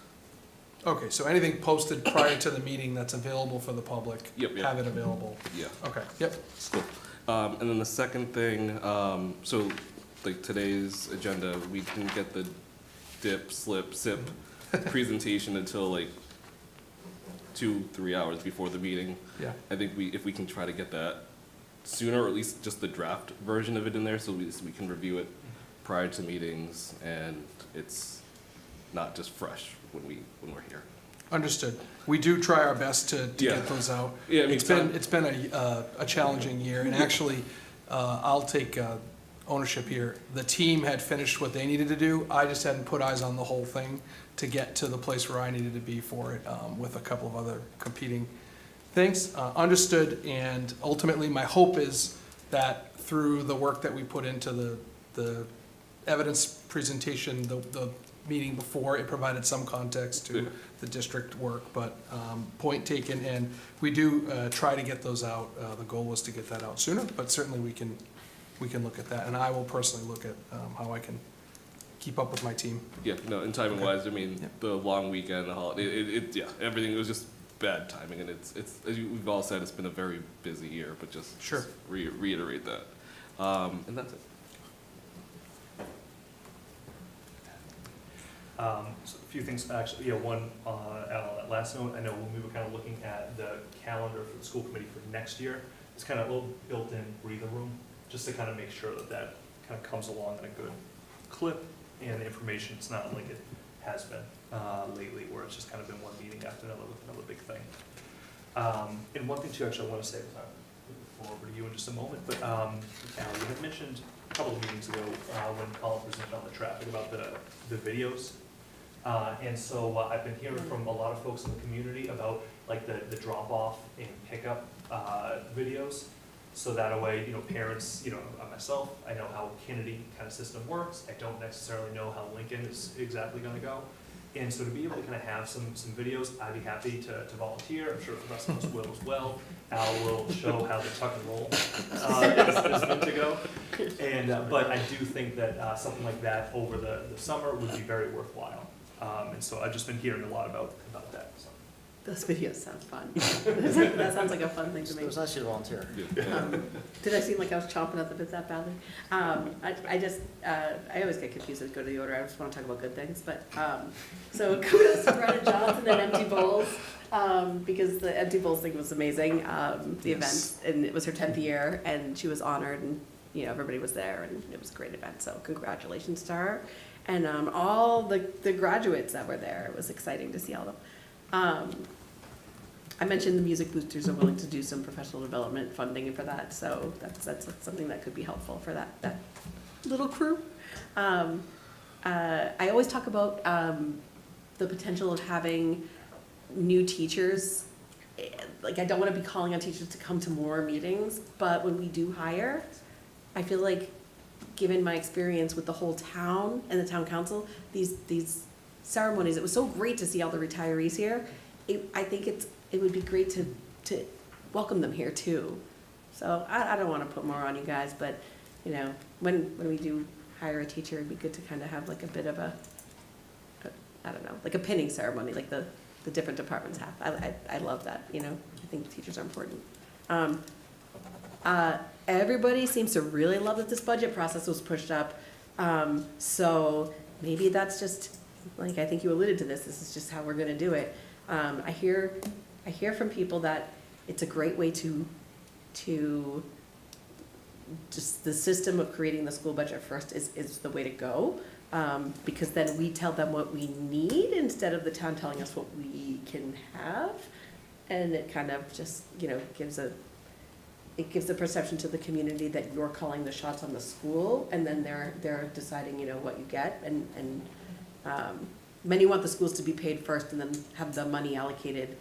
Okay, so anything posted prior to the meeting that's available for the public, Yep. have it available. Yeah. Okay, yep. Cool. And then the second thing, so like today's agenda, we didn't get the dip, slip, sip presentation until like 2-3 hours before the meeting. Yeah. I think if we can try to get that sooner, or at least just the draft version of it in there, so we can review it prior to meetings, and it's not just fresh when we're here. Understood. We do try our best to Yeah. get those out. Yeah, I mean, It's been a challenging year, and actually, I'll take ownership here. The team had finished what they needed to do. I just hadn't put eyes on the whole thing to get to the place where I needed to be for it, with a couple of other competing things. Understood, and ultimately, my hope is that through the work that we put into the evidence presentation, the meeting before, it provided some context to the district work, but point taken, and we do try to get those out. The goal was to get that out sooner, but certainly we can look at that, and I will personally look at how I can keep up with my team. Yeah, no, and timing wise, I mean, the long weekend, the holiday, everything, it was just bad timing, and it's as we've all said, it's been a very busy year, but just Sure. Reiterate that. And that's it. So a few things, actually, one, last note, I know when we were kind of looking at the calendar for the school committee for next year, it's kind of a little built-in breather room, just to kind of make sure that kind of comes along in a good clip, and the information, it's not like it has been lately, where it's just kind of been one meeting after another with another big thing. And one thing too, actually, I want to say, I'll go over to you in just a moment, but Al, you had mentioned a couple of meetings ago when Colin presented on the traffic about the videos. And so I've been hearing from a lot of folks in the community about like the drop-off and pickup videos. So that way, parents, myself, I know how Kennedy kind of system works. I don't necessarily know how Lincoln is exactly going to go. And so to be able to kind of have some videos, I'd be happy to volunteer. I'm sure the rest of us will as well. Al will show how the tuck and roll is meant to go. And but I do think that something like that over the summer would be very worthwhile. And so I've just been hearing a lot about that. So. Those videos sound fun. That sounds like a fun thing to It make. was nice you to volunteer. Did I seem like I was chomping at the bit that badly? I always get confused as I go to the order. I just want to talk about good things. But so kudos to Brenna Johnson and Empty Bowls, because the Empty Bowls thing was amazing. The event, and it was her 10th year, and she was honored, and everybody was there, and it was a great event. So congratulations to her, and all the graduates that were there. It was exciting to see all of them. I mentioned the Music Boosters are willing to do some professional development funding for that, so that's something that could be helpful for that little crew. I always talk about the potential of having new teachers. Like, I don't want to be calling on teachers to come to more meetings, but when we do hire, I feel like, given my experience with the whole town and the town council, these ceremonies, it was so great to see all the retirees here. I think it would be great to welcome them here too. So I don't want to put more on you guys, but when we do hire a teacher, it'd be good to kind of have like a bit of a I don't know, like a pinning ceremony, like the different departments have. I love that. I think teachers are important. Everybody seems to really love that this budget process was pushed up. So maybe that's just, like, I think you alluded to this is just how we're gonna do it. I hear from people that it's a great way to just the system of creating the school budget first is the way to go. Because then we tell them what we need instead of the town telling us what we can have. And it kind of just, gives a perception to the community that you're calling the shots on the school, and then they're deciding, what you get. And many want the schools to be paid first and then have the money allocated,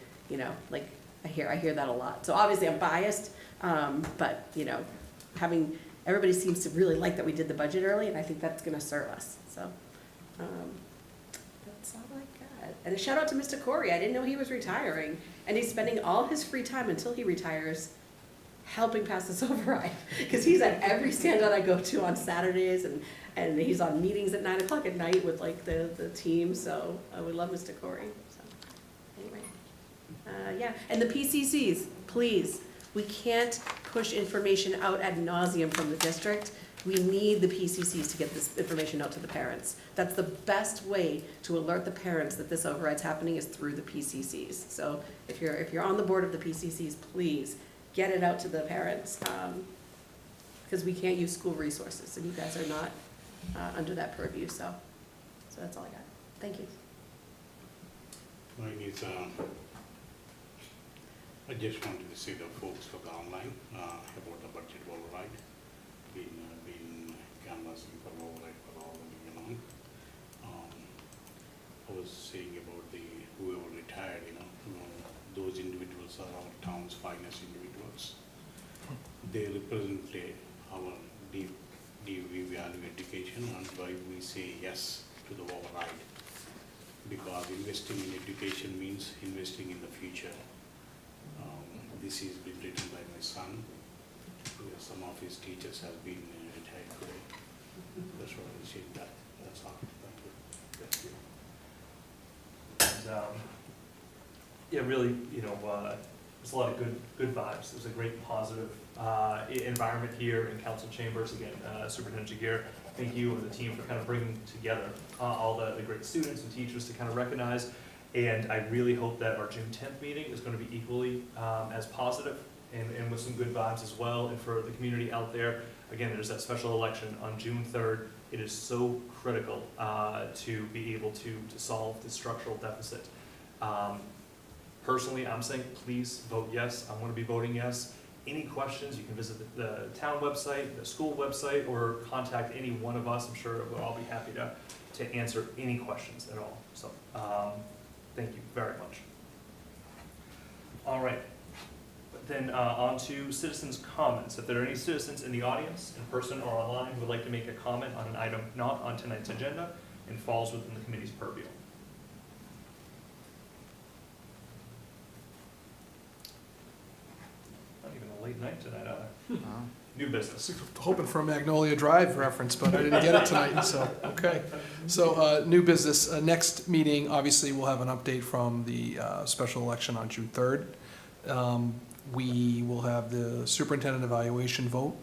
like I hear that a lot. So obviously I'm biased, but everybody seems to really like that we did the budget early, and I think that's gonna serve us. So that's all I got. And a shout out to Mr. Corey. I didn't know he was retiring, and he's spending all his free time until he retires helping pass this override, because he's at every standout I go to on Saturdays, and he's on meetings at 9 o'clock at night with like the team. So we love Mr. Corey. So anyway, yeah, and the PCCs, please. We can't push information out ad nauseum from the district. We need the PCCs to get this information out to the parents. That's the best way to alert the parents that this override's happening is through the PCCs. So if you're on the board of the PCCs, please get it out to the parents, because we can't use school resources, and you guys are not under that purview. So that's all I got. Thank you. I just wanted to see the folks for the online about the budget override. Been canvassing for override for all the way along. I was saying about whoever retired, those individuals are our town's finest individuals. They represent our deep value education, and why we say yes to the override. Because investing in education means investing in the future. This has been written by my son. Some of his teachers have been retired today. That's what I said. That's all. Thank you. And, yeah, really, there's a lot of good vibes. There's a great positive environment here in council chambers. Again, Superintendent Jagir, thank you and the team for kind of bringing together all the great students and teachers to kind of recognize. And I really hope that our June 10th meeting is going to be equally as positive and with some good vibes as well. And for the community out there, again, there's that special election on June 3rd. It is so critical to be able to solve the structural deficit. Personally, I'm saying please vote yes. I want to be voting yes. Any questions, you can visit the town website, the school website, or contact any one of us. I'm sure we'll all be happy to answer any questions at all. So thank you very much. All right. Then on to citizens' comments. If there are any citizens in the audience, in person or online, who would like to make a comment on an item not on tonight's agenda and falls within the committee's purview. Not even a late night tonight, New business. Hoping for a Magnolia Drive reference, but I didn't get it tonight, so, okay. So, new business, next meeting, obviously, we'll have an update from the special election on June 3rd. We will have the superintendent evaluation vote.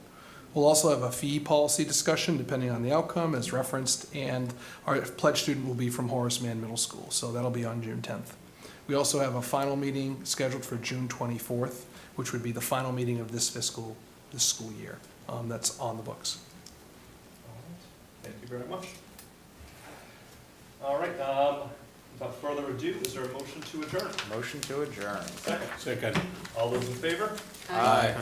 We'll also have a fee policy discussion, depending on the outcome, as referenced, and our pledge student will be from Horace Mann Middle School, so that'll be on June 10th. We also have a final meeting scheduled for June 24th, which would be the final meeting of this school year. That's on the books. Thank you very much. All right, without further ado, is there a motion to adjourn? Motion to adjourn. Second. Second. All those in favor? Aye.